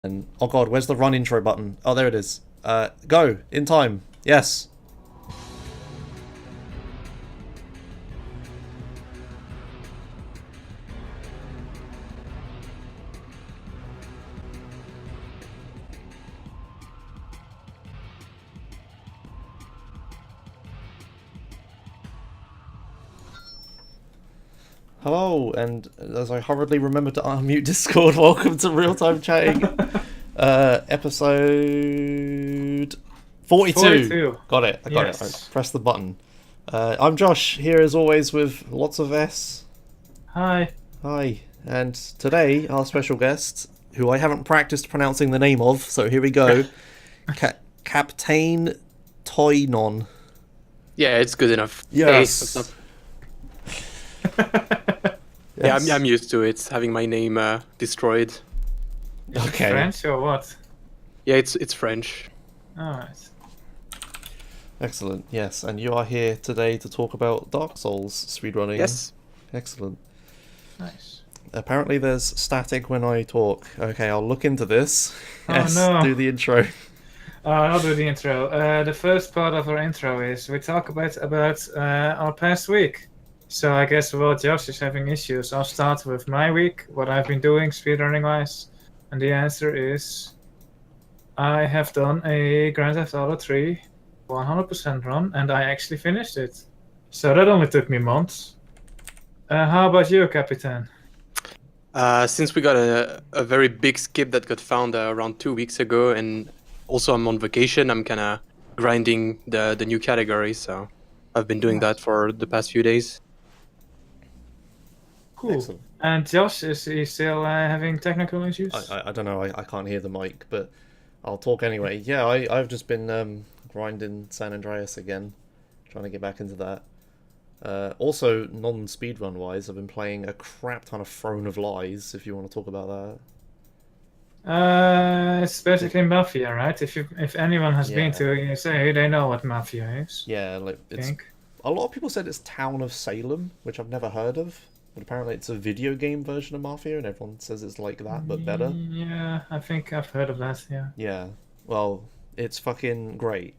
And oh god, where's the run intro button? Oh, there it is. Go in time. Yes. Hello, and as I hurriedly remember to unmute Discord, welcome to Real Time Chatting, episode 42. 42. Got it. I got it. I Yes. pressed the button. I'm Josh, here as always with lots of S. Hi. Hi. And today, our special guest, who I haven't practiced pronouncing the name of, so here we go. CapitaineToinon. Yeah, it's good enough. Yes. Hey, yeah, Yes. I'm used to it, having my name destroyed. Okay. French or what? Yeah, it's French. Alright. Excellent. Yes, and you are here today to talk about Dark Souls speedrunning. Yes. Excellent. Nice. Apparently there's static when I talk. Okay, I'll look into this. Oh, Yes, no. do the intro. I'll do the intro. The first part of our intro is we talk about our past week. So I guess while Josh is having issues, I'll start with my week, what I've been doing speedrunning wise. And the answer is I have done a Grand Theft Auto 3 100% run, and I actually finished it. So that only took me months. How about you, Capitan? Since we got a very big skip that got found around 2 weeks ago, and also I'm on vacation, I'm kind of grinding the new category, so I've been doing that for the past few days. Cool. Excellent. And Josh, is he still having technical issues? I don't know, I can't hear the mic, but I'll talk anyway. Yeah, I've just been grinding San Andreas again, trying to get back into that. Also, non-speedrun wise, I've been playing a crap ton of Throne of Lies, if you want to talk about that. It's basically Mafia, right? If anyone has been Yeah. to USA, they know what Mafia is. Yeah, like, I it's... think. A lot of people said it's Town of Salem, which I've never heard of. But apparently it's a video game version of Mafia, and everyone says it's like that, but better. Yeah, I think I've heard of that. Yeah. Yeah, well, it's fucking great.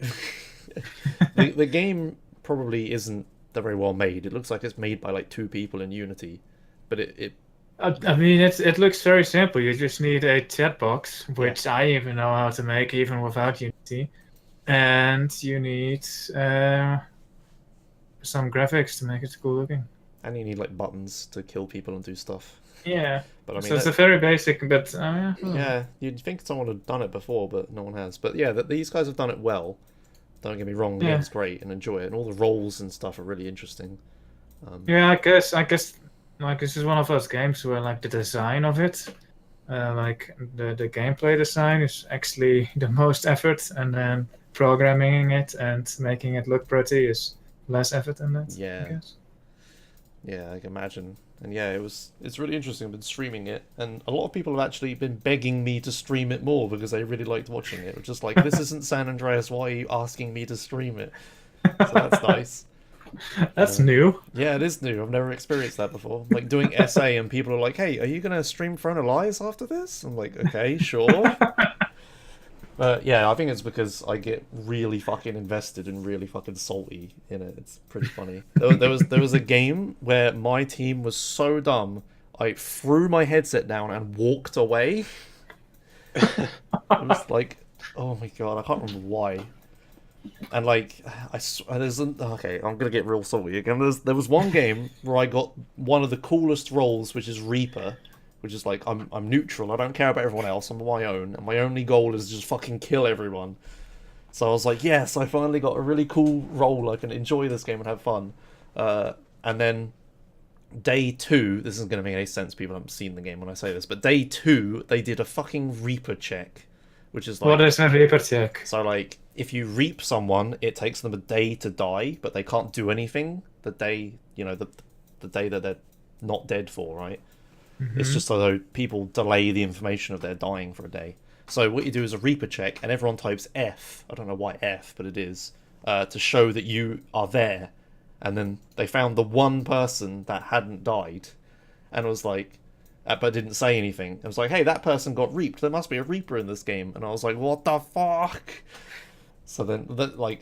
The game probably isn't that very well made. It looks like it's made by like 2 people in Unity, but it I mean, it looks very simple. You just need a chat box, which I even know how to make, even without Unity, and you need some graphics to make it cool looking. and you need like buttons to kill people and do stuff. Yeah. But I mean, So it's a very basic, but yeah, you'd think someone had done it before, but no one has. But yeah, these guys have done it well. Don't get me wrong, the Yeah. game's great and enjoy it, and all the roles and stuff are really interesting. Yeah, I guess like this is one of those games where like the design of it, like the gameplay design is actually the most effort, and then programming it and making it look pretty is less effort than that. Yeah. I guess. Yeah, I can imagine. And yeah, it's really interesting. I've been streaming it, and a lot of people have actually been begging me to stream it more because they really liked watching it. Which is like, this isn't San Andreas. Why are you asking me to stream it? So that's nice. That's new. Yeah, it is new. I've never experienced that before. Like doing SA, and people are like, "Hey, are you gonna stream Throne of Lies after this?" I'm like, "Okay, sure." But yeah, I think it's because I get really fucking invested and really fucking salty in it. It's pretty funny. There was a game where my team was so dumb, I threw my headset down and walked away. It was like, oh my god, I can't remember why. And like, okay, I'm gonna get real salty again. There was one game where I got one of the coolest roles, which is Reaper. Which is like, I'm neutral, I don't care about everyone else, I'm on my own, and my only goal is just fucking kill everyone. So I was like, yes, I finally got a really cool role, I can enjoy this game and have fun. And then, day 2, this isn't going to make any sense, people haven't seen the game when I say this, but day 2, they did a fucking Reaper check, which is like... What is a Reaper check? So like, if you reap someone, it takes them a day to die, but they can't do anything the day, the day that they're not dead for, right? It's just so that people delay the information of their dying for a day. So what you do is a Reaper check, and everyone types F. I don't know why F, but it is. To show that you are there. And then they found the one person that hadn't died. And it was like, but didn't say anything. It was like, hey, that person got reaped. There must be a reaper in this game. And I was like, what the fuck? So then,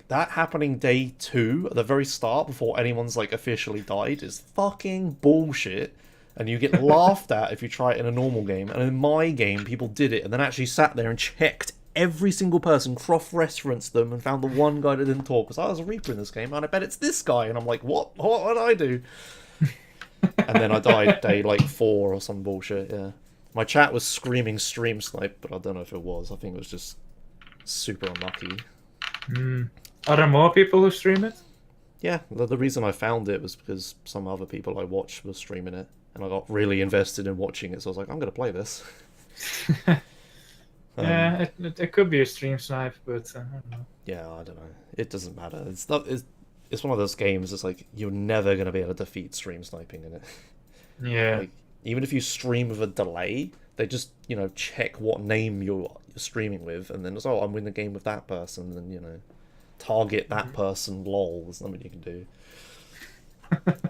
that happening day 2 at the very start before anyone's like officially died is fucking bullshit. And you get laughed at if you try it in a normal game. And in my game, people did it and then actually sat there and checked every single person, cross-referenced them, and found the one guy that didn't talk. Because I was a reaper in this game, and I bet it's this guy. And I'm like, what? What did I do? And then I died day like 4 or some bullshit. Yeah, my chat was screaming stream snipe, but I don't know if it was. I think it was just super unlucky. Are there more people who stream it? Yeah, the reason I found it was because some other people I watched were streaming it, and I got really invested in watching it. So I was like, I'm gonna play this. Yeah, it could be a stream snipe, but I don't know. Yeah, I don't know. It doesn't matter. It's not. It's one of those games. It's like you're never gonna be able to defeat stream sniping in it. Yeah. Like, even if you stream with a delay, they just check what name you're streaming with, and then it's I'm in the game with that person, and target that person. Lol, there's nothing you can do.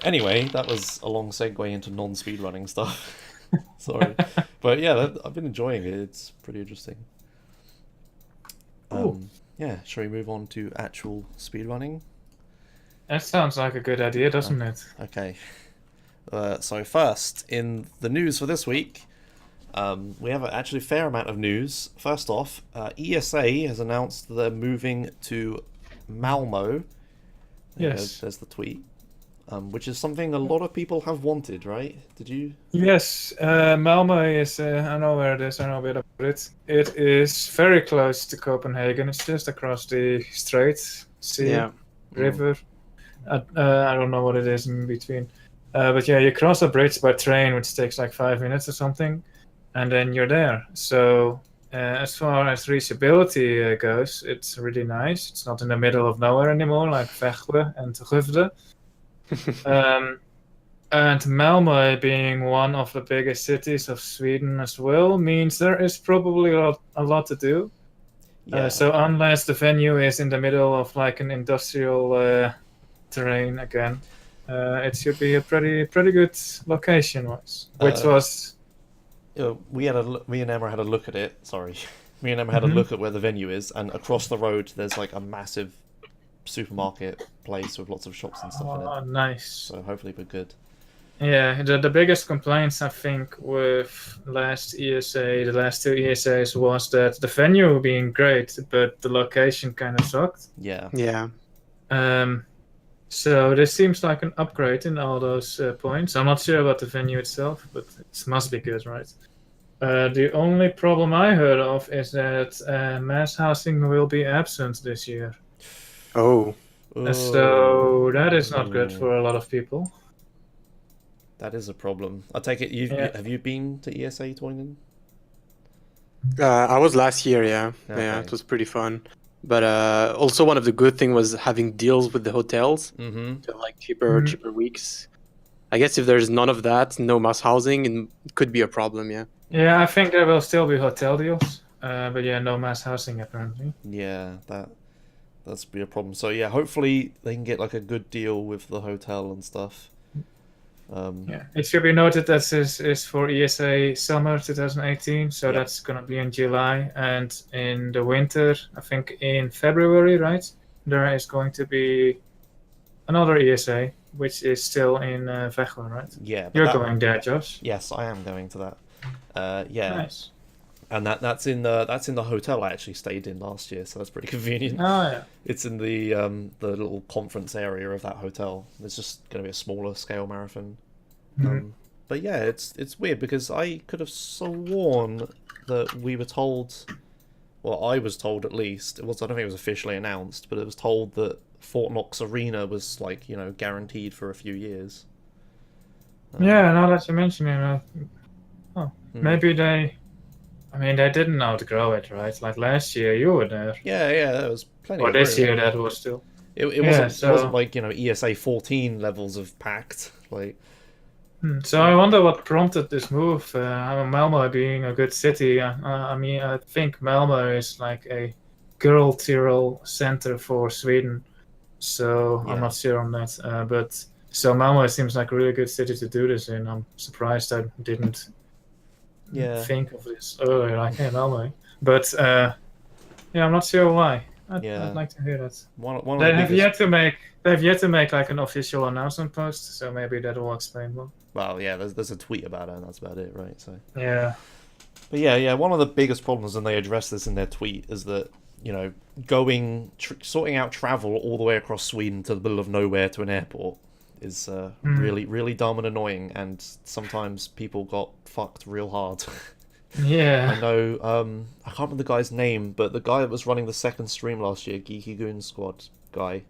Anyway, that was a long segue into non-speedrunning stuff. Sorry, but yeah, I've been enjoying it. It's pretty interesting. Yeah, shall we move on to actual speedrunning? That sounds like a good idea, doesn't it? Okay. So first, in the news for this week, we have actually a fair amount of news. First off, ESA has announced they're moving to Malmo. Yes. There's the tweet. Which is something a lot of people have wanted, right? Did you? Yes, Malmo is, I know where it is, I know a bit about it. It is very close to Copenhagen. It's just across the strait, sea, river. I don't know what it is in between. But yeah, you cross a bridge by train, which takes like 5 minutes or something, and then you're there. So as far as reachability goes, it's really nice. It's not in the middle of nowhere anymore, like Veghel and Ruvde. And Malmo being one of the biggest cities of Sweden as well means there is probably a lot to do. Yeah. So unless the venue is in the middle of like an industrial terrain again, it should be a pretty good location-wise. Which was me and Emma had a look at it. Sorry, me and Emma had a look at where the venue is, and across the road there's like a massive supermarket place with lots of shops and stuff in it. Oh, nice. So hopefully we're good. Yeah, the biggest complaints I think with the last two ESAs was that the venue being great, but the location kind of sucked. Yeah. Yeah. So this seems like an upgrade in all those points. I'm not sure about the venue itself, but it must be good, right? The only problem I heard of is that mass housing will be absent this year. Oh. So that is not good for a lot of people. That is a problem. I take it have you been to ESAToinon? I was last year, yeah. Okay. Yeah, it was pretty fun. But also one of the good thing was having deals with the hotels. So like cheaper weeks. I guess if there's none of that, no mass housing, it could be a problem, yeah. Yeah, I think there will still be hotel deals, but yeah, no mass housing apparently. Yeah, that's be a problem. So yeah, hopefully they can get like a good deal with the hotel and stuff. Yeah, it should be noted that this is for ESA summer 2018, so that's gonna be in July, and in the winter, I think in February, right? There is going to be another ESA, which is still in Veghel, right? Yeah, you're going there, Josh. Yes, I am going to that. Yeah. Nice. And that's in the hotel I actually stayed in last year, so that's pretty convenient. Oh yeah. It's in the little conference area of that hotel. It's just going to be a smaller scale marathon. But yeah, it's weird because I could have sworn that we were told, well, I was told at least, I don't think it was officially announced, but it was told that Fort Knox Arena was like guaranteed for a few years. Yeah, now that you mention it, maybe they didn't outgrow it, right? Like last year, you were there. Yeah, there was plenty. Or this year, that was still. It wasn't like ESA 14 levels of packed. Like. So I wonder what prompted this move. Malmo being a good city, I think Malmo is like a girl Tyrol center for Sweden. So I'm not sure on that. But so Malmo seems like a really good city to do this in. I'm surprised I didn't Yeah. think of this earlier. I can normally, but yeah, I'm not sure why. Yeah. I'd like to hear that. One of They the have biggest. yet to make. They have yet to make like an official announcement post, so maybe that will explain more. Well, yeah, there's a tweet about it, and that's about it, right? So. Yeah. But yeah, one of the biggest problems, and they address this in their tweet, is that sorting out travel all the way across Sweden to the middle of nowhere to an airport is really, really dumb and annoying, and sometimes people got fucked real hard. Yeah. I know, I can't remember the guy's name, but the guy that was running the second stream last year, Geeky Goon Squad guy,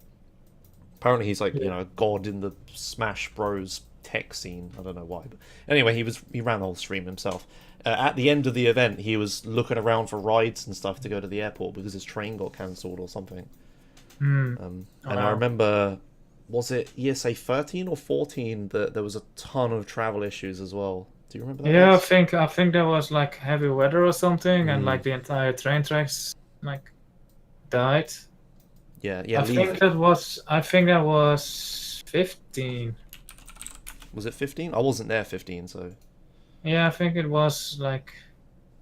apparently he's like, a god in the Smash Bros tech scene. I don't know why, but anyway, he ran the whole stream himself. At the end of the event, he was looking around for rides and stuff to go to the airport because his train got cancelled or something. And I remember, was it ESA 13 or 14 that there was a ton of travel issues as well? Do you remember that? Yeah, I think there was like heavy weather or something, and like the entire train tracks like died. Yeah. I think that was 15. Was it 15? I wasn't there 15, so. Yeah, I think it was like,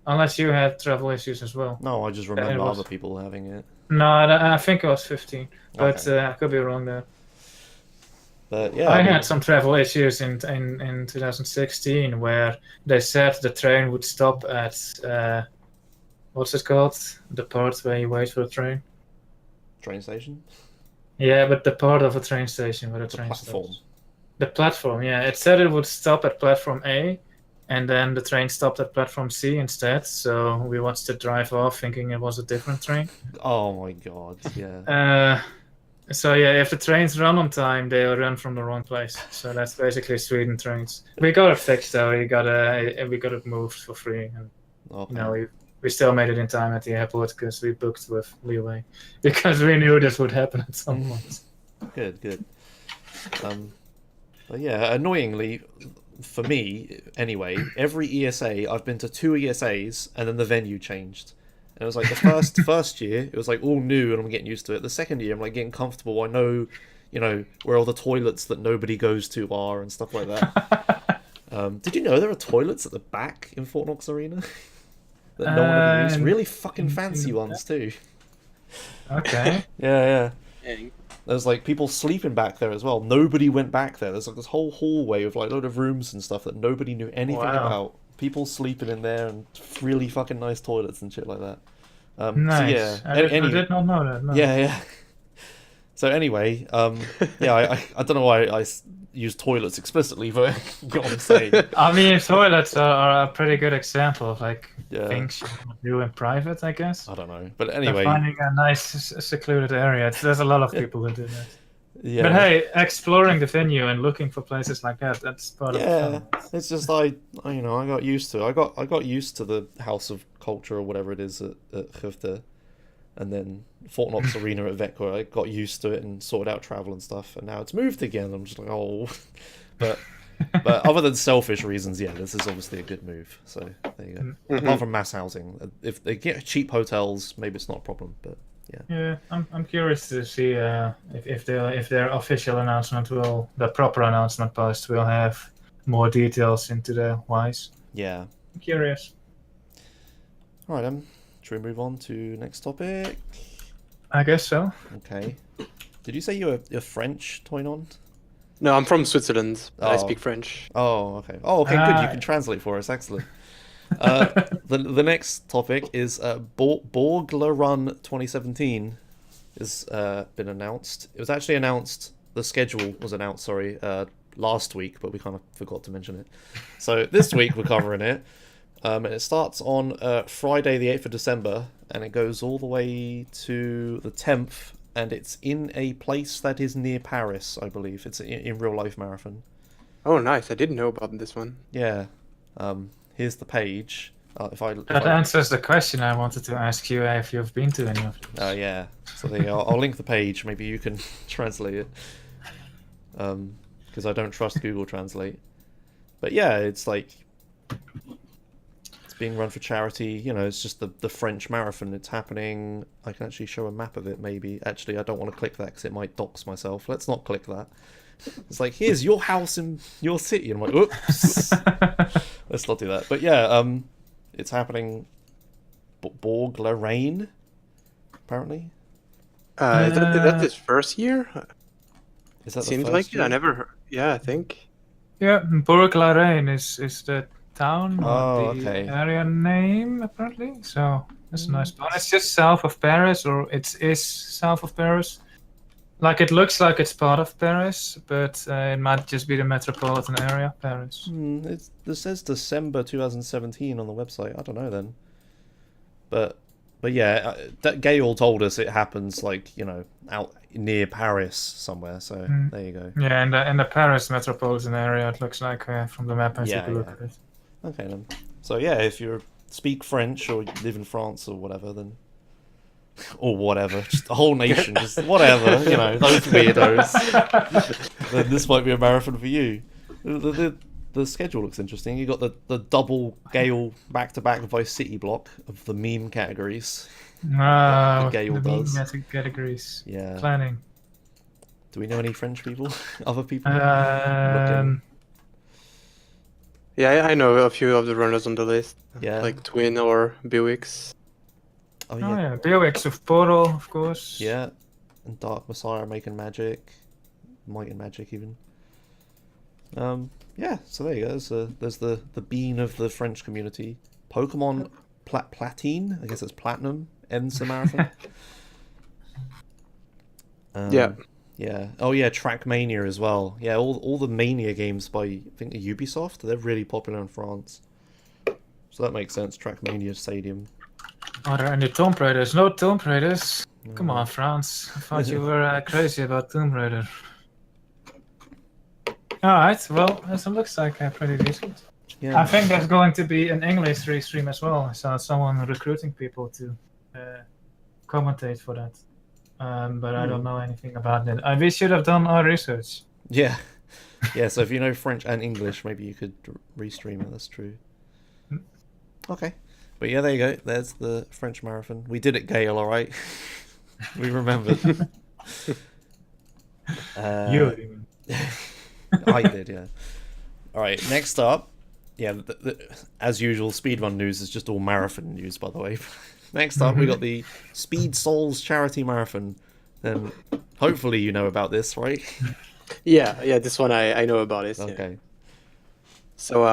unless you had travel issues as well. No, I just remember other people having it. No, I think it was 15, but Okay. I could be wrong there. But yeah, I had some travel issues in 2016 where they said the train would stop at what's it called? The part where you wait for the train. Train station. Yeah, but the part of a train station where the train Platform. stops. The platform, yeah. It said it would stop at platform A, and then the train stopped at platform C instead. So we watched it drive off, thinking it was a different train. Oh my god, yeah. So yeah, if the trains run on time, they will run from the wrong place. So that's basically Sweden trains. We got it fixed though. We got it moved for free, and Okay. we still made it in time at the airport because we booked with leeway because we knew this would happen at some point. Good. But yeah, annoyingly, for me anyway, every ESA I've been to 2 ESAs and then the venue changed. And it was like the first year, it was like all new and I'm getting used to it. The second year, I'm like getting comfortable. I know, where all the toilets that nobody goes to are and stuff like that. Did you know there are toilets at the back in Fort Knox Arena that no one ever used? Really fucking fancy ones too. Okay. Yeah. There's like people sleeping back there as well. Nobody went back there. There's like this whole hallway with like a load of rooms and stuff that nobody knew anything about. People sleeping in there and really fucking nice toilets and shit like that. Nice. So yeah, I did not know that. No. Yeah. So anyway, yeah, I don't know why I use toilets explicitly, but you get what I'm saying. I mean, toilets are a pretty good example of like Yeah. things you can do in private, I guess. I don't know, but So anyway, finding a nice secluded area. There's a lot of people who do that. yeah. But hey, exploring the venue and looking for places like that's part of Yeah, the fun. it's just I got used to it. I got used to the House of Culture or whatever it is at Gifte, and then Fort Knox Arena at Vetco. I got used to it and sorted out travel and stuff, and now it's moved again. I'm just like, oh, but other than selfish reasons, yeah, this is obviously a good move. So there you go. Apart from mass housing, if they get cheap hotels, maybe it's not a problem. But yeah, Yeah, I'm curious to see if their official announcement the proper announcement post will have more details into the whys. yeah. I'm curious. All right, should we move on to next topic? I guess so. Okay. Did you say you're French, Toinon? No, I'm from Switzerland. But I Oh. speak French. Oh, okay. Oh, okay, good. You can translate for us. Excellent. The next topic is Borgler Run 2017 has been announced. It was actually announced. The schedule was announced. Sorry, last week, but we kind of forgot to mention it. So this week we're covering it. And it starts on Friday, the 8th of December, and it goes all the way to the 10th. And it's in a place that is near Paris, I believe. It's in real life marathon. Oh, nice. I didn't know about this one. Yeah. Here's the page. That answers the question I wanted to ask you if you've been to any of these. Yeah. So there you go. I'll link the page. Maybe you can translate it. Because I don't trust Google Translate. But yeah, it's like it's being run for charity. It's just the French marathon. It's happening. I can actually show a map of it. Maybe. Actually, I don't want to click that because it might dox myself. Let's not click that. It's like, here's your house in your city. And I'm like, oops. Let's not do that. But yeah, it's happening. Bourg la Reine, apparently. Is that his first year? Is that the Seems first like it. year? I never heard. Yeah, I think. Yeah, Bourg-la-Reine is the town or Oh, the okay. area name apparently. So that's a nice spot. It's just south of Paris, or it is south of Paris. Like it looks like it's part of Paris, but it might just be the metropolitan area of Paris. This says December 2017 on the website. I don't know then. But yeah, that Gail told us it happens like out near Paris somewhere. So there you go. Yeah, in the Paris metropolitan area, it looks like from the map as you Yeah, look yeah. at it. Okay then. So yeah, if you speak French or live in France or whatever, then just the whole nation, just whatever, those weirdos. Then this might be a marathon for you. The schedule looks interesting. You got the double Gale back-to-back Vice City block of the meme categories. The Gale does. meme categories. Yeah. Planning. Do we know any French people? Other people? Yeah, I know a few of the runners on the list. Yeah. Like Twin or Buicks. Oh Oh yeah. yeah, Biox of Portal, of course. Yeah. And Dark Messiah making magic. Might and magic even. Yeah, so there you go. There's the bean of the French community. Pokemon Platine, I guess it's Platinum, ends the marathon. Yeah. Yeah. Oh yeah, Trackmania as well. Yeah, all the Mania games by I think Ubisoft, they're really popular in France. So that makes sense, Trackmania Stadium. Are there any Tomb Raiders? No Tomb Raiders. Come on, France. I thought you were crazy about Tomb Raider. Alright, well, this looks like pretty decent. Yeah. I think there's going to be an English restream as well. I saw someone recruiting people to commentate for that. But I don't know anything about it. We should have done our research. Yeah. Yeah, so if you know French and English, maybe you could restream it, that's true. Okay. But yeah, there you go. There's the French marathon. We did it, Gale, alright? We remembered. You. I did, yeah. Alright, next up. Yeah, as usual, speedrun news is just all marathon news, by the way. Next up, we got the Speed Souls charity marathon. And hopefully you know about this, right? Yeah, this one I know about it. Okay. Yeah. So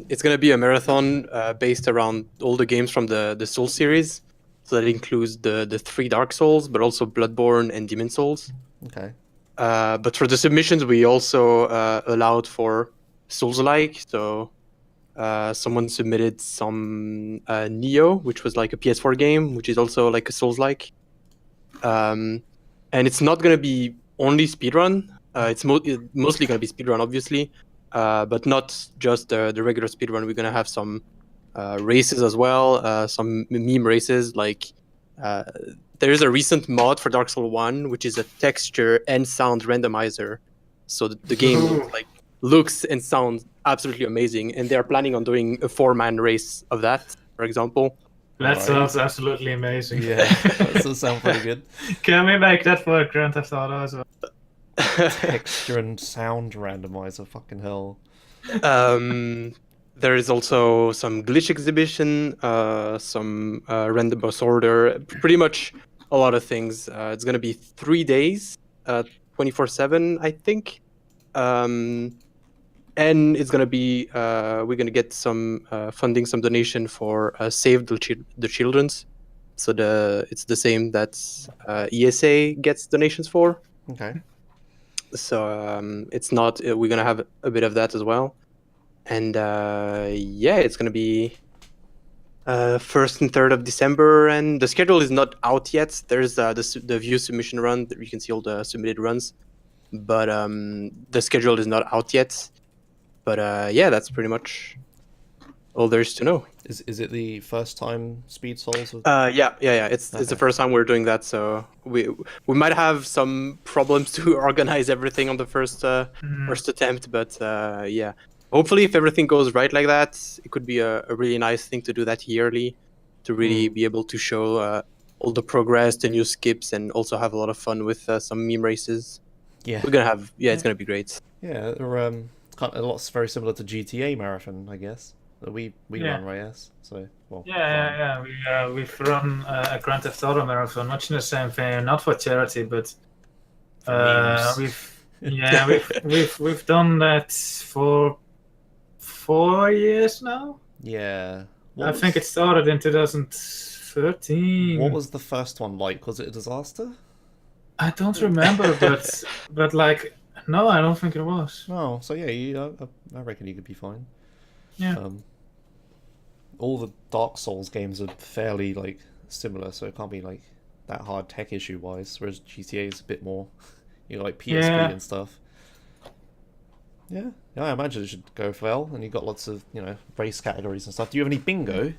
it's gonna be a marathon based around all the games from the Souls series. So that includes the 3 Dark Souls, but also Bloodborne and Demon Souls. Okay. But for the submissions, we also allowed for Souls-like. So someone submitted some Nioh, which was like a PS4 game, which is also like a Souls-like. And it's not going to be only speedrun. It's mostly going to be speedrun, obviously, but not just the regular speedrun. We're going to have some races as well, some meme races. Like there is a recent mod for Dark Souls 1, which is a texture and sound randomizer. So the game looks and sounds absolutely amazing, and they're planning on doing a 4-man race of that, for example. That sounds absolutely amazing. Yeah, that does sound pretty good. Can we make that for Grand Theft Auto as well? Texture and sound randomizer, fucking hell. There is also some glitch exhibition, some random boss order, pretty much a lot of things. It's going to be 3 days, 24/7, I think. And it's going to be, we're going to get some funding, some donation for Save the Children's. So it's the same that ESA gets donations for. Okay. So it's not, we're going to have a bit of that as well. And yeah, it's going to be 1st and 3rd of December, and the schedule is not out yet. There's the view submission run. You can see all the submitted runs, but the schedule is not out yet. But yeah, that's pretty much all there is to know. Is it the first time Speed Souls? Yeah. It's the first time we're doing that, so we might have some problems to organize everything on the first attempt, but yeah. Hopefully, if everything goes right like that, it could be a really nice thing to do that yearly, to really be able to show all the progress, the new skips, and also have a lot of fun with some meme races. Yeah. We're gonna have, it's gonna be great. Yeah, they're a lot very similar to GTA Marathon, I guess. that we Yeah. run, right? Yes. So well. Yeah. We've run a Grand Theft Auto marathon, much in the same vein, not for charity, but For memes. we've done that for 4 years now. Yeah. I think it started in 2013. What was the first one like? Was it a disaster? I don't remember, but like, no, I don't think it was. Oh, so yeah, I reckon you could be fine. Yeah. All the Dark Souls games are fairly like similar, so it can't be like that hard tech issue wise. Whereas GTA is a bit more, like PSP and stuff. Yeah, I imagine it should go well, and you've got lots of race categories and stuff. Do you have any bingo?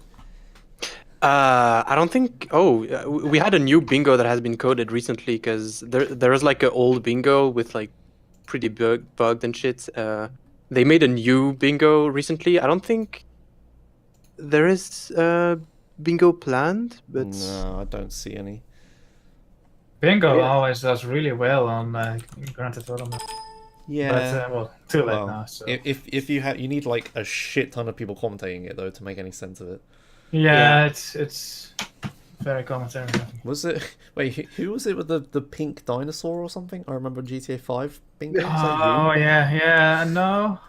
I don't think. Oh, we had a new bingo that has been coded recently because there was like an old bingo with like pretty bugged and shit. They made a new bingo recently. I don't think there is bingo planned, but No, I don't see any. Bingo always does really well on Grand Theft Auto. Yeah, but too late now. So if you need like a shit ton of people commentating it though to make any sense of it. Yeah. It's very commentary. Was it? Wait, who was it with the pink dinosaur or something? I remember GTA 5 bingo. Oh yeah. No,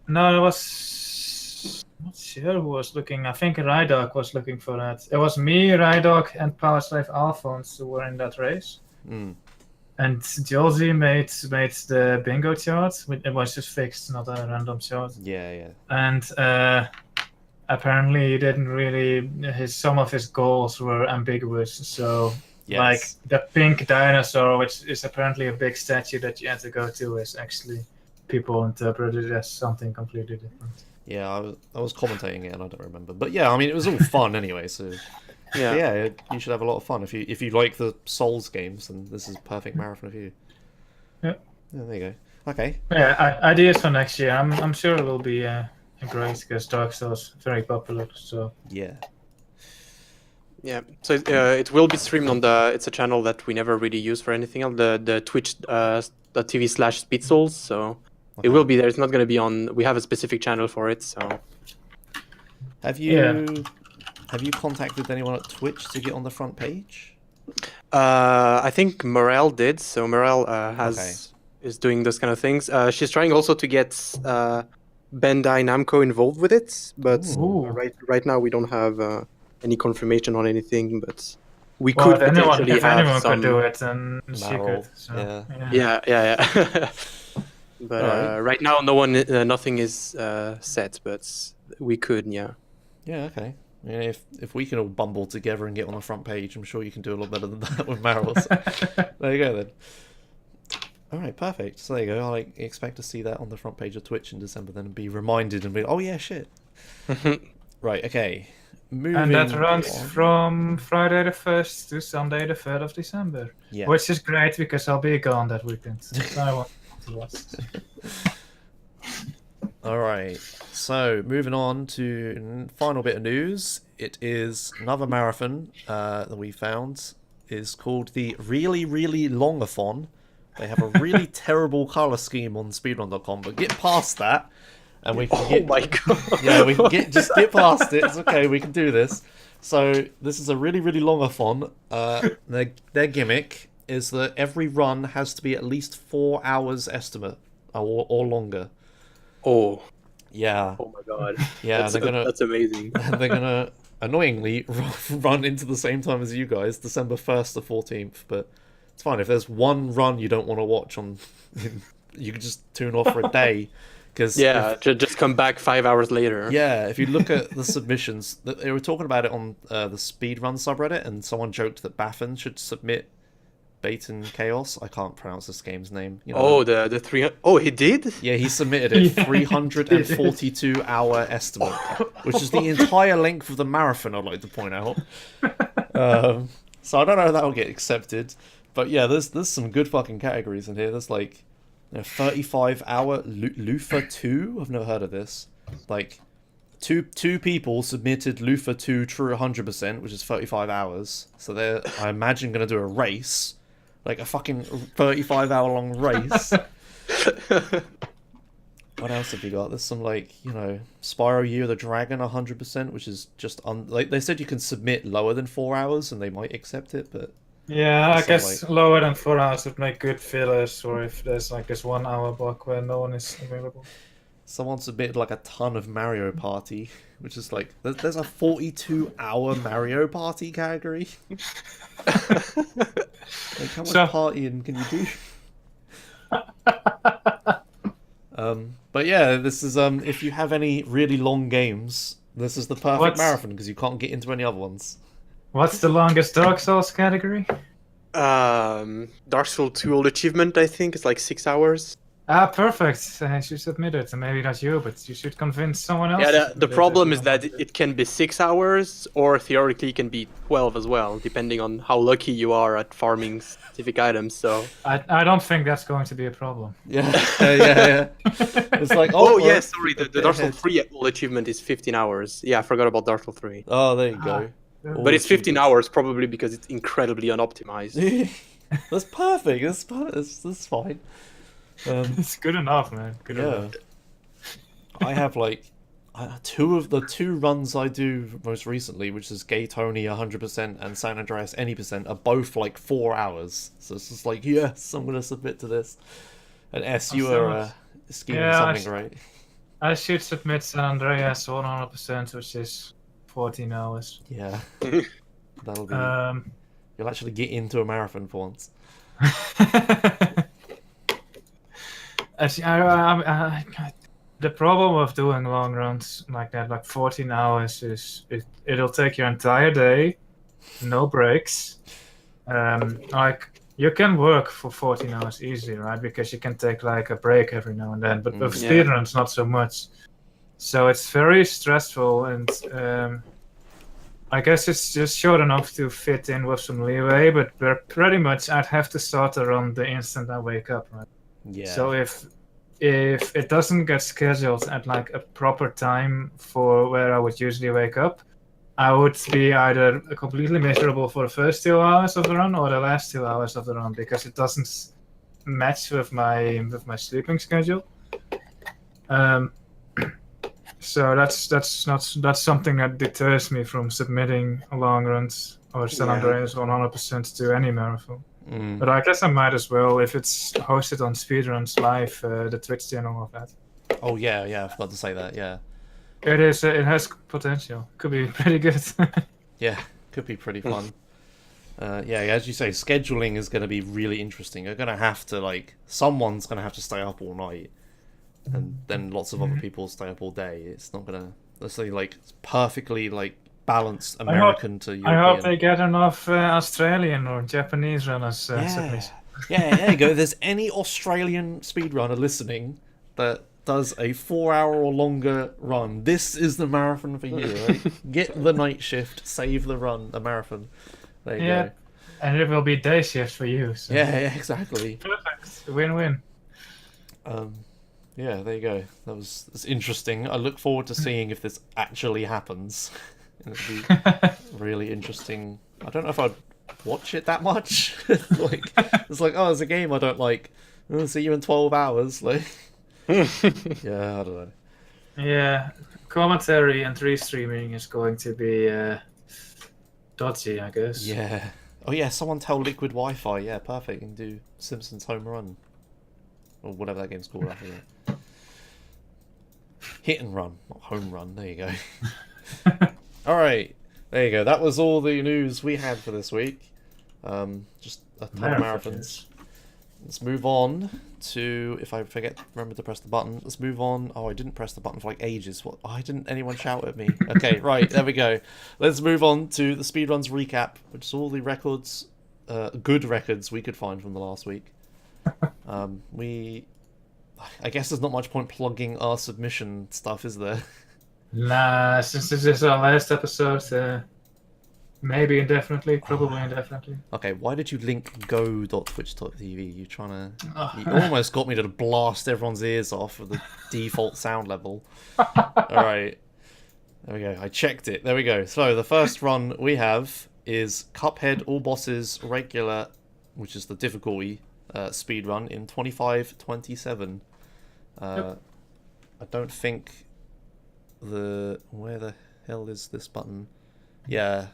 it was. I'm not sure who was looking. I think Rydog was looking for that. It was me, Rydog, and Power Slave Alphonse who were in that race. And Josie made the bingo chart. It was just fixed, not a random chart. Yeah. And apparently, he didn't really. Some of his goals were ambiguous. So, like the pink dinosaur, which is apparently a big statue that you had to go to, is actually people interpreted it as something completely different. Yeah, I was commentating it and I don't remember. But yeah, I mean, it was all fun anyway, so yeah, you should have a lot of fun. If you like the Souls games, then this is a perfect marathon for you. Yeah, there you go. Okay. Yeah, ideas for next year. I'm sure it will be great because Dark Souls very popular. So yeah. So it will be streamed on the. It's a channel that we never really use for anything else. The Twitch TV/Speed Souls. So. Okay. It will be there. It's not going to be on. We have a specific channel for it. So, have you contacted anyone at Twitch to get on the front page? I think Morel did. So Morel is doing those kind of things. She's trying also to get Bandai Namco involved with it, but right now we don't have any confirmation on anything. But we could potentially if have anyone some. Could do it, then she could. So, yeah. But right now, nothing is set. But we could, yeah. Yeah, okay. I mean, if we can all bumble together and get on the front page, I'm sure you can do a lot better than that with Marils. There you go then. All right, perfect. So there you go. I expect to see that on the front page of Twitch in December, then and be reminded and be, oh yeah, shit. Right. Okay. And that runs from Friday the 1st to Sunday the 3rd of December. Yeah. Which is great because I'll be gone that weekend. So I want. Alright, so moving on to final bit of news. It is another marathon that we found. Is called the Really Really Longathon. They have a really terrible colour scheme on speedrun.com, but get past that and we can get... Oh my god. Yeah, we can just get past it. It's okay, we can do this. So this is a really really longathon. Their gimmick is that every run has to be at least 4 hours estimate or longer. Oh. Yeah. Oh my god. Yeah, that's amazing. They're gonna annoyingly run into the same time as you guys, December 1st to 14th. But it's fine if there's one run you don't want to watch you can just tune off for a day. Just come back 5 hours later. Yeah, if you look at the submissions, they were talking about it on the speedrun subreddit, and someone joked that Baffin should submit Baton Chaos. I can't pronounce this game's name. The 300. Oh, he did? Yeah, he submitted a 342 hour estimate, which is the entire length of the marathon, I'd like to point out. So I don't know if that'll get accepted. But yeah, there's some good fucking categories in here. There's like 35 hour Lufa 2. I've never heard of this. Like two people submitted Lufa 2 true 100%, which is 35 hours. So they're, I imagine, going to do a race. Like a fucking 35 hour long race. What else have you got? There's some like, Spyro Year of the Dragon 100%, which is just like they said you can submit lower than 4 hours and they might accept it, but Yeah, I some, guess lower than 4 hours would make good fillers, or if there's like this 1 hour block where no one is available. someone submitted like a ton of Mario Party, which is like there's a 42-hour Mario Party category. Like how much partying can you do? But yeah, this is if you have any really long games, this is the perfect marathon because you can't get into any other ones. What's the longest Dark Souls category? Dark Souls 2 old achievement, I think, is like 6 hours. Ah, perfect. I should submit it. Maybe not you, but you should convince someone else. Yeah, the problem is that it can be 6 hours, or theoretically it can be 12 as well, depending on how lucky you are at farming specific items. So I don't think that's going to be a problem. Yeah. It's like yeah, sorry, the Dark Souls 3 old achievement is 15 hours. Yeah, I forgot about Dark Souls 3. Oh, there you go. But it's 15 hours probably because it's incredibly unoptimized. That's perfect. That's fine. It's good enough, man. Good enough. I have like the two runs I do most recently, which is Gay Tony 100% and San Andreas any %, are both like 4 hours. So it's just like, yes, I'm gonna submit to this. And S, you are scheming something, right? I should submit San Andreas 100%, which is 14 hours. Yeah, that'll be. You'll actually get into a marathon for once. Actually, the problem of doing long runs like that, like 14 hours, is it'll take your entire day, no breaks. Like you can work for 14 hours easily, right? Because you can take like a break every now and then. But with speedruns, not so much. So it's very stressful, and I guess it's just short enough to fit in with some leeway. But pretty much, I'd have to start the run the instant I wake up, right? Yeah. So if it doesn't get scheduled at like a proper time for where I would usually wake up, I would be either completely miserable for the first 2 hours of the run or the last 2 hours of the run because it doesn't match with my sleeping schedule. So that's something that deters me from submitting long runs or San Andreas 100% to any marathon. But I guess I might as well if it's hosted on Speedruns Live, the Twitch channel of that. Oh yeah, I forgot to say that. Yeah, it is. It has potential. Could be pretty good. Yeah, could be pretty fun. As you say, scheduling is going to be really interesting. You're going to have to someone's going to have to stay up all night, and then lots of other people stay up all day. It's not going to necessarily perfectly balanced American to European. I hope they get enough Australian or Japanese runners submission. Yeah, there you go. If there's any Australian speedrunner listening that does a 4 hour or longer run, this is the marathon for you, right? Get the night shift, save the run, the marathon. There you go. And it will be day shift for you. So. Yeah, exactly. Perfect. Win-win. Yeah, there you go. That's interesting. I look forward to seeing if this actually happens. It'd be really interesting. I don't know if I'd watch it that much. It's a game I don't like. I'll see you in 12 hours. Yeah, I don't know. Yeah, commentary and restreaming is going to be dodgy, I guess. Yeah. Oh yeah, someone tell Liquid Wi-Fi. Yeah, perfect. You can do Simpsons Home Run. Or whatever that game's called, I forget. Hit and Run, not Home Run. There you go. Alright, there you go. That was all the news we had for this week. Just a ton of marathons. Let's move on to, if I remember to press the button, let's move on. Oh, I didn't press the button for ages. What? Why didn't anyone shout at me? Okay, right, there we go. Let's move on to the speedruns recap, which is all the records, good records we could find from the last week. I guess there's not much point plugging our submission stuff, is there? Nah, since this is our last episode, maybe indefinitely, probably indefinitely. Okay, why did you link go.twitch.tv? You almost got me to blast everyone's ears off with the default sound level. Alright. There we go. I checked it. There we go. So the first run we have is Cuphead All Bosses Regular, which is the difficulty speed run in 25:27. I don't think where the hell is this button? Yeah.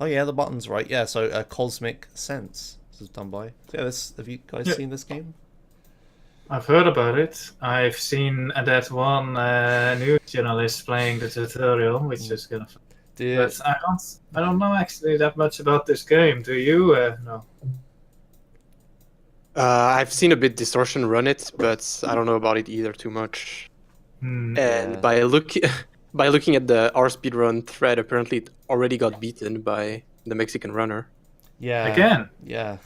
Oh yeah, the button's right. Yeah, so Cosmic Sense. This is done by. Yeah, have you guys seen this game? I've heard about it. I've seen that one news journalist playing the tutorial, which is kind of. But I don't know actually that much about this game. Do you know? I've seen a bit Distortion run it, but I don't know about it either too much. And Yeah. by looking at the R speedrun thread, apparently it already got beaten by the Mexican runner. Yeah. Again? Yeah.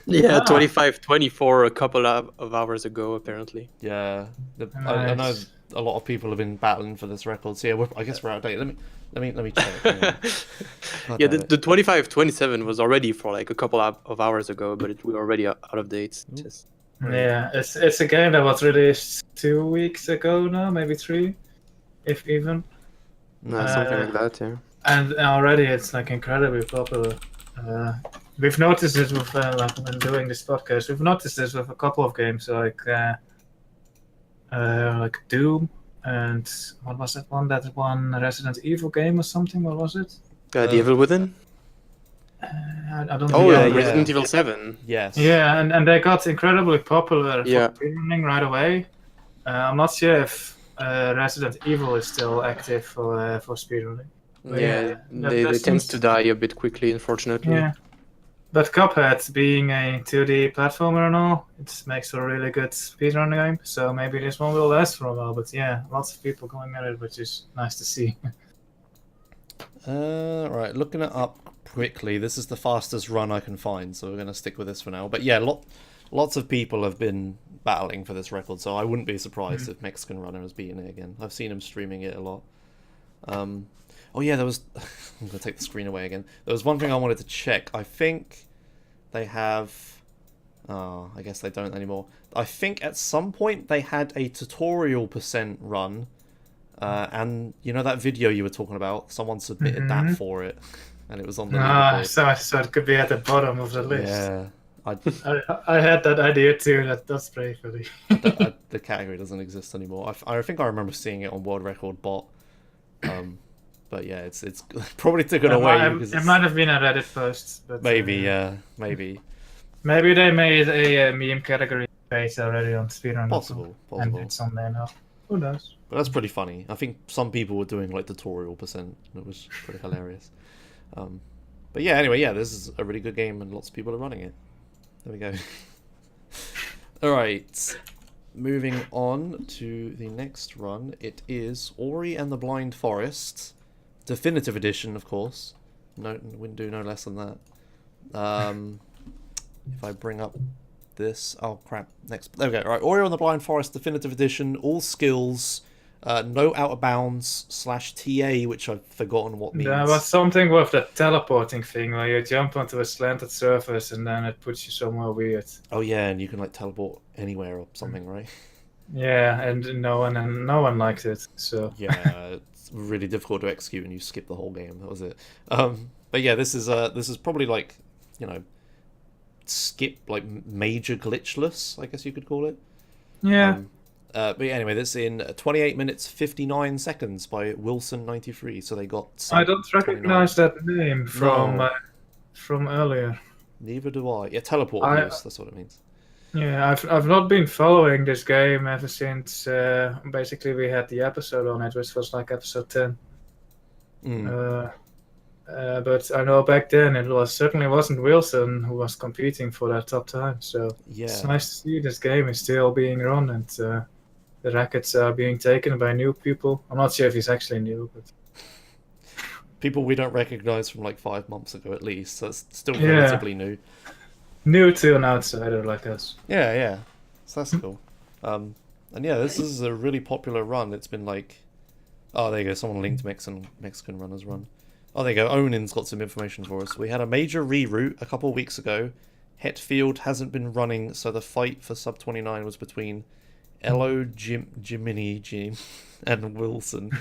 Yeah, 25-24 a couple of hours ago, apparently. Yeah. I know a lot of people have been battling for this record. So yeah, I guess we're out of date. Let me check. Yeah, the 25-27 was already for like a couple of hours ago, but we're already out of date. Just... Yeah, it's a game that was released 2 weeks ago now, maybe 3, if even. No, something like that, yeah. And already it's like incredibly popular. We've noticed it with like when doing this podcast. We've noticed this with a couple of games like Doom and what was that one? That one Resident Evil game or something? What was it? The Evil Within. I don't. Oh, think Resident Evil 7. Yes. Yeah, and they got incredibly popular for Yeah. speedrunning right away. I'm not sure if Resident Evil is still active for speedrunning. Yeah, that they tend seems- to die a bit quickly, unfortunately. Yeah. But Cuphead, being a 2D platformer and all, it makes a really good speedrun game. So maybe this one will last for a while. But yeah, lots of people going at it, which is nice to see. Right, looking it up quickly. This is the fastest run I can find, so we're going to stick with this for now. But yeah, lots of people have been battling for this record, so I wouldn't be surprised if Mexican Runner has beaten it again. I've seen him streaming it a lot. Oh yeah, there was... I'm going to take the screen away again. There was one thing I wanted to check. I think they have... Oh, I guess they don't anymore. I think at some point they had a tutorial % run. And you know that video you were talking about? Someone submitted that for it. And it was on the leaderboard. So it could be at the bottom of the list. Yeah. I had that idea too. That's pretty funny. The category doesn't exist anymore. I think I remember seeing it on World Record Bot. But yeah, it's probably taken away. Because it might have been a Reddit post. But, maybe, maybe. Maybe they made a meme category page already on speedrun. Possible. And it's on there now. Who knows? But that's pretty funny. I think some people were doing like tutorial %. And it was pretty hilarious. But yeah, anyway, yeah, this is a really good game and lots of people are running it. There we go. Alright. Moving on to the next run. It is Ori and the Blind Forest. Definitive Edition, of course. No, wouldn't do no less than that. If I bring up this... Oh, crap. Next. There we go. Alright, Ori and the Blind Forest Definitive Edition. All skills... no out of bounds /TA, which I've forgotten what means. There was something with the teleporting thing where you jump onto a slanted surface and then it puts you somewhere weird. Oh yeah, and you can like teleport anywhere or something, right? Yeah, and no one likes it. So yeah, it's really difficult to execute, and you skip the whole game. That was it. But yeah, this is probably like, you know, skip like major glitchless, I guess you could call it. Yeah. But yeah, anyway, this in 28 minutes 59 seconds by Wilson93. So they got. I don't recognize that name from earlier. Neither do I. Yeah, teleport abuse. That's what it means. Yeah, I've not been following this game ever since basically we had the episode on it, which was like episode 10. But I know back then it certainly wasn't Wilson who was competing for that top time. So yeah, it's nice to see this game is still being run and the records are being taken by new people. I'm not sure if he's actually new, but people we don't recognize from like 5 months ago at least. So it's still relatively new. New to an outsider like us. Yeah. So that's cool. And yeah, this is a really popular run. It's been like, oh, there you go. Someone linked Mexican Runner's run. Oh, there you go. Onin's got some information for us. We had a major reroute a couple of weeks ago. Hetfield hasn't been running, so the fight for sub 29 was between Elo, Jiminy, and Wilson.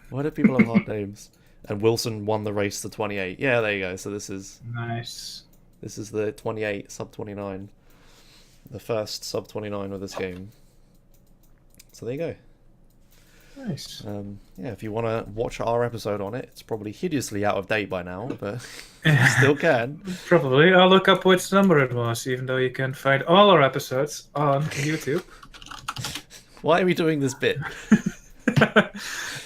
Why do people have hard names? And Wilson won the race to 28. Yeah, there you go. So this is nice. This is the 28 sub 29, the first sub 29 of this game. So there you go. Nice. Yeah, if you want to watch our episode on it, it's probably hideously out of date by now, but you still can. Probably. I'll look up which number it was, even though you can find all our episodes on YouTube. Why are we doing this bit?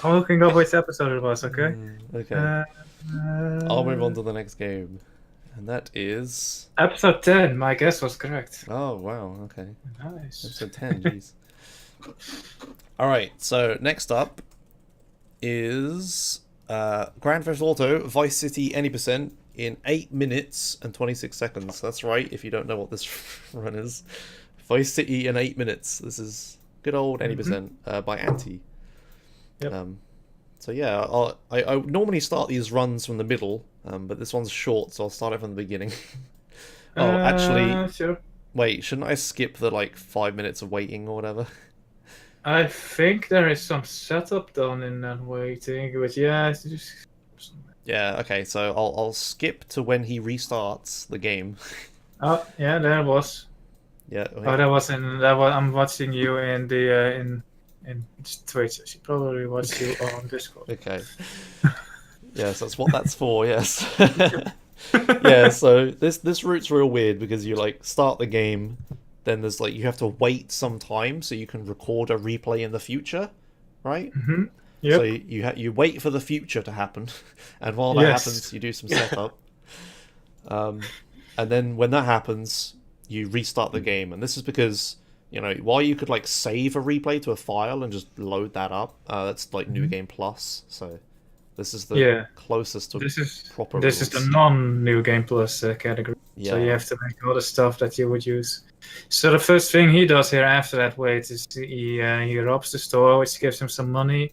I'm looking up which episode it was, okay? Okay. I'll move on to the next game. And that is... Episode 10, my guess was correct. Oh, wow, okay. Nice. Episode 10, jeez. Alright, so next up is Grand Theft Auto Vice City Any Percent in 8 minutes and 26 seconds. That's right, if you don't know what this run is. Vice City in 8 minutes. This is good old Any Percent by Anti. Yep. So yeah, I normally start these runs from the middle, but this one's short, so I'll start it from the beginning. Oh, actually, Sure. wait, shouldn't I skip the like 5 minutes of waiting or whatever? I think there is some setup done in that waiting, but yeah, it's just... Yeah, okay, so I'll skip to when he restarts the game. Oh, yeah, there was. Yeah. Oh, that was in. That was. I'm watching you in the in Twitch. I should probably watch you on Discord. Okay. Yes, that's what that's for. Yes. Yeah. So this route's real weird because you like start the game, then there's like you have to wait some time so you can record a replay in the future, right? Mm-hmm. Yep. So you wait for the future to happen, and while that happens, you do some setup. And then when that happens, you restart the game, and this is because while you could like save a replay to a file and just load that up, that's like New Game Plus. So this is the closest to proper. This is the non-New Game Plus category. Yeah. So you have to make all the stuff that you would use. So the first thing he does here after that wait is he robs the store, which gives him some money.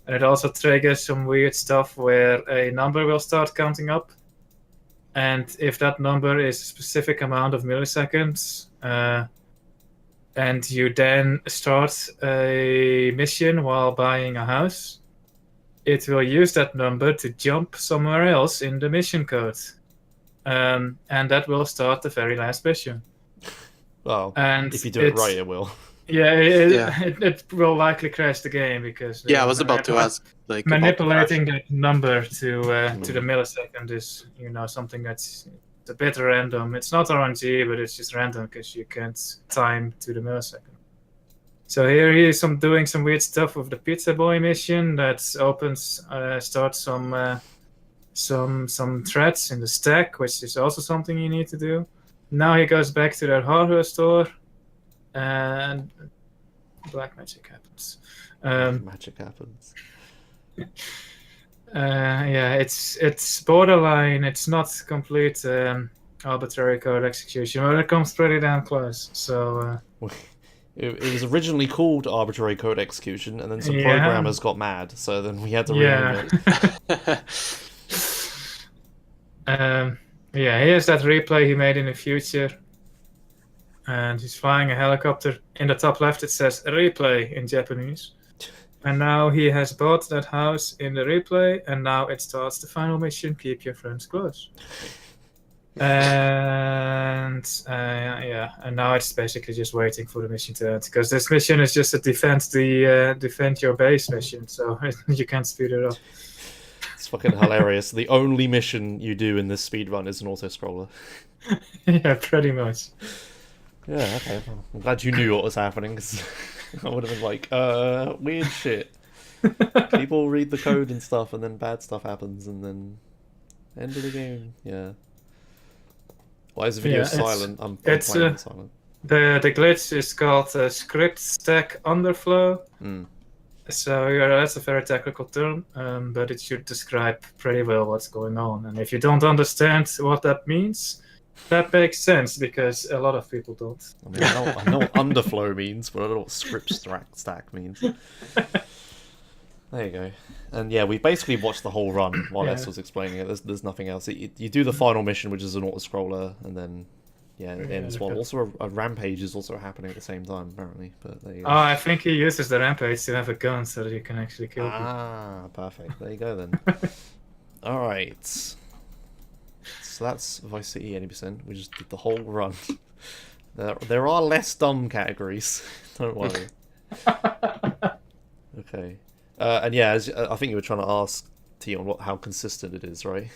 And it also triggers some weird stuff where a number will start counting up. And if that number is a specific amount of milliseconds, and you then start a mission while buying a house, it will use that number to jump somewhere else in the mission code. And that will start the very last mission. Well, and if you do it right, it will. Yeah, it will likely crash the game because I was about to ask, like, manipulating that number to the millisecond is something that's a bit random. It's not RNG, but it's just random because you can't time to the millisecond. So here he is doing some weird stuff with the Pizza Boy mission that starts some threads in the stack, which is also something you need to do. Now he goes back to that hardware store. And black magic happens. Magic happens. Yeah, it's borderline. It's not complete arbitrary code execution, but it comes pretty damn close. So it was originally called arbitrary code execution, and then some programmers got mad, so then we had to rename it. Here's that replay he made in the future. And he's flying a helicopter. In the top left, it says replay in Japanese. And now he has bought that house in the replay, and now it starts the final mission: keep your friends close. And and now it's basically just waiting for the mission to end, because this mission is just a defend your base mission, so you can't speed it up. It's fucking hilarious. The only mission you do in this speedrun is an auto-scroller. Yeah, pretty much. Yeah, okay. I'm glad you knew what was happening, because I would have been like, weird shit. People read the code and stuff, and then bad stuff happens, and then end of the game. Yeah. Why is the video silent? I'm playing silent. The glitch is called script stack underflow. So that's a very technical term, but it should describe pretty well what's going on. And if you don't understand what that means, that makes sense, because a lot of people don't. I mean, I know what underflow means, but I don't know what script stack means. There you go. And yeah, we basically watched the whole run while S was explaining it. There's nothing else. You do the final mission, which is an auto-scroller, and then it ends well. Also, a rampage is also happening at the same time, apparently. But there you go. Oh, I think he uses the rampage to have a gun so that you can actually kill people. Ah, perfect. There you go then. All right. So that's Vice City 80%. We just did the whole run. There are less dumb categories. Don't worry. Okay. And yeah, I think you were trying to ask Tion how consistent it is, right?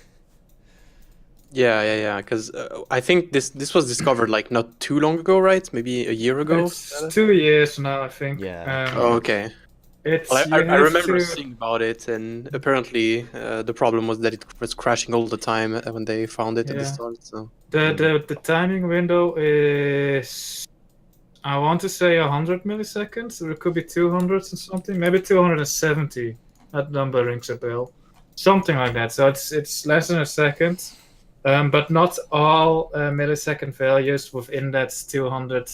Yeah. Because I think this was discovered like not too long ago, right? Maybe a year ago. It's 2 years now, I think. Yeah. Oh, okay. It's Well, I you have remember to. seeing about it, and apparently the problem was that it was crashing all the time when they found it at the Yeah. start. So The timing window is, I want to say 100 milliseconds, or it could be 200 and something, maybe 270. That number rings a bell, something like that. So it's less than a second, but not all millisecond values within that 200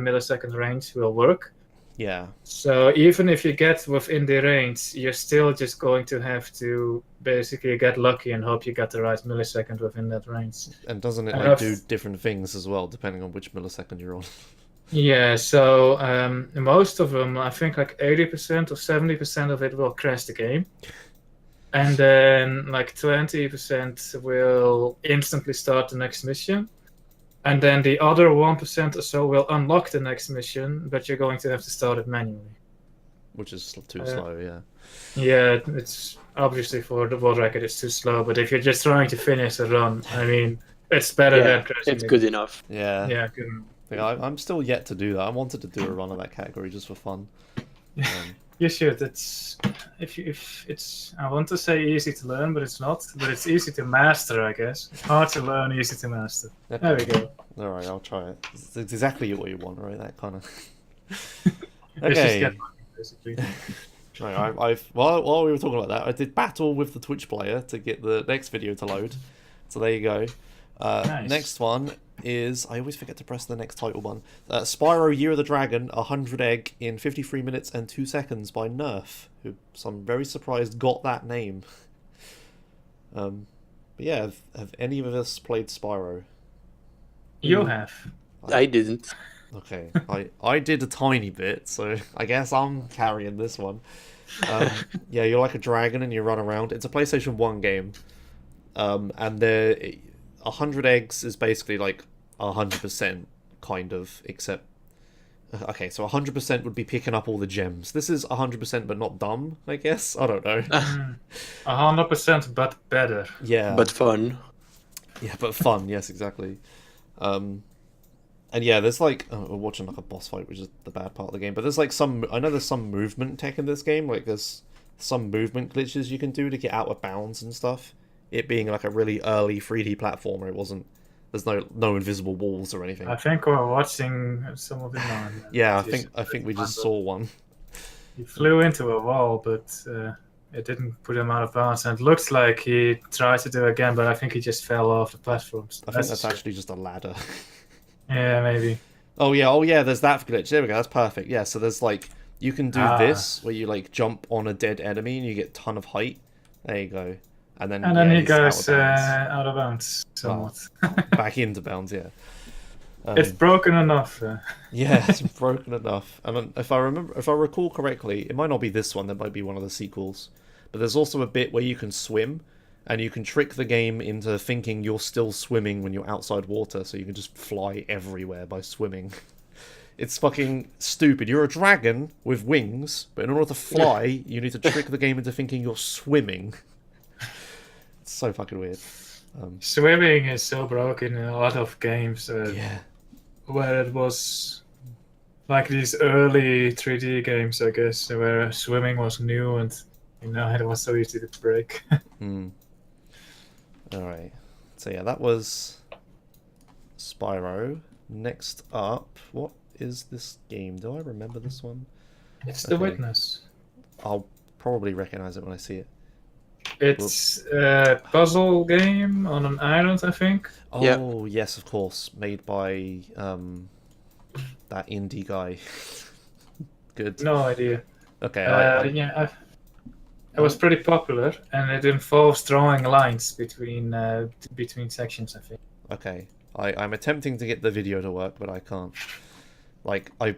millisecond range will work. Yeah. So even if you get within the range, you're still just going to have to basically get lucky and hope you get the right millisecond within that range. And doesn't it And like I've- do different things as well, depending on which millisecond you're on? Yeah, so most of them, I think like 80% or 70% of it will crash the game. And then like 20% will instantly start the next mission. And then the other 1% or so will unlock the next mission, but you're going to have to start it manually. Which is too slow, yeah. Yeah, it's obviously for the world record, it's too slow. But if you're just trying to finish a run, I mean, it's better than crashing. it's good enough. Yeah. Yeah, good. Yeah, I'm still yet to do that. I wanted to do a run of that category just for fun. You should. It's if it's, I want to say easy to learn, but it's not. But it's easy to master, I guess. Hard to learn, easy to master. There we go. All right, I'll try it. It's exactly what you want, right? That kind of. Let's just Okay. get lucky, basically. Right, I've while we were talking about that, I did battle with the Twitch player to get the next video to load. So there you go. Nice. Next one is, I always forget to press the next title one. Spyro Year of the Dragon, 100 egg in 53 minutes and 2 seconds by Nerf, who I'm very surprised got that name. But yeah, have any of us played Spyro? You have. I didn't. Okay, I did a tiny bit, so I guess I'm carrying this one. Yeah, you're like a dragon and you run around. It's a PlayStation 1 game. And 100 eggs is basically like 100% kind of, except... Okay, so 100% would be picking up all the gems. This is 100% but not dumb, I guess? I don't know. 100%, but better. Yeah. But fun. Yeah, but fun, yes, exactly. And yeah, there's like, we're watching like a boss fight, which is the bad part of the game, but there's like I know there's some movement tech in this game, like there's some movement glitches you can do to get out of bounds and stuff. It being like a really early 3D platformer, there's no invisible walls or anything. I think we're watching some of it now. Yeah, I think we just saw one. He flew into a wall, but it didn't put him out of bounds. And it looks like he tried to do it again, but I think he just fell off the platforms. I think that's actually just a ladder. Yeah, maybe. Oh yeah, there's that glitch. There we go, that's perfect. Yeah, so there's like, you can do this, where you like jump on a dead enemy and you get a ton of height. There you go. And then he he's goes out of bounds. somewhat. Back into bounds, yeah. It's broken enough. Yeah, it's broken enough. And if I recall correctly, it might not be this one, that might be one of the sequels. But there's also a bit where you can swim, and you can trick the game into thinking you're still swimming when you're outside water, so you can just fly everywhere by swimming. It's fucking stupid. You're a dragon with wings, but in order to fly, you need to trick the game into thinking you're swimming. It's so fucking weird. Swimming is so broken in a lot of games. Yeah. Where it was like these early 3D games, I guess, where swimming was new and it was so easy to break. Alright. So yeah, that was Spyro. Next up, what is this game? Do I remember this one? It's The Witness. I'll probably recognize it when I see it. It's a puzzle game on an island, I think. Oh, yes, of course. Made by that indie guy. Good. No idea. Okay. It was pretty popular, and it involves drawing lines between sections, I think. Okay. I'm attempting to get the video to work, but I can't. Like, I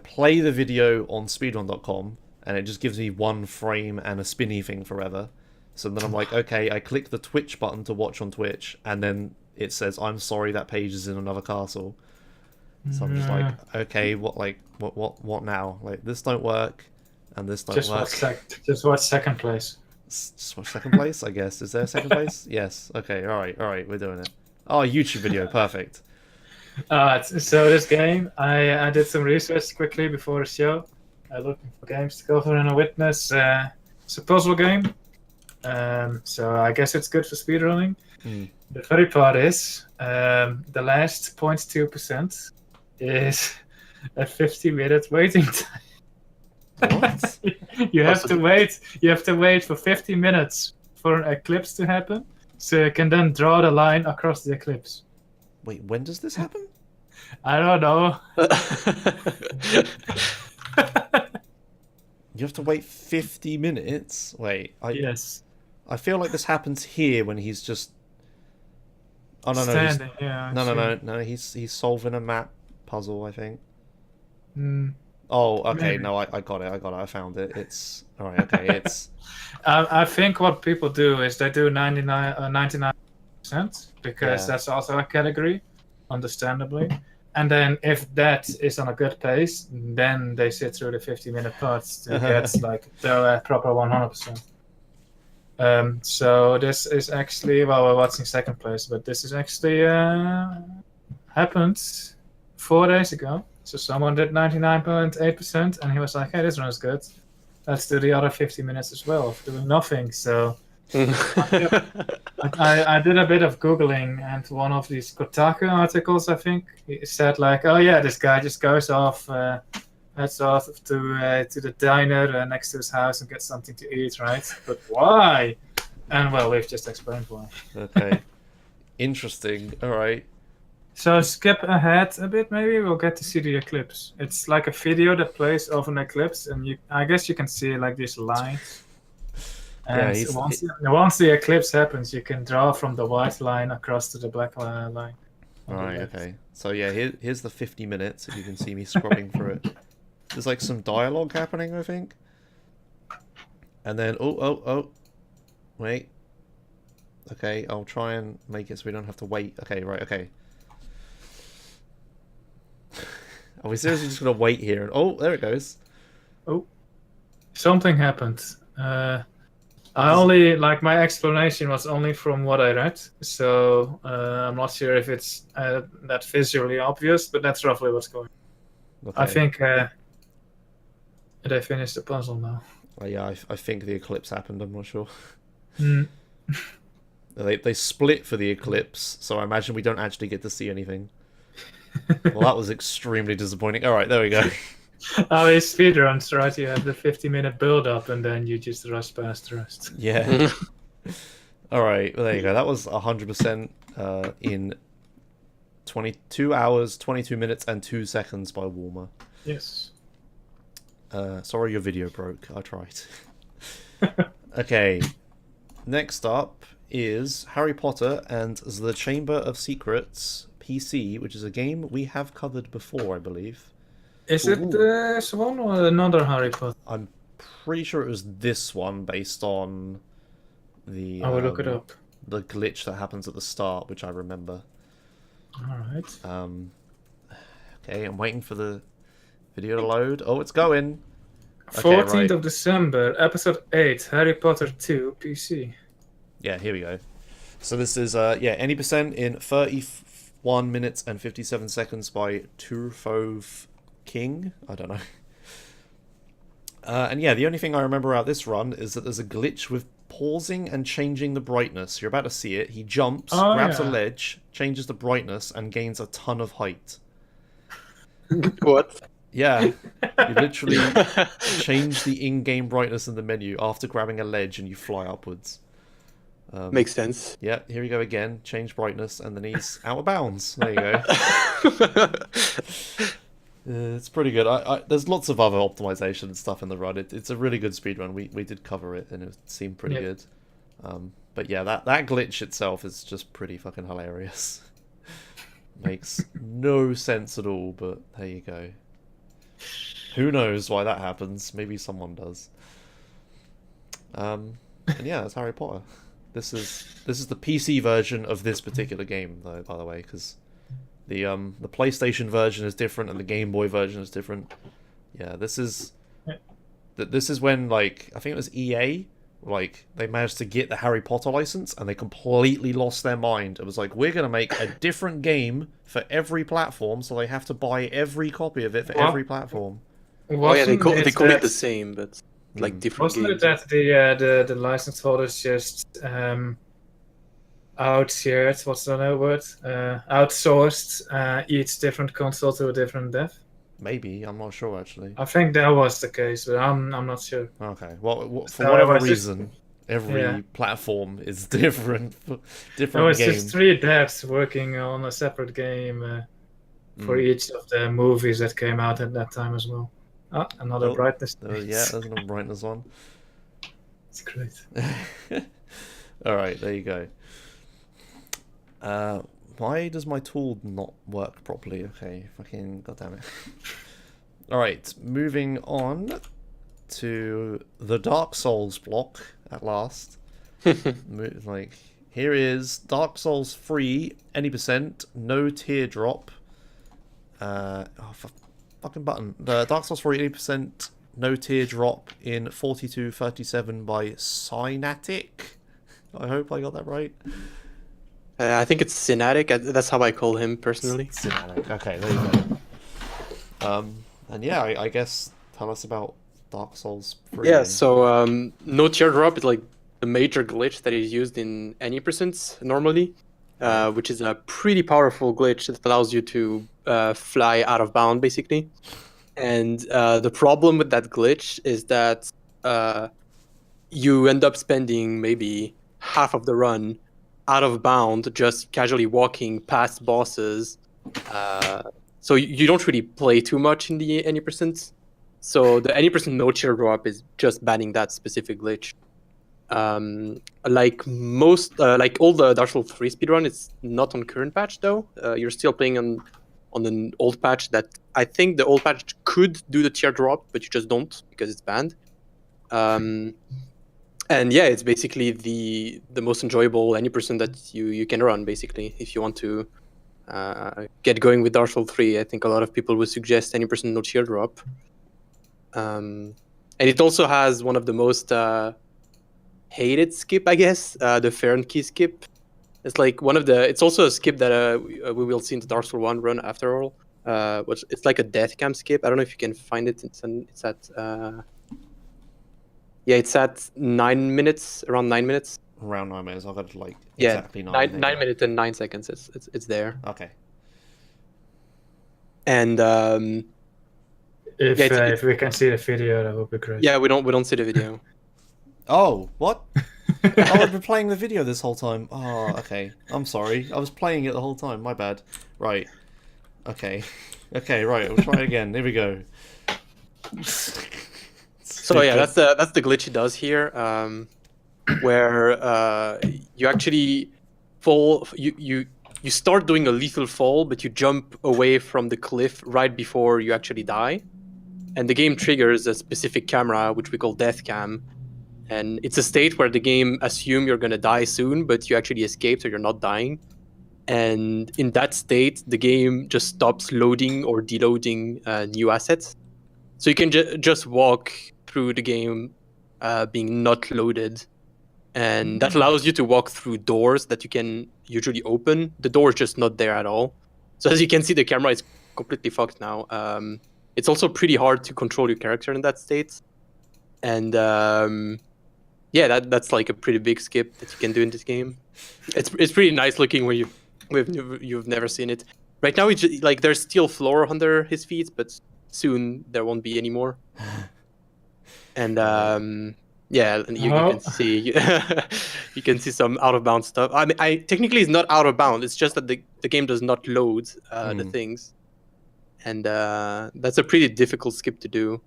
play the video on speedrun.com, and it just gives me one frame and a spinny thing forever. So then I'm like, okay, I click the Twitch button to watch on Twitch, and then it says, I'm sorry, that page is in another castle. So I'm just like, okay, what now? Like, this don't work. and this don't Just work. just watch second place. Just watch second place, I guess. Is there a second place? Yes. Okay. All right. We're doing it. Oh, YouTube video. Perfect. So this game, I did some research quickly before the show. Looking for games to cover in a witness. It's a puzzle game. So I guess it's good for speedrunning. The funny part is, the last 0.2% is a 50-minute waiting time. What? You have to wait. You have to wait for 50 minutes for an eclipse to happen, so you can then draw the line across the eclipse. Wait, when does this happen? I don't know. You have to wait 50 minutes? Wait, Yes. I feel like this happens here when he's just... Oh, no, Standing, yeah. No, he's solving a map puzzle, I think. Mm, Oh, okay, maybe. no, I got it, I found it. It's... Alright, okay, it's... I think what people do is they do 99% because Yeah. that's also a category, understandably. And then if that is on a good pace, then they sit through the 50-minute parts to get like the proper 100%. So this is actually, well, we're watching second place, but this is actually happened 4 days ago. So someone did 99.8%, and he was like, "Hey, this one is good. Let's do the other 50 minutes as well of doing nothing." So I did a bit of Googling, and one of these Kotaku articles, I think, it said like, "Oh yeah, this guy just goes off, heads off to the diner next to his house and gets something to eat, right? But why?" And well, we've just explained why. Okay. Interesting, alright. So skip ahead a bit, maybe we'll get to see the eclipse. It's like a video that plays of an eclipse, and I guess you can see like these lines. And Yeah, once the eclipse happens, you can draw from the white line across to the black line. on the Alright, left. okay. So yeah, here's the 50 minutes, if you can see me scrubbing through it. There's like some dialogue happening, I think. And then, oh. Wait. Okay, I'll try and make it so we don't have to wait. Okay, right, okay. Are we seriously just gonna wait here? And, oh, there it goes. Oh, something happened. I only like my explanation was only from what I read, so I'm not sure if it's that visually obvious, but that's roughly what's going on. Okay. I think they finished the puzzle now. Yeah, I think the eclipse happened, I'm not sure. Mm. They split for the eclipse, so I imagine we don't actually get to see anything. Well, that was extremely disappointing. Alright, there we go. Oh, it's speedruns, right? You have the 50-minute build-up, and then you just rush past the rest. Yeah. Alright, well, there you go. That was 100% in 22 hours, 22 minutes, and 2 seconds by Warmer. Yes. Sorry your video broke. I tried. Okay. Next up is Harry Potter and the Chamber of Secrets PC, which is a game we have covered before, I believe. Is it this one or another Harry Potter? I'm pretty sure it was this one based on the I will look it up. the glitch that happens at the start, which I remember. Alright. Okay, I'm waiting for the video to load. Oh, it's going. Okay, 14th right. of December, episode 8, Harry Potter 2, PC. Yeah, here we go. So this is any percent in 31 minutes and 57 seconds by Turfove King. I don't know. And yeah, the only thing I remember about this run is that there's a glitch with pausing and changing the brightness. You're about to see it. He jumps, grabs a ledge, changes the brightness, and gains a ton of height. What? Yeah, you literally change the in-game brightness in the menu after grabbing a ledge and you fly upwards. Makes sense. Yeah, here we go again. Change brightness, and then he's out of bounds. There you go. It's pretty good. There's lots of other optimization and stuff in the run. It's a really good speedrun. We did cover it, and it seemed pretty good. But yeah, that glitch itself is just pretty fucking hilarious. Makes no sense at all, but there you go. Who knows why that happens? Maybe someone does. And yeah, it's Harry Potter. This is the PC version of this particular game, though. By the way, because the PlayStation version is different and the Game Boy version is different. Yeah, this is that this is when, like, I think it was EA, like, they managed to get the Harry Potter license and they completely lost their mind. It was like, we're going to make a different game for every platform, so they have to buy every copy of it for every platform. Oh yeah, they call it the that, same, but like different wasn't games. it that the license holders just outshared, what's the other word? Outsourced each different console to a different dev? Maybe, I'm not sure actually. I think that was the case, but I'm not sure. Okay, well, for So whatever it was just- reason, every platform is different. There Different was game. just 3 devs working on a separate game for each of the movies that came out at that time as well. Ah, another Oh, brightness. yeah, there's another brightness one. It's great. All right, there you go. Why does my tool not work properly? Okay, fucking goddamn it. All right, moving on to the Dark Souls block at last. Like, here is Dark Souls 3, any percent, no teardrop. Fucking button. The Dark Souls 3, 80%, no teardrop in 4237 by Synatic. I hope I got that right. I think it's Synatic. That's how I call him personally. Synatic. Okay, there you go. And yeah, I guess tell us about Dark Souls 3. Yeah, so no teardrop is like the major glitch that is used in any percents normally, which is a pretty powerful glitch that allows you to fly out of bound basically. And the problem with that glitch is that you end up spending maybe half of the run out of bound, just casually walking past bosses. So you don't really play too much in the any percent. So the any percent no teardrop is just banning that specific glitch. Like most, like all the Dark Souls 3 speedrun, it's not on current patch though. You're still playing on an old patch that I think the old patch could do the teardrop, but you just don't because it's banned. And yeah, it's basically the most enjoyable any percent that you can run basically if you want to get going with Dark Souls 3. I think a lot of people would suggest any percent no teardrop. And it also has one of the most hated skip, I guess, the Fair key skip. It's like one of the. It's also a skip that we will see in the Dark Souls 1 run after all. Which it's like a death cam skip. I don't know if you can find it. It's at. Yeah, it's at 9 minutes, around 9 minutes. Around 9 minutes. I've got like Yeah, exactly 9. 9 minutes and 9 seconds. It's there. Okay. And if we can see the video, that would be great. yeah, we don't see the video. Oh, what? Oh, I've been playing the video this whole time. Oh, okay. I'm sorry. I was playing it the whole time. My bad. Right. Okay. Okay, right. We'll try it again. Here we go. So yeah, that's the glitch it does here, where you actually fall. You start doing a lethal fall, but you jump away from the cliff right before you actually die, and the game triggers a specific camera, which we call death cam, and it's a state where the game assumes you're gonna die soon, but you actually escape, so you're not dying. And in that state, the game just stops loading or deloading new assets, so you can just walk through the game being not loaded, and that allows you to walk through doors that you can usually open. The door is just not there at all. So as you can see, the camera is completely fucked now. It's also pretty hard to control your character in that state, and yeah, that's like a pretty big skip that you can do in this game. It's pretty nice looking when you've never seen it. Right now, it's just, like there's still floor under his feet, but soon there won't be anymore. And yeah, and you can see you can see some out of bounds stuff. I mean, technically it's not out of bounds. It's just that the game does not load the things, and that's a pretty difficult skip to do.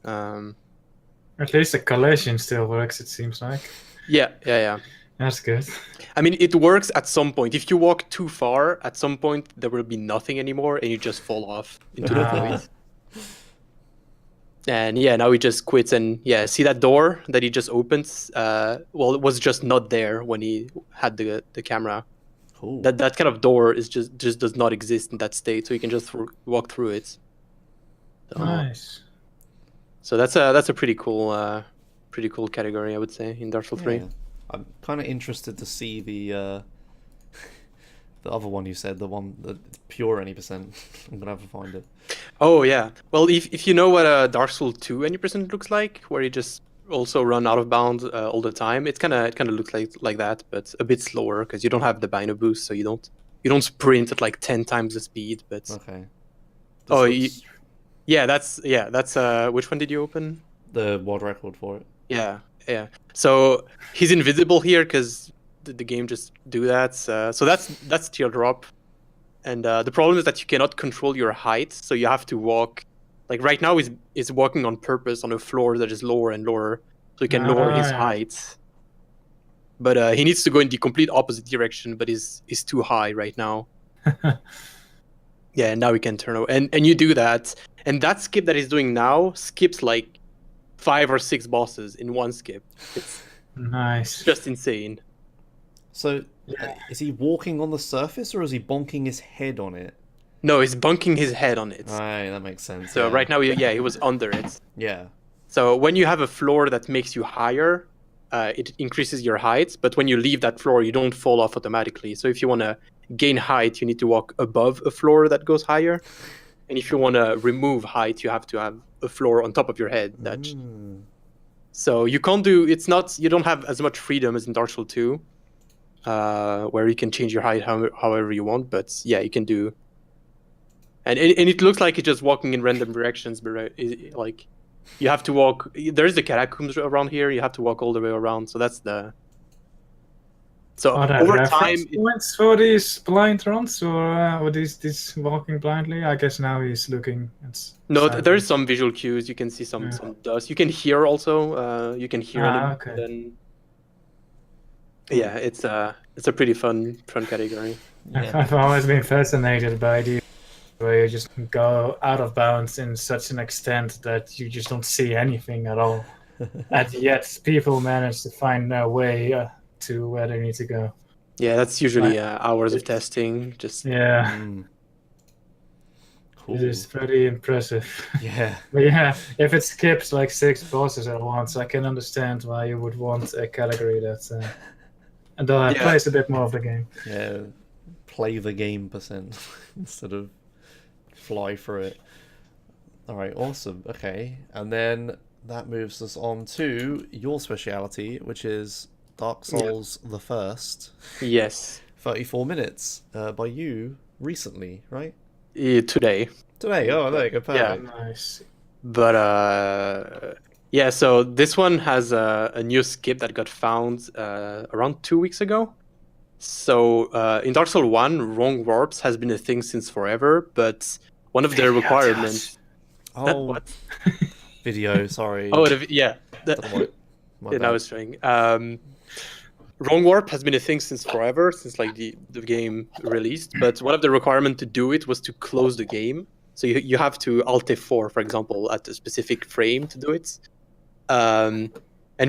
At least the collision still works. It seems like. Yeah. That's good. I mean, it works at some point. If you walk too far, at some point there will be nothing anymore, and you just fall off into the void. And yeah, now he just quits, and yeah, see that door that he just opens? Well, it was just not there when he had the camera. Cool. That kind of door is just does not exist in that state, so you can just walk through it. So, Nice. So that's a pretty cool category, I would say, in Dark Souls 3. Yeah. I'm kind of interested to see the the other one you said, the one that pure any percent. I'm gonna have to find it. Oh yeah. Well, if you know what a Dark Souls 2 any% looks like, where you just also run out of bounds all the time, it kind of looks like that, but a bit slower because you don't have the Bino boost, so you don't sprint at like 10 times the speed. But Okay. Oh, This looks- that's which one did you open? the world record for it. Yeah. So he's invisible here because the game just do that. So that's Teardrop, and the problem is that you cannot control your height, so you have to walk. Like right now, he's walking on purpose on a floor that is lower and lower, so he can lower his yeah. height. But he needs to go in the complete opposite direction, but is too high right now. Yeah, now we can turn over, and you do that, and that skip that he's doing now skips like 5 or 6 bosses in one skip. It's Nice. just insane. So, is he walking on the surface or is he bonking his head on it? No, he's bunking his head on it. Aye, that makes sense. So yeah. right now, he was under it. Yeah. So when you have a floor that makes you higher, it increases your height. But when you leave that floor, you don't fall off automatically. So if you want to gain height, you need to walk above a floor that goes higher. And if you want to remove height, you have to have a floor on top of your head. So you can't do. You don't have as much freedom as in Dark Souls 2, where you can change your height however you want. But yeah, you can do. And it looks like it's just walking in random directions, but like you have to walk. There's the catacombs around here. You have to walk all the way around. So that's the. So Are there over reference time, points for these blind runs, or this walking blindly? I guess now he's looking. There's some visual cues. You can see some dust. You can hear also. You can hear them. Okay. Then, yeah, it's a pretty fun category. Yeah. I've always been fascinated by the where you just go out of bounds in such an extent that you just don't see anything at all, and yet people manage to find their way to where they need to go. Yeah, that's usually hours of testing. Just Yeah. Cool. It is pretty impressive. Yeah. But yeah, if it skips like 6 bosses at once, I can understand why you would want a category that plays a bit more of the game. Yeah. Play the game percent instead of fly through it. Alright, awesome. Okay. And then that moves us on to your speciality, which is Dark Souls the First. Yes. 34 minutes by you recently, right? Today. Oh, there you go. Perfect. Yeah, nice. But yeah, so this one has a new skip that got found around 2 weeks ago. So in Dark Souls 1, wrong warps has been a thing since forever, but one of the requirements. Oh, what? Video, sorry. Oh, yeah. My bad. I was trying. Wrong warp has been a thing since forever, since like the game released. But one of the requirements to do it was to close the game. So you have to Alt F4, for example, at a specific frame to do it. And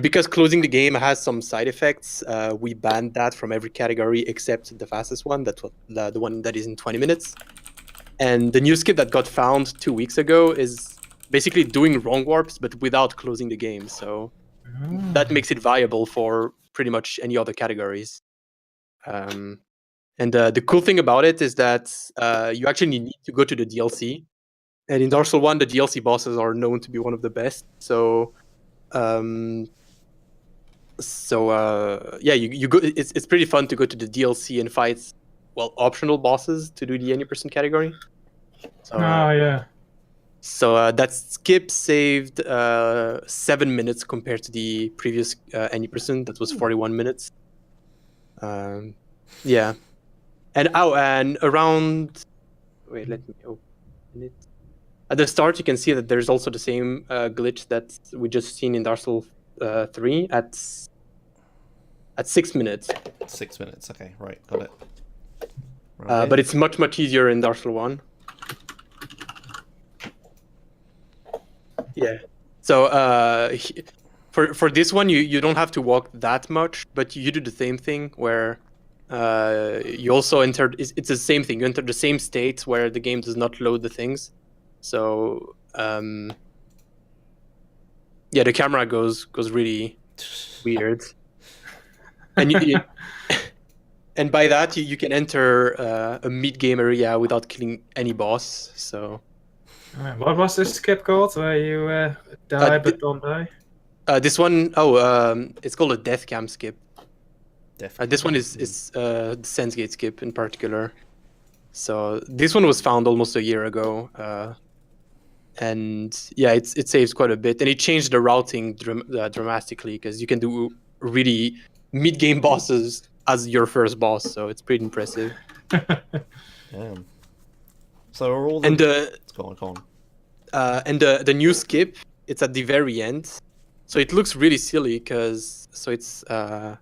because closing the game has some side effects, we banned that from every category except the fastest one, the one that is in 20 minutes. And the new skip that got found 2 weeks ago is basically doing wrong warps, but without closing the game. So that makes it viable for pretty much any other categories. And the cool thing about it is that you actually need to go to the DLC. And in Dark Souls 1, the DLC bosses are known to be one of the best. So yeah, you go. It's pretty fun to go to the DLC and fight optional bosses to do the any percent category. So, yeah. So that skip saved 7 minutes compared to the previous any percent that was 41 minutes. Yeah, and around. Wait, let me open it. At the start, you can see that there's also the same glitch that we just seen in Dark Souls 3 at 6 minutes. 6 minutes. Okay, right, got it. But it's much easier in Dark Souls 1. Yeah. So for this one, you don't have to walk that much, but you do the same thing where you also enter. It's the same thing. You enter the same state where the game does not load the things. So yeah, the camera goes really weird, and and by that you can enter a mid-game area without killing any boss. So What was this skip called where you die but don't die? this one, it's called a death cam skip. This one is the Sensegate skip in particular. So this one was found almost a year ago, and yeah, it saves quite a bit, and it changed the routing dramatically because you can do really mid-game bosses as your first boss, so it's pretty impressive. Damn. So are all the... And go on. and the new skip, it's at the very end, so it looks really silly because it's at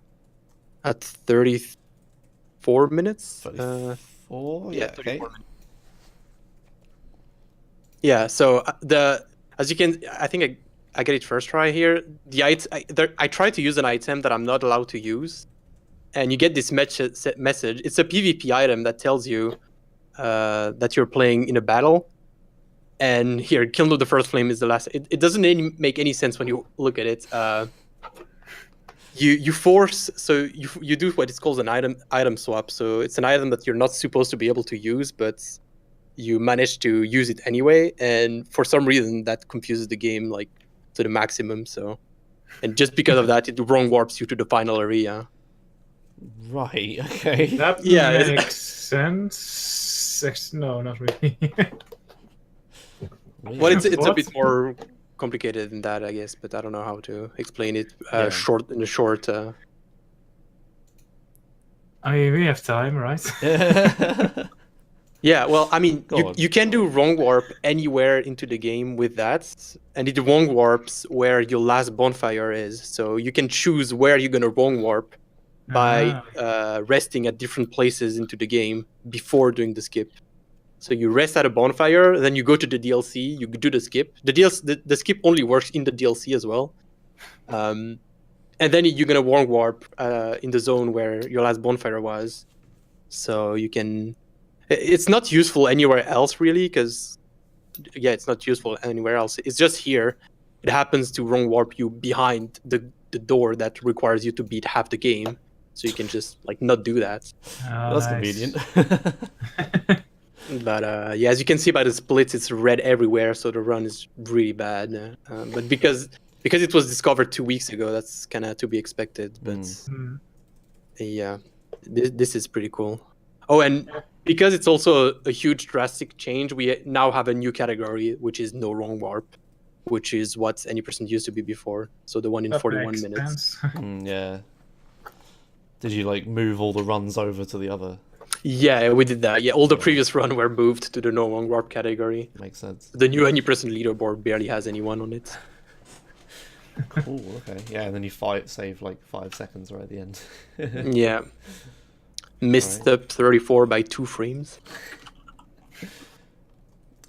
34 minutes. 34? Yeah, Okay. 34 minutes. Yeah, so as you can, I think I get it first try here. I try to use an item that I'm not allowed to use, and you get this message. It's a PvP item that tells you that you're playing in a battle. And here, Kindle the First Flame is the last. It doesn't make any sense when you look at it. You force, so you do what is called an item swap. So it's an item that you're not supposed to be able to use, but you manage to use it anyway. And for some reason, that confuses the game like to the maximum. So, and just because of that, it wrong warps you to the final area. Right. Okay. That Yeah, makes sense. No, not really. Well, it's a bit more complicated than that, I guess, but I don't know how to explain it short. I mean, we have time, right? Yeah, well, I mean, you can do wrong warp anywhere into the game with that, and it wrong warps where your last bonfire is. So you can choose where you're gonna wrong warp by resting at different places into the game before doing the skip. So you rest at a bonfire, then you go to the DLC, you do the skip. The skip only works in the DLC as well. And then you're gonna wrong warp in the zone where your last bonfire was. So you can... It's not useful anywhere else, really, because... Yeah, it's not useful anywhere else. It's just here. It happens to wrong warp you behind the door that requires you to beat half the game. So you can just, like, not do that. Oh, that's nice. convenient. But yeah, as you can see by the splits, it's red everywhere, so the run is really bad. But because it was discovered 2 weeks ago, that's kind of to be expected. But yeah, this is pretty cool. Oh, and because it's also a huge drastic change, we now have a new category, which is no wrong warp, which is what any person used to be before. So the one in 41 minutes. Yeah. Did you like move all the runs over to the other? Yeah, we did that. Yeah, all the previous run were moved to the no wrong warp category. Makes sense. The new any person leaderboard barely has anyone on it. Cool. Okay. Yeah, and then you save like 5 seconds right at the end. Yeah. Missed up 34 by 2 frames.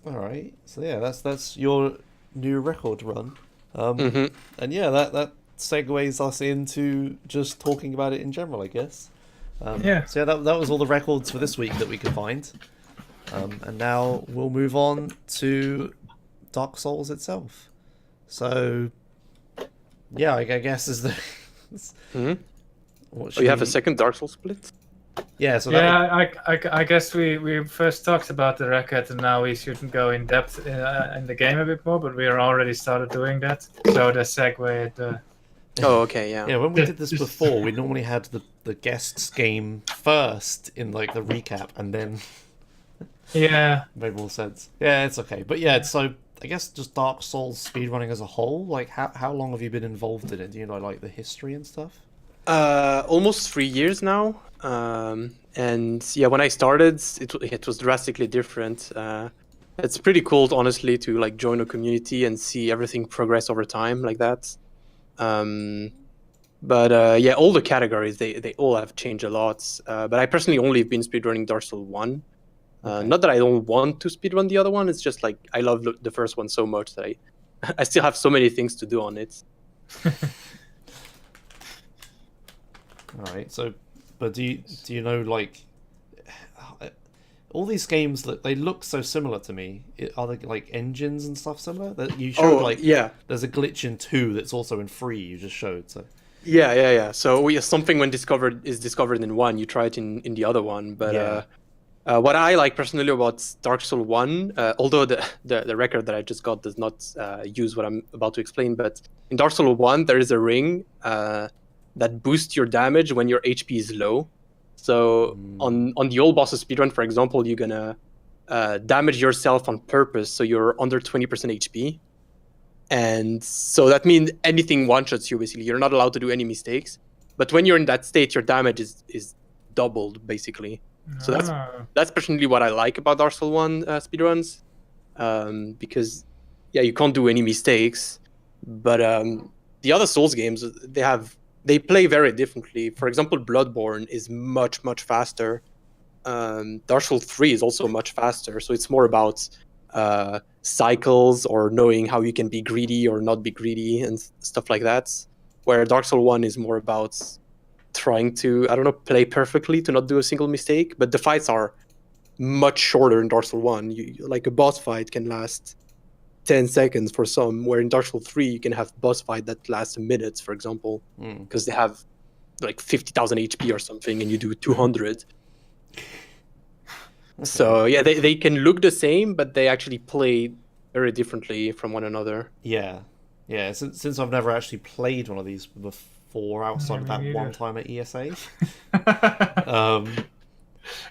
All right. So yeah, that's your new record run. Mm-hmm. And yeah, that segues us into just talking about it in general, I guess. Yeah. So yeah, that was all the records for this week that we could find. And now we'll move on to Dark Souls itself. So yeah, I guess is the. You have a second Dark Souls split? Yeah. So I guess we first talked about the record, and now we shouldn't go in depth in the game a bit more, but we are already started doing that. So the segue. Oh, okay, yeah. Yeah, when we did this before, we normally had the guests game first in like the recap, and then made more sense. Yeah, it's okay, but yeah, so I guess just Dark Souls speedrunning as a whole. Like, how long have you been involved in it? Do you know like the history and stuff? Almost 3 years now. And yeah, when I started, it was drastically different. It's pretty cool, honestly, to like join a community and see everything progress over time like that. But yeah, all the categories they all have changed a lot. But I personally only have been speedrunning Dark Souls 1. Not that I don't want to speedrun the other one. It's just like I love the first one so much that I still have so many things to do on it. All right. So, but do you know like all these games that they look so similar to me. Are they like engines and stuff similar? That you showed there's a glitch in 2 that's also in 3. You just showed so. Yeah. So something when discovered in 1, you try it in the other one. But what I like personally about Dark Souls 1, although the record that I just got does not use what I'm about to explain, but in Dark Souls 1 there is a ring that boosts your damage when your HP is low. So on the old bosses speedrun, for example, you're gonna damage yourself on purpose, so you're under 20% HP. And so that means anything one-shots you, basically. You're not allowed to do any mistakes. But when you're in that state, your damage is doubled, basically. So that's personally what I like about Dark Souls 1 speedruns. Because, you can't do any mistakes. But the other Souls games, they play very differently. For example, Bloodborne is much, much faster. Dark Souls 3 is also much faster. So it's more about cycles or knowing how you can be greedy or not be greedy and stuff like that, where Dark Souls 1 is more about trying to play perfectly to not do a single mistake. But the fights are much shorter in Dark Souls 1. Like a boss fight can last 10 seconds for some, where in Dark Souls 3 you can have boss fight that lasts minutes, for example, because they have like 50,000 HP or something and you do 200. So they can look the same, but they actually play very differently from one another. Yeah. Since I've never actually played one of these before, outside of that one time at ESA.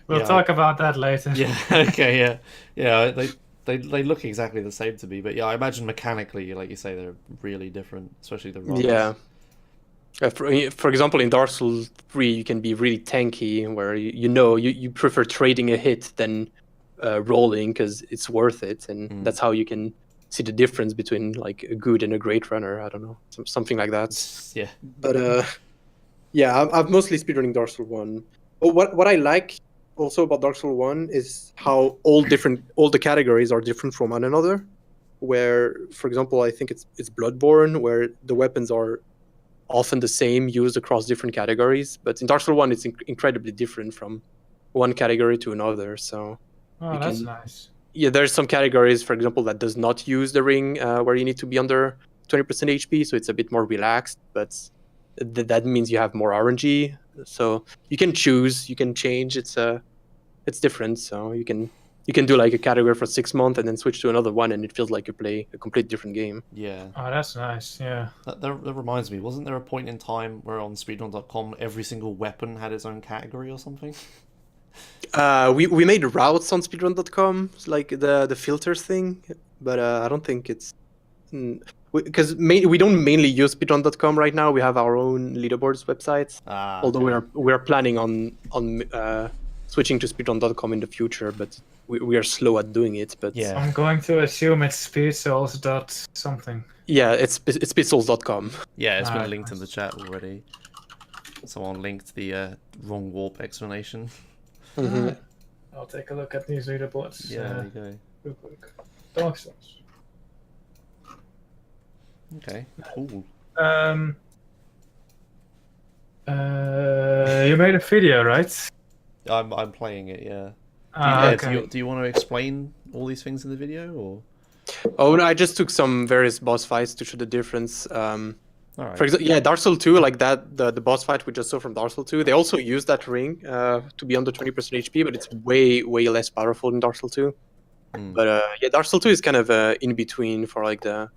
We'll talk about that later. Yeah. Okay. Yeah. They look exactly the same to me, but I imagine mechanically, like you say, they're really different, especially the runs. Yeah. For example, in Dark Souls 3, you can be really tanky, where you prefer trading a hit than rolling because it's worth it, and that's how you can see the difference between like a good and a great runner. I don't know, something like that. Yeah. But I'm mostly speedrunning Dark Souls 1. But what I like also about Dark Souls 1 is how all the categories are different from one another. Where, for example, I think it's Bloodborne, where the weapons are often the same, used across different categories, but in Dark Souls 1 it's incredibly different from one category to another. So that's nice. There's some categories, for example, that does not use the ring, where you need to be under 20% HP, so it's a bit more relaxed, but that means you have more RNG, so you can choose, you can change. It's different, so you can do like a category for 6 months and then switch to another one, and it feels like you play a complete different game. Yeah. Oh, that's nice. Yeah. That reminds me, wasn't there a point in time where on speedrun.com every single weapon had its own category or something? We made routes on speedrun.com, like the filters thing, but I don't think it's because we don't mainly use speedrun.com right now. We have our own leaderboards websites, although we are planning on switching to speedrun.com in the future, but we are slow at doing it. But I'm going to assume it's speedsouls.something. Yeah, it's speedsouls.com. Yeah, it's been linked in the chat already. Someone linked the wrong warp explanation. I'll take a look at these leaderboards. Yeah, there you go. Real quick. Dark Souls. Okay, cool. You made a video, right? I'm playing it, yeah. Okay. Do you want to explain all these things in the video, or? Oh no, I just took some various boss fights to show the difference. All right. For example, Dark Souls 2, like that, the boss fight we just saw from Dark Souls 2, they also use that ring to be under 20% HP, but it's way less powerful than Dark Souls 2. But Dark Souls 2 is kind of in between for like the.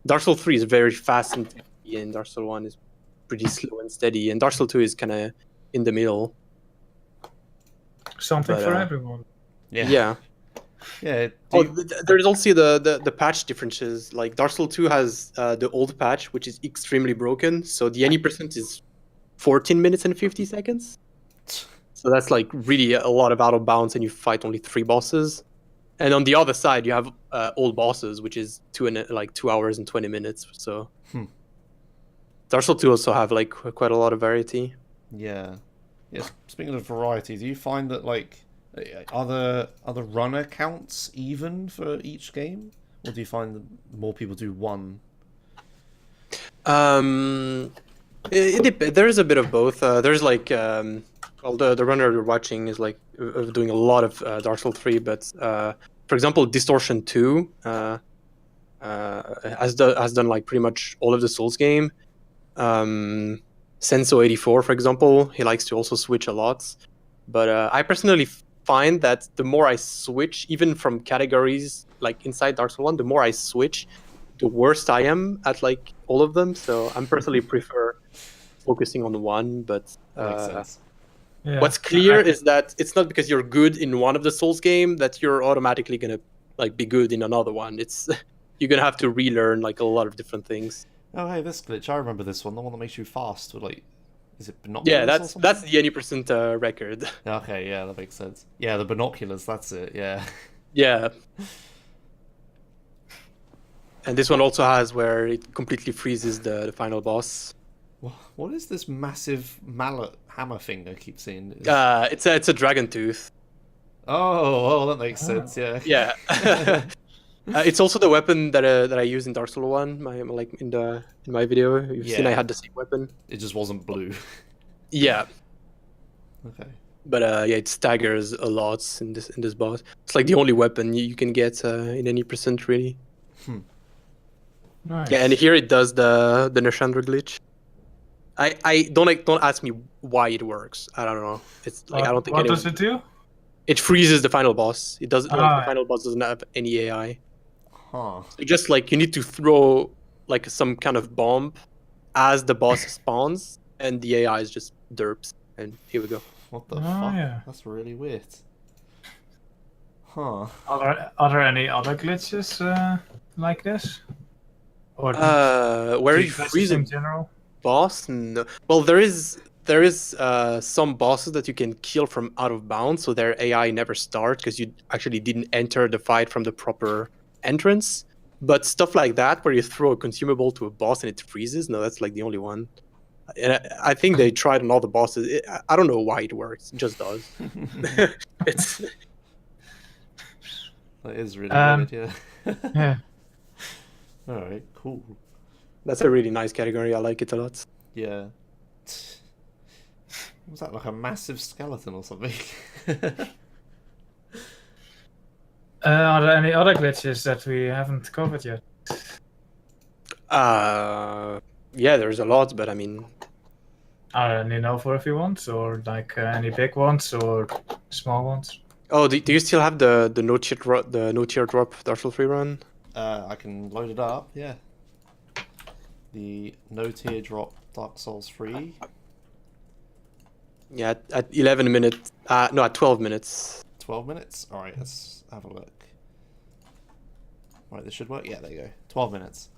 Dark Souls 3 is very fast and steady, and Dark Souls 1 is pretty slow and steady, and Dark Souls 2 is kind of in the middle. Something for everyone. Yeah. There's also the patch differences. Like Dark Souls 2 has the old patch, which is extremely broken. So the any percent is 14 minutes and 50 seconds. So that's like really a lot of out of bounds, and you fight only 3 bosses. And on the other side, you have old bosses, which is 2 hours and 20 minutes. So Dark Souls 2 also have like quite a lot of variety. Yeah. Yes. Speaking of variety, do you find that like are the runner counts even for each game, or do you find that more people do one? There is a bit of both. There's like the runner you're watching is like of doing a lot of Dark Souls 3, but for example, Distortion 2 has done like pretty much all of the Souls game. Senso84, for example, he likes to also switch a lot. But I personally find that the more I switch, even from categories like inside Dark Souls 1, the more I switch, the worse I am at like all of them. So I'm personally prefer focusing on one. But Makes sense. Yeah. what's clear is that it's not because you're good in one of the Souls game that you're automatically gonna like be good in another one. It's you're gonna have to relearn like a lot of different things. Oh, hey, this glitch. I remember this one. The one that makes you fast. With, like, is it binoculars? Yeah, or that's something? the any percent record. Okay, yeah, that makes sense. Yeah, the binoculars. That's it. Yeah. Yeah. And this one also has where it completely freezes the final boss. What is this massive mallet hammer thing I keep seeing? It's a dragon tooth. Oh, that makes sense. Yeah. Yeah. It's also the weapon that I use in Dark Souls 1. Like in my video, you've seen I Yeah. had the same weapon. It just wasn't blue. Yeah, Okay. but yeah, it staggers a lot in this boss. It's like the only weapon you can get in any percent really. Nice. Yeah, and here it does the Nashandra glitch. I don't ask me why it works. I don't know. It's like I don't think What anyone... does it do? It freezes the final boss. It doesn't like the Ah. final boss doesn't have any AI. Huh. So just like you need to throw like some kind of bomb as the boss spawns, and the AI is just derps. And here we go. What the Oh, fuck? yeah. That's really weird. Huh. Are there any other glitches like this? Or Where do you glitches freeze a in general? boss? No. Well, there is some bosses that you can kill from out of bounds, so their AI never start because you actually didn't enter the fight from the proper entrance. But stuff like that, where you throw a consumable to a boss and it freezes, no, that's like the only one. And I think they tried on all the bosses. I don't know why it works. It just does. It's That is really weird. Yeah. Yeah. All right. Cool. that's a really nice category. I like it a lot. Yeah. Was that like a massive skeleton or something? Are there any other glitches that we haven't covered yet? Yeah, there's a lot, but I mean, Are there any for if you want, or like any big ones or small ones? oh, do you still have the no teardrop Dark Souls 3 run? I can load it up. Yeah. The no teardrop Dark Souls 3. Yeah, at 11 minutes. No, at 12 minutes. 12 minutes? Alright, let's have a look. Right, this should work. Yeah, there you go. 12 minutes.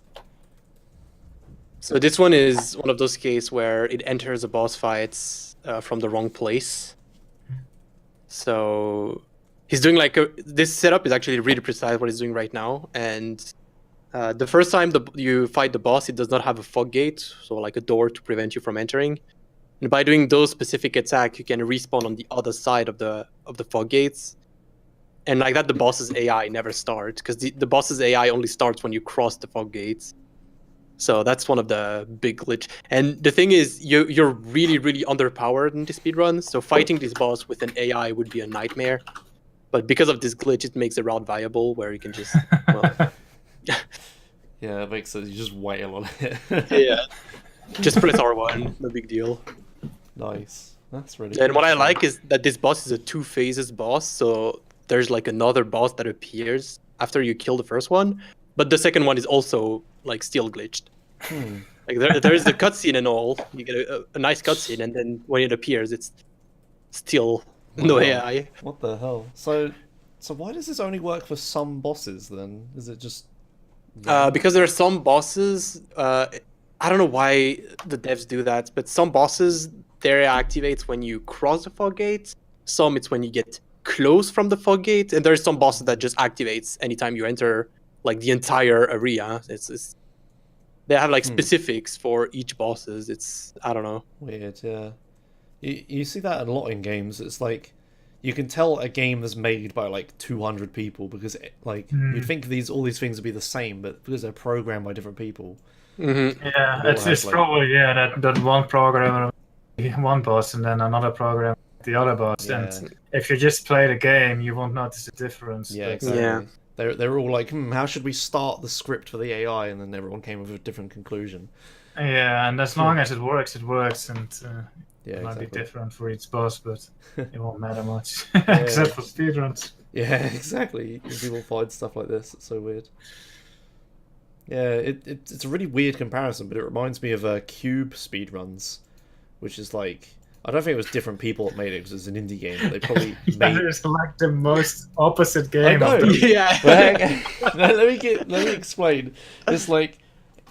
So this one is one of those cases where it enters a boss fight from the wrong place. So he's doing like this setup is actually really precise what he's doing right now. And the first time you fight the boss, it does not have a fog gate, so like a door to prevent you from entering. And by doing those specific attacks, you can respawn on the other side of the fog gates. And like that, the boss's AI never starts, because the boss's AI only starts when you cross the fog gates. So that's one of the big glitch. And the thing is, you're really, really underpowered in the speedrun, so fighting this boss with an AI would be a nightmare. But because of this glitch, it makes the route viable, where you can just... Well, Yeah, it makes sense. You just wail on it. yeah. Just press R1, no big deal. Nice. That's really And cool. what I like is that this boss is a 2 phases boss, so there's like another boss that appears after you kill the first one, but the second one is also like still glitched. Like there is the cutscene and all. You get a nice cutscene, and then when it appears, it's still no Wow. AI. What the hell? So why does this only work for some bosses then? Is it just... Because there are some bosses. I don't know why the devs do that, but some bosses their AI activates when you cross the fog gate. Some it's when you get close from the fog gate, and there's some bosses that just activates anytime you enter like the entire area. It's they have like specifics for each bosses. It's I don't know. Weird, yeah. You see that a lot in games. It's like you can tell a game is made by like 200 people because you'd think all these things would be the same, but because they're programmed by different people. Mm-hmm. Yeah, They all it's have, like... probably that one programmer, one boss, and then another programmer the other boss. Yeah. And if you just play the game, you won't notice the difference. Yeah, but- exactly. Yeah. They're all like, how should we start the script for the AI? And then everyone came with a different conclusion. Yeah, and as long as it works, and Yeah, it might exactly. be different for each boss, but it won't matter much, except for speedruns. Yeah, exactly. People find stuff like this. It's so weird. Yeah, it's a really weird comparison, but it reminds me of Cube speedruns, which is like, I don't think it was different people that made it because it's an indie game, but they probably made. It's like the most opposite I game. know. Of the... Yeah. Well, let me explain. It's like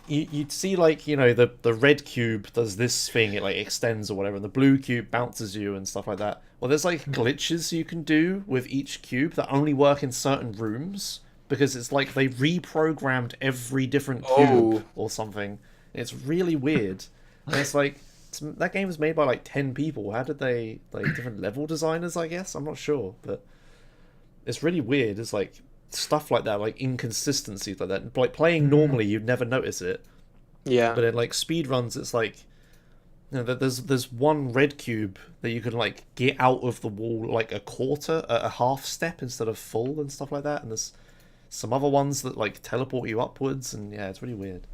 you'd see like, you know, the red cube does this thing, it like extends or whatever, and the blue cube bounces you and stuff like that. Well, there's like glitches you can do with each cube that only work in certain rooms because it's like they reprogrammed every different cube or something. It's really weird. And it's like, that game was made by like 10 people. How did they, like, different level designers, I guess? I'm not sure, but it's really weird. It's like stuff like that, like inconsistencies like that. Like playing normally, you'd never notice it, Yeah. but in like speedruns, it's like, you know, there's one red cube that you can like get out of the wall like a half step instead of full and stuff like that. And there's some other ones that like teleport you upwards, and yeah, it's really weird.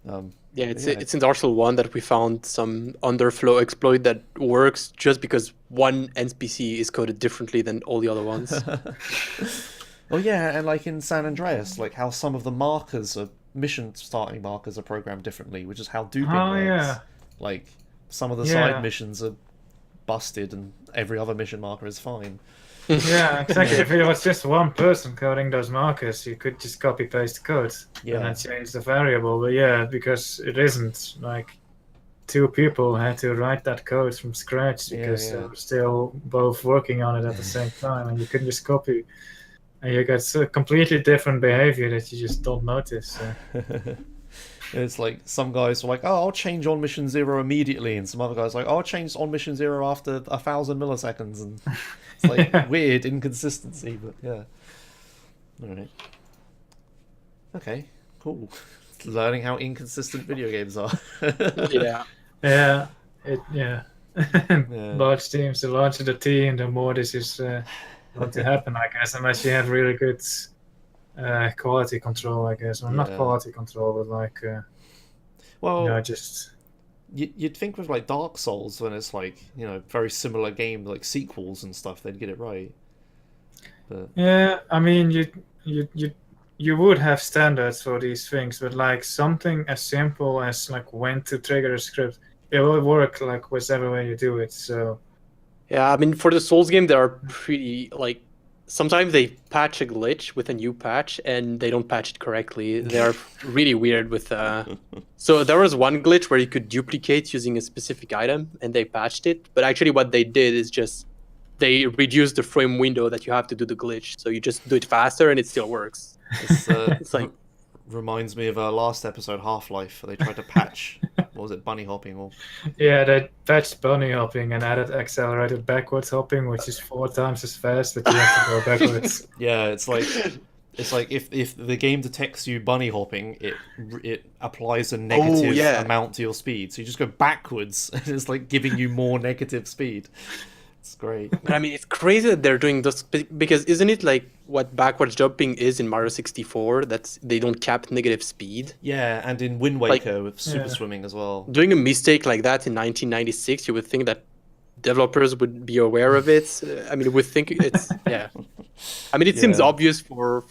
Yeah, it's in Dark Souls 1 that we found some underflow exploit that works just because one NPC is coded differently than all the other ones. Oh yeah, and like in San Andreas, like how some of the markers are mission starting markers are programmed differently, which is how duping works. Yeah. Like some of the side missions are busted, and every other mission marker is fine. Yeah, exactly. If it was just one person coding those markers, you could just copy paste the code and then change the variable. But yeah, because it isn't, like, two people had to write that code from scratch because they were still both working on it at the same time, and you couldn't just copy. And you got so completely different behavior that you just don't notice. It's like some guys were like, "Oh, I'll change on mission 0 immediately," and some other guys like, "Oh, I'll change on mission 0 after 1,000 milliseconds," and it's like weird inconsistency. But yeah, all right, okay, cool. Learning how inconsistent video games are. Yeah. Large teams, the larger the team, the more this is going to happen, I guess, unless you have really good quality control, I guess. Well, not quality control, but like, well, you know, just... You'd think with like Dark Souls, when it's like, you know, very similar game, like sequels and stuff, they'd get it right. But... yeah, I mean, you would have standards for these things, but like something as simple as like when to trigger a script, it will work like whichever way you do it. So yeah, I mean, for the Souls game, they are pretty like, sometimes they patch a glitch with a new patch and they don't patch it correctly. They are really weird with so there was one glitch where you could duplicate using a specific item and they patched it, but actually what they did is just they reduced the frame window that you have to do the glitch, so you just do it faster and it still works. It's like reminds me of our last episode, Half-Life, where they tried to patch what was it, bunny hopping or... Yeah, they patched bunny hopping and added accelerated backwards hopping, which is 4 times as fast, but you have to go backwards. Yeah, it's like if the game detects you bunny hopping, it applies a negative amount to your speed, so you just go backwards, and it's like giving you more negative speed. It's great. But I mean, it's crazy that they're doing this because isn't it like what backwards jumping is in Mario 64? That's they don't cap negative speed. Yeah, and in Wind Waker with super swimming as well. Doing a mistake like that in 1996, you would think that developers would be aware of it. I mean, we think it's I mean, it seems obvious for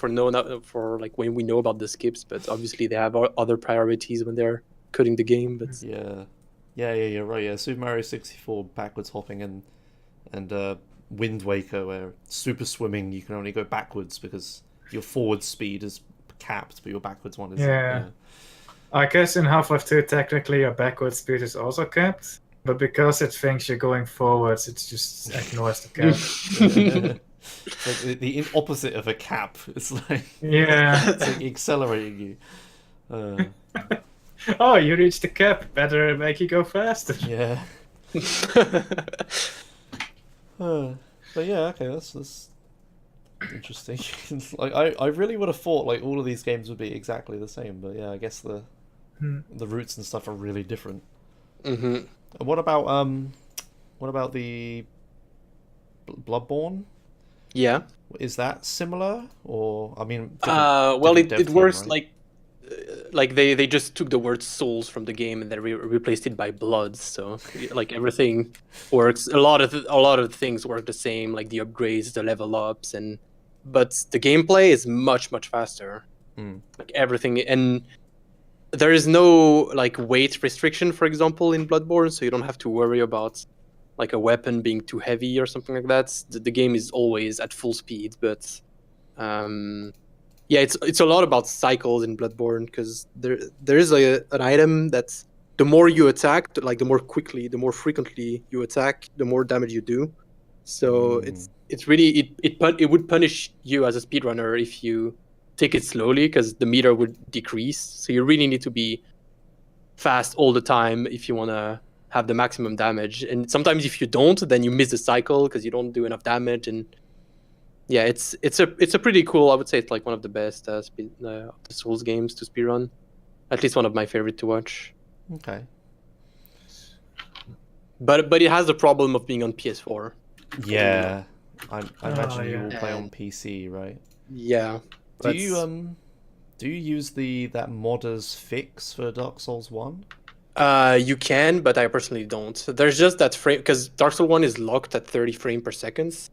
like when we know about the skips, but obviously they have other priorities when they're coding the game. But yeah, right. Yeah, Super Mario 64 backwards hopping and Wind Waker, where super swimming you can only go backwards because your forward speed is capped, but your backwards one is. Yeah. I guess in Half-Life 2, technically your backward speed is also capped, but because it thinks you're going forwards, it just ignores the cap. It's like the opposite of a cap. It's like it's like accelerating you. Oh, you reached the cap. Better make you go faster. Yeah. But yeah, okay, that's interesting. Like I really would have thought like all of these games would be exactly the same, but yeah, I guess the roots and stuff are really different. Mm-hmm. And what about What about the Bloodborne? Yeah. Is that similar, or I mean, Well, different dev it team, works right? like they just took the word souls from the game and then replaced it by bloods. So like everything works. A lot of things work the same, like the upgrades, the level ups, but the gameplay is much faster. Hmm. Like everything, and there is no like weight restriction, for example, in Bloodborne, so you don't have to worry about like a weapon being too heavy or something like that. The game is always at full speed, but um, yeah, it's a lot about cycles in Bloodborne because there is an item that's the more you attack, like the more frequently you attack, the more damage you do. So it's really it would punish you as a speedrunner if you take it slowly because the meter would decrease. So you really need to be fast all the time if you want to have the maximum damage. And sometimes if you don't, then you miss the cycle because you don't do enough damage. And yeah, it's a pretty cool. I would say it's like one of the best of the Souls games to speedrun. At least one of my favorite to watch. Okay. But it has the problem of being on PS4. Yeah, I imagine you yeah. will play on PC, right? Yeah. Do you use that modder's fix for Dark Souls 1? You can, but I personally don't. There's just that frame because Dark Souls 1 is locked at 30 frames per second.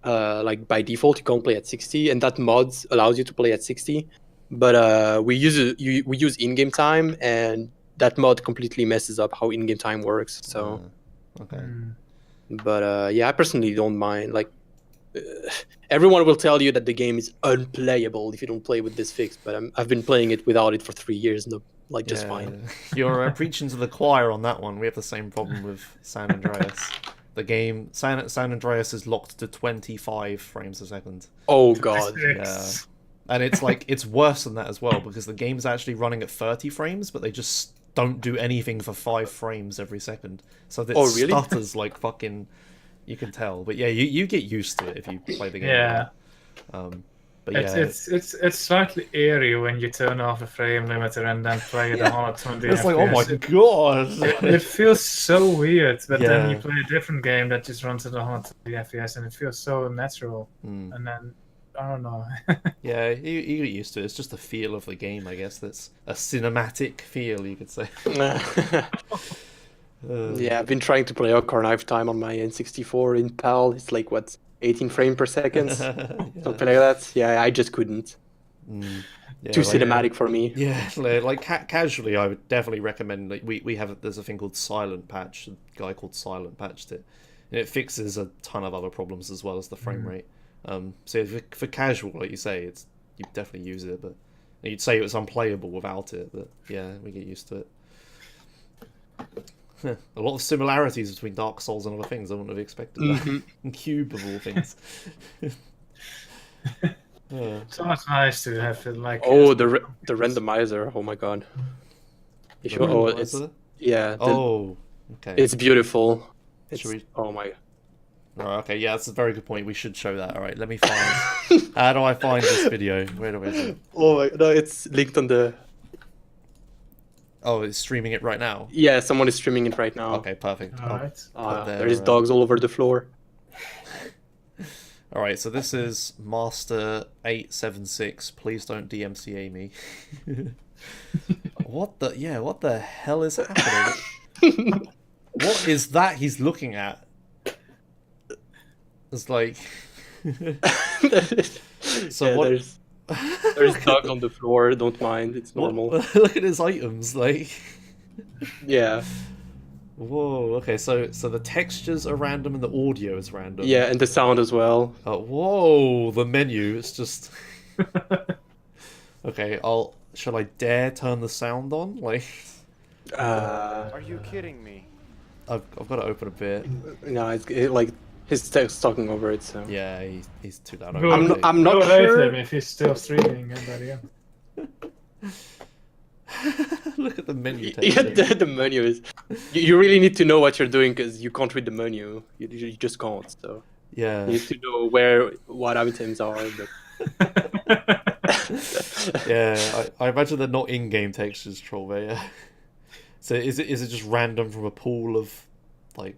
Like by default, you can't play at 60, and that mod allows you to play at 60. But we use in-game time, and that mod completely messes up how in-game time works. So, Okay. but yeah, I personally don't mind. Like, everyone will tell you that the game is unplayable if you don't play with this fix, but I've been playing it without it for 3 years, and like just fine. You're preaching to the choir on that one. We have the same problem with San Andreas. The game San Andreas is locked to 25 frames a second. Oh god. Yeah. And it's like it's worse than that as well because the game's actually running at 30 frames, but they just don't do anything for 5 frames every second. So it really? stutters like fucking. You can tell, but yeah, you get used to it if you play the game. Yeah. But yeah, it's slightly eerie when you turn off the frame limiter and then play the 120 it's FPS. like, oh my god, it feels so weird, but then you Yeah. play a different game that just runs at 120 FPS and it feels so natural. And then I don't know. Yeah, you get used to it. It's just the feel of the game, I guess. That's a cinematic feel, you could say. Yeah, I've been trying to play Ocarina of Time on my N64 in PAL. It's like what 18 frames per second, something like that. Yeah, I just couldn't. Yeah, Too like, cinematic for me. Yeah, like casually, I would definitely recommend. Like, we have there's a thing called Silent Patch. A guy called Silent patched it, and it fixes a ton of other problems as well as the frame rate. So for casual, like you say, you definitely use it, but you'd say it was unplayable without it. But yeah, we get used to it. A lot of similarities between Dark Souls and other things. I wouldn't have expected that. Cube of all things. So it's nice to have it like. Oh, the randomizer. Oh my god. If you, oh, it's Randomizer? yeah. Okay. It's beautiful. It's, Should we- Oh my. Oh, okay, yeah, that's a very good point. We should show that. All right, let me find. How do I find this video? Where do I do it? Oh my. No, it's linked on the. Oh, it's streaming it right now. Yeah, someone is streaming it right now. Okay, perfect. All right. There is dogs all over the floor. All right, so this is Master 876. Please don't DMCA me. What the hell is happening? What is that he's looking at? It's like. So Yeah, what? There's dogs on the floor. Don't mind. It's normal. Look at his items, like. Yeah. Whoa. Okay, so the textures are random and the audio is random. Yeah, and the sound as well. Whoa, the menu. It's just. Okay, shall I dare turn the sound on? Like. Are you kidding me? I've got to open a bit. No, like his text talking over it. So Yeah, he's too loud. I'm not Go rate sure. him if he's still streaming and that again. Look at the menu. Yeah, texture. the menu is. You really need to know what you're doing because you can't read the menu. You just can't. So Yeah. you need to know what items are. But... Yeah, I imagine they're not in-game textures, Troll, but yeah. So is it just random from a pool of, like,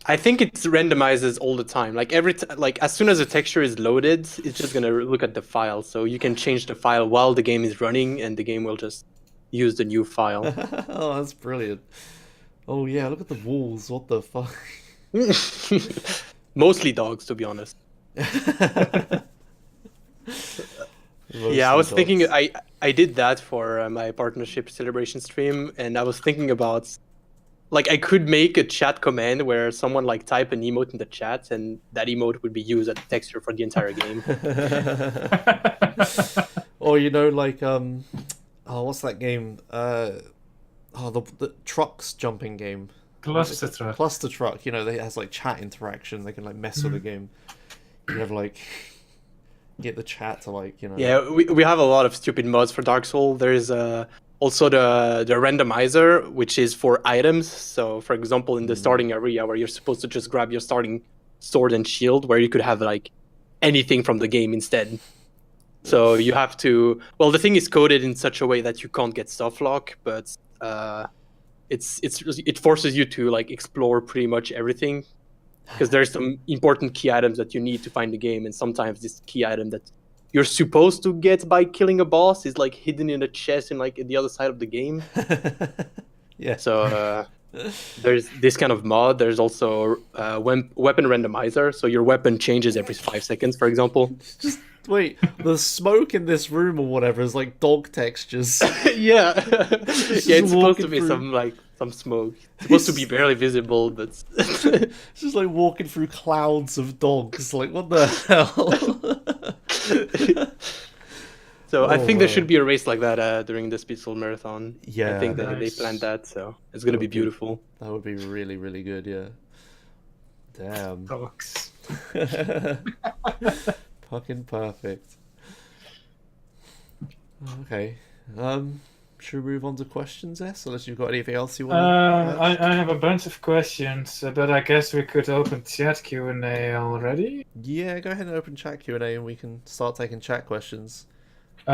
I think it randomizes all the time. Like like as soon as a texture is loaded, it's just gonna look at the file. So you can change the file while the game is running, and the game will just use the new file. Oh, that's brilliant. Oh yeah, look at the walls. What the fuck? Mostly dogs, to be honest. Yeah, I was thinking I did that for my partnership celebration stream, and I was thinking about like I could make a chat command where someone like type an emote in the chat, and that emote would be used as a texture for the entire game. Or like oh, what's that game? The trucks jumping game. Cluster truck. Cluster truck. It has like chat interaction. They can like mess with the game. You have like get the chat to like Yeah, we have a lot of stupid mods for Dark Souls. There's also the randomizer, which is for items. So for example, in the starting area where you're supposed to just grab your starting sword and shield, where you could have like anything from the game instead. So you have to, well, the thing is coded in such a way that you can't get soft lock, but it forces you to like explore pretty much everything, because there's some important key items that you need to find the game, and sometimes this key item that you're supposed to get by killing a boss is like hidden in a chest in like the other side of the game. Yeah. So there's this kind of mod. There's also weapon randomizer, so your weapon changes every 5 seconds, for example. Just wait, the smoke in this room or whatever is like dog textures. Yeah. It's supposed to be some smoke. It's supposed to be barely visible, but it's just like walking through clouds of dogs. Like, what the hell? So I think there should be a race like that during the Speedsoul Marathon. Yeah, I think that they planned that, so it's gonna be beautiful. That would be really, really good. Yeah. Damn. Dogs. Fucking perfect. Okay. Should we move on to questions, S? Unless you've got anything else you want to I have a bunch of questions, but I guess we could open chat Q&A already. Yeah, go ahead and open chat Q&A and we can start taking chat questions. We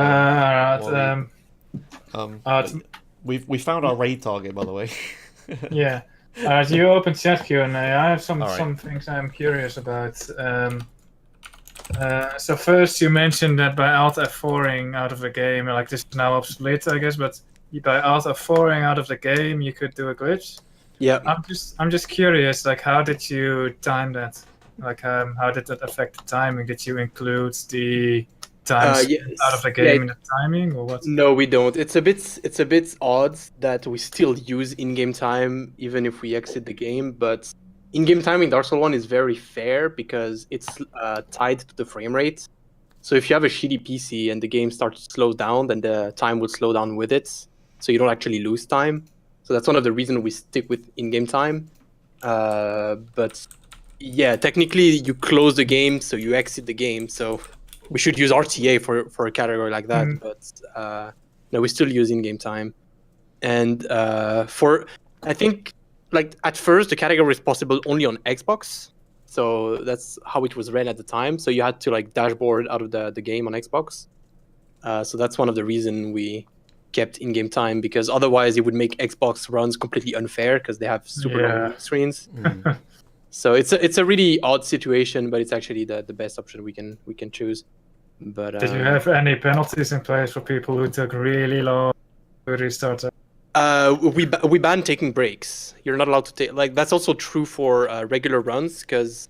found our raid target, by the way. Yeah. You open chat Q&A. I have some right. things I'm curious about. So first you mentioned that by Alt F4ing out of the game, like this is now obsolete, I guess, but by Alt F4ing out of the game, you could do a glitch. Yeah. I'm just curious, like how did you time that? Like how did that affect the timing? Did you include the times out of the game in the timing, or what? No, we don't. It's a bit odd that we still use in-game time even if we exit the game, but in-game time in Dark Souls 1 is very fair because it's tied to the frame rate. So if you have a shitty PC and the game starts to slow down, then the time will slow down with it. So you don't actually lose time. So that's one of the reasons we stick with in-game time. But yeah, technically you close the game, so you exit the game. So we should use RTA for a category like that. But no, we still use in-game time. And I think, like at first the category was possible only on Xbox, so that's how it was ran at the time. So you had to like dashboard out of the game on Xbox. So that's one of the reasons we kept in-game time, because otherwise it would make Xbox runs completely unfair because they have super long screens. So it's a really odd situation, but it's actually the best option we can choose. But did you have any penalties in place for people who took really long to restart? We ban taking breaks. You're not allowed to take, like, that's also true for regular runs, because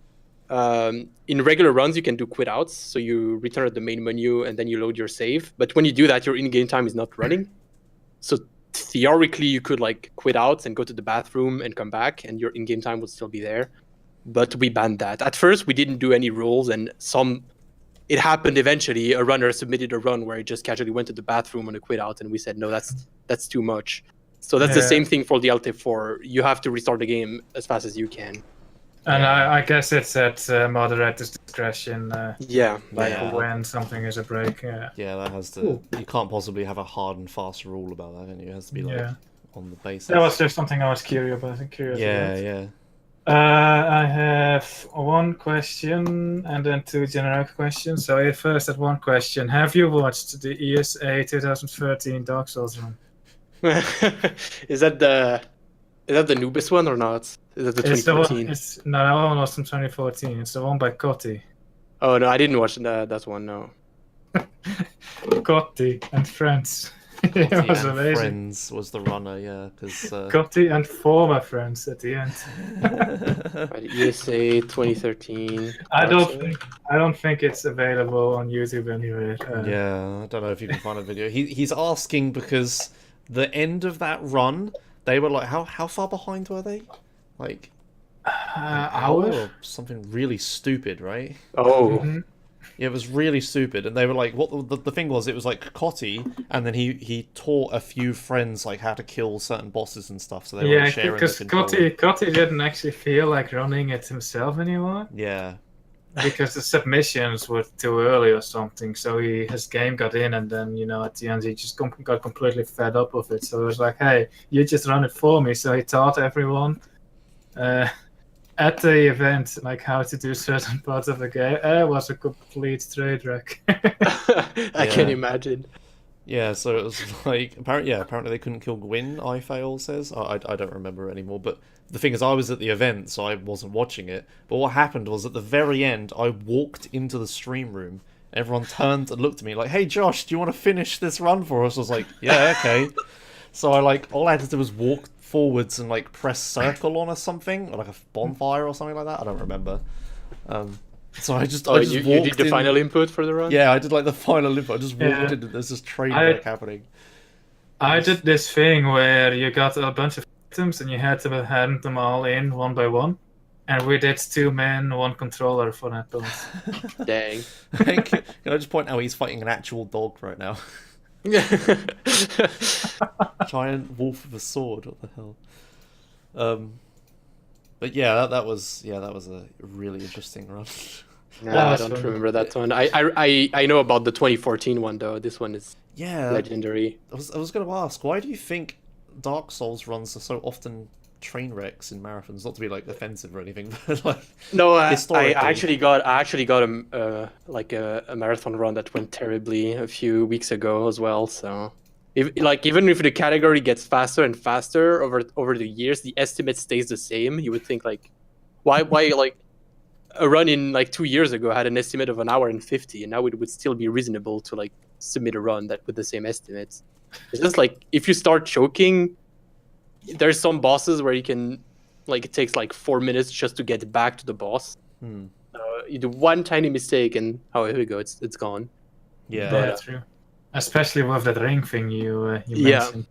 in regular runs you can do quit outs, so you return at the main menu and then you load your save. But when you do that, your in-game time is not running. So theoretically you could like quit out and go to the bathroom and come back and your in-game time would still be there. But we banned that. At first we didn't do any rules, and it happened eventually. A runner submitted a run where he just casually went to the bathroom on a quit out, and we said no, that's too much. So that's the same thing for the LT4. You have to restart the game as fast as you can. And I guess it's at moderator's discretion. When something is a break. Yeah, that has to. You can't possibly have a hard and fast rule about that, and it has to be like on the basis. That was just something I was curious about. Yeah. I have one question and then two generic questions. So first, at one question: have you watched the ESA 2013 Dark Souls run? Is that Is that the newest one or not? Is that the It's the one. 2014? No, that one was from 2014. It's the one by Cotti. Oh no, I didn't watch that one. No. Cotti and friends. It Cotti was and amazing. Friends was the runner, yeah, because Cotti and former friends at the end. Right, ESA 2013. I Dark Souls. don't think it's available on YouTube anyway. yeah, I don't know if you can find a video. He's asking because the end of that run, they were like, how far behind were they? Like an hour Hour? or something really stupid, right? Oh. Mhm. Yeah, it was really stupid, and they were like, what the thing was, it was like Cotti, and then he taught a few friends like how to kill certain bosses and stuff, so they were Yeah, sharing the because controller. Cotti didn't actually feel like running it himself anymore Yeah, because the submissions were too early or something. So his game got in, and then at the end he just got completely fed up with it. So it was like, hey, you just run it for me. So he taught everyone at the event like how to do certain parts of the game. It was a complete train wreck. I can Yeah. imagine. yeah. So it was like apparently they couldn't kill Gwyn. I says I don't remember anymore. But the thing is, I was at the event, so I wasn't watching it. But what happened was at the very end, I walked into the stream room. Everyone turned and looked at me like, "Hey, Josh, do you want to finish this run for us?" I was like, "Yeah, okay." So all I had to do was walk forwards and like press circle on or something, or like a bonfire or something like that. I don't remember. So I just Oh, I just you walked did the in. final input for the run? Yeah, I did like the final input. I just walked Yeah. in and there's this train I- wreck happening. I did this thing where you got a bunch of items and you had to hand them all in one by one. And we did 2 men, 1 controller for that build. Dang. Can I just point out he's fighting an actual dog right now? Giant wolf with a sword. What the hell? But yeah, that was a really interesting run. No, That I was don't fun. remember that one. I know about the 2014 one though. This one is Yeah, legendary. I was going to ask, why do you think Dark Souls runs are so often train wrecks in marathons? Not to be like offensive or anything, but like No, I historically. actually got a marathon run that went terribly a few weeks ago as well. So, even if the category gets faster and faster over the years, the estimate stays the same. You would think like, why like a run in like 2 years ago had an estimate of 1 hour and 50, and now it would still be reasonable to like submit a run that with the same estimates. It's just like if you start choking, there's some bosses where you can like it takes like 4 minutes just to get back to the boss. You do one tiny mistake and here we go, it's gone. Yeah. Yeah, that's true. Especially with that ring thing you Yeah. mentioned.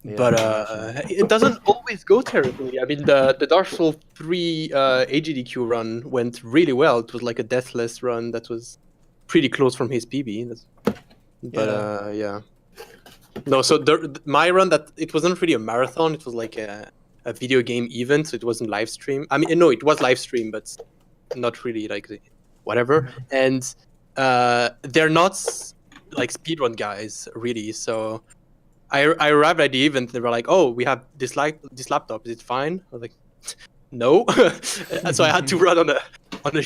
Yeah, But actually. it doesn't always go terribly. I mean, the Dark Souls 3 AGDQ run went really well. It was like a deathless run that was pretty close from his PB. But yeah. No, so my run it wasn't really a marathon. It was like a video game event. So it wasn't live stream. I mean, no, it was live stream, but not really like whatever. And they're not like speedrun guys really. So I arrived at the event. They were like, "Oh, we have this laptop. Is it fine?" I was like, "No." So I had to run on a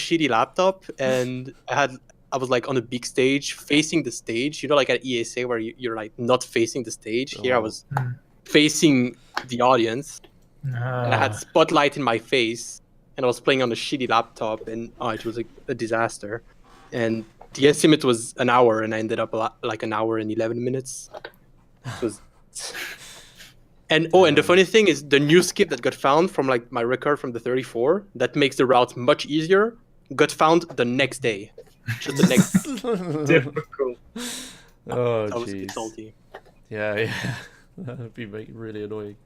shitty laptop, and I was like on a big stage, facing the stage. You know, like at ESA where you're like not facing the stage. Here I was facing the audience, and I had spotlight in my face, and I was playing on a shitty laptop, and it was like a disaster. And the estimate was 1 hour, and I ended up like 1 hour and 11 minutes. It was... And the funny thing is the new skip that got found from like my record from the 34 that makes the route much easier got found the next day. Just the next Difficult. Oh, I was jeez. salty. Yeah. That would be really annoying.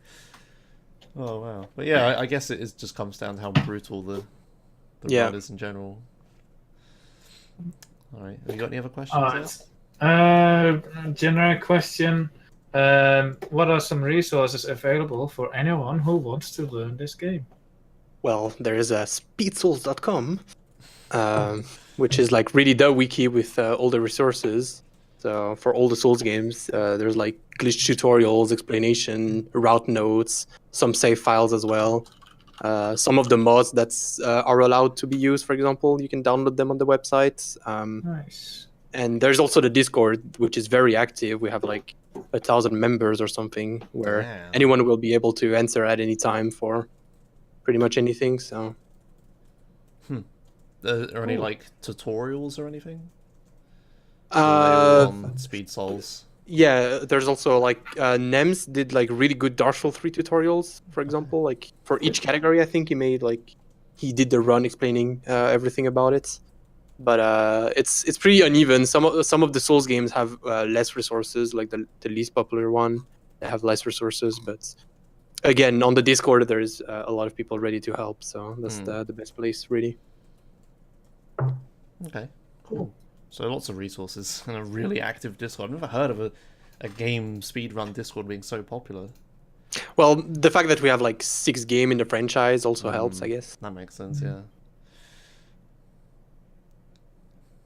Oh, wow. But yeah, I guess it just comes down to how brutal the run is in general. Alright, have you got any other questions? Generic question. What are some resources available for anyone who wants to learn this game? Well, there is a speedsouls.com, which is like really the wiki with all the resources. So for all the Souls games, there's like glitch tutorials, explanation, route notes, some save files as well. Some of the mods that are allowed to be used, for example, you can download them on the website. Nice. And there's also the Discord, which is very active. We have like 1,000 members or something, where Damn. anyone will be able to answer at any time for pretty much anything. So Are any like tutorials or anything? Or uh, are they all on Speed Souls? yeah, there's also like Nems did like really good Dark Souls 3 tutorials, for example. Like for each category, I think he did the run explaining everything about it. But it's pretty uneven. Some of the Souls games have less resources, like the least popular one. They have less resources, but again, on the Discord, there's a lot of people ready to help. So that's the best place, really. Okay, cool. So lots of resources and a really active Discord. I've never heard of a game speedrun Discord being so popular. Well, the fact that we have like 6 games in the franchise also helps, I guess. That makes sense, yeah.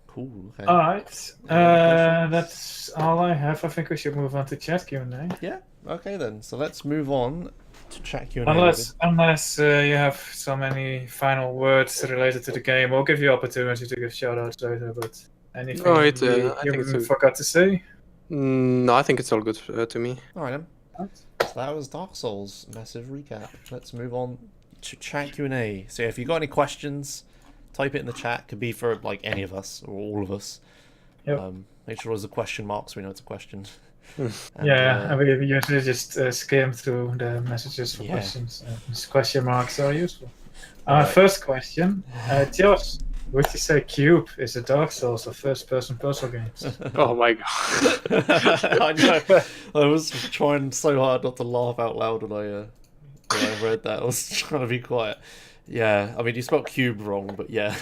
Cool, okay. Alright, that's all I have. I think we should move on to chat Q&A. Yeah, okay then. So let's move on to chat Q&A. Unless you have so many final words related to the game, we'll give you opportunity to give shoutouts later, but anything I think it's forgot to say? No, I think it's all good to me. Alright then. So that was Dark Souls. Massive recap. Let's move on to chat Q&A. So if you've got any questions, type it in the chat. Could be for like any of us or all of us. Yep. Make sure there's a question mark so we know it's a question. And we usually just skim through the messages for Yeah. questions. Question marks are useful. Alright. First question. Josh, would you say Cube is a Dark Souls or first-person puzzle games? Oh my god. I know. I was trying so hard not to laugh out loud when I read that. I was trying to be quiet. Yeah, I mean, you spelled cube wrong, but yeah.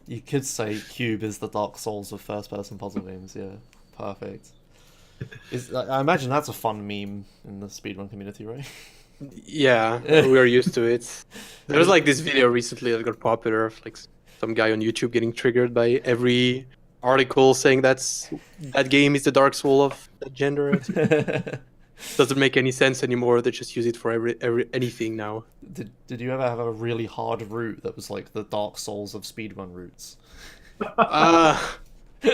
You could say Cube is the Dark Souls of first-person puzzle games, yeah. Perfect. I imagine that's a fun meme in the speedrun community, right? Yeah, we are used to it. There was like this video recently that got popular of like some guy on YouTube getting triggered by every article saying that game is the Dark Soul of that gender. It doesn't make any sense anymore. They just use it for anything now. Did you ever have a really hard route that was like the Dark Souls of speedrun routes?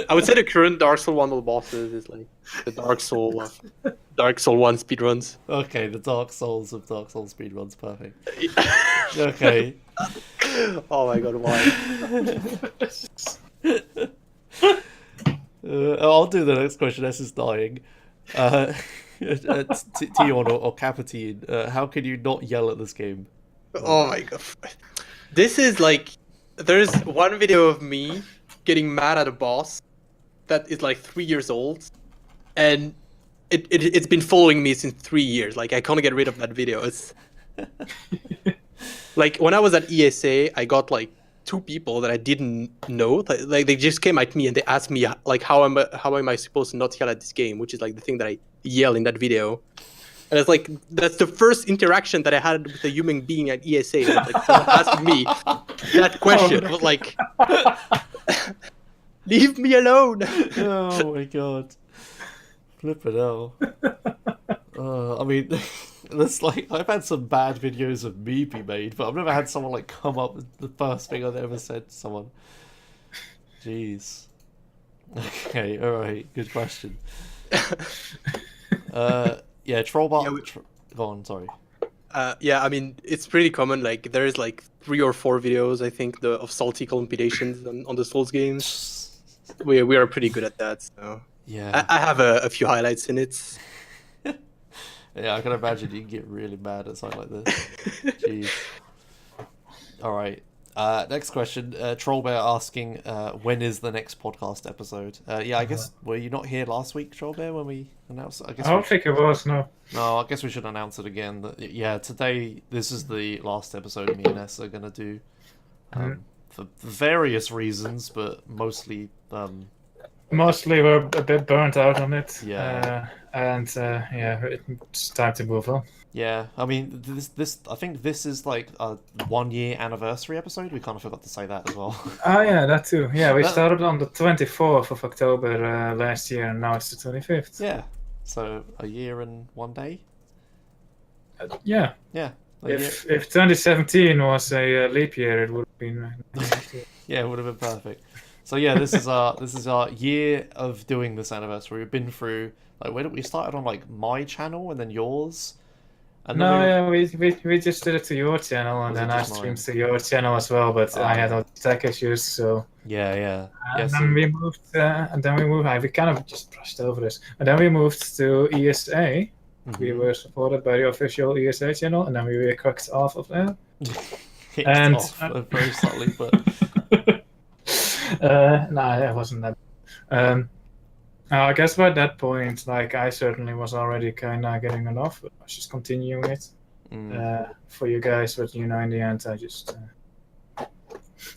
I would say the current Dark Soul 1 of the bosses is like the Dark Soul of Dark Soul 1 speedruns. Okay, the Dark Souls of Dark Souls speedruns, perfect. Okay. Oh my god, why? I'll do the next question. S is dying. Tion or Capitine, how can you not yell at this game? Oh my god. This is like... There's one video of me getting mad at a boss that is like 3 years old. And it's been following me since 3 years. Like, I can't get rid of that video. It's... Like, when I was at ESA, I got like 2 people that I didn't know. Like, they just came at me and they asked me, like, how am I supposed to not yell at this game? Which is like the thing that I yell in that video. And it's like, that's the first interaction that I had with a human being at ESA. Like, someone asked me that question. I was like, leave me alone. Oh my god. Flip it hell. I mean, there's like, I've had some bad videos of me be made, but I've never had someone like come up with the first thing I've ever said to someone. Jeez. Okay, alright, good question. Yeah, Trollbot. Yeah, Go on, sorry. Yeah, I mean, it's pretty common. Like, there is like 3 or 4 videos, I think, of salty compilations on the Souls games. We are pretty good at that. So Yeah. I have a few highlights in it. Yeah, I can imagine you can get really mad at something like this. Jeez. Alright. Next question. Trollbear asking, when is the next podcast episode? Yeah, I guess, were you not here last week, Trollbear, when we announced it? I don't think it was, no. No, I guess we should announce it again. Yeah, today, this is the last episode me and S are going to do. For various reasons, but mostly... Mostly we're a bit burnt out on it. Yeah. Yeah, it's time to move on. Yeah, I mean, this I think this is like a 1 year anniversary episode. We kind of forgot to say that as well. Oh yeah, that too. Yeah, we That- started on the 24th of October last year, and now it's the 25th. Yeah, so a year and 1 day. Yeah. Yeah, a year. If 2017 was a leap year, it would have been. Yeah, it would have been perfect. So yeah, this is our year of doing this anniversary. We've been through like we started on like my channel and then yours, and then No, yeah, we just did it to your channel, and Was it then I just streamed mine? to your channel as well. But Oh, I had yeah. all the tech issues, so Yeah. and So then we moved. We kind of just brushed over this, and then we moved to ESA. We mhm. were supported by the official ESA channel, and then we were kicked off of that. Kicked And off very subtly, but nah, it wasn't that. Um, I guess by that point, like I certainly was already kind of getting enough, but I was just continuing it. For you guys, but in the end, I just.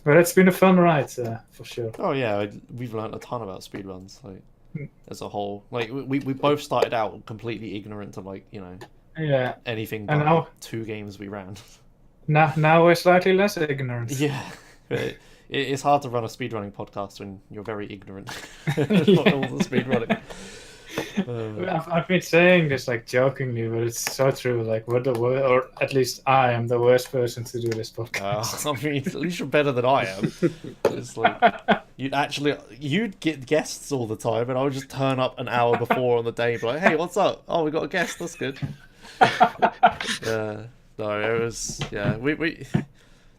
But it's been a fun ride for sure. oh yeah, we've learned a ton about speedruns like Mm. as a whole. Like we both started out completely ignorant to like Yeah, anything and but now the 2 games we ran. now we're slightly less ignorant. Yeah, but it's hard to run a speedrunning podcast when you're very ignorant. Yeah. Not all the speedrunning. I've been saying this like jokingly, but it's so true. Like we're the worst, or at least I am the worst person to do this podcast. I mean, at least you're better than I am. It's like you'd get guests all the time, and I would just turn up an hour before on the day, be like, "Hey, what's up? Oh, we got a guest. That's good." No, it was we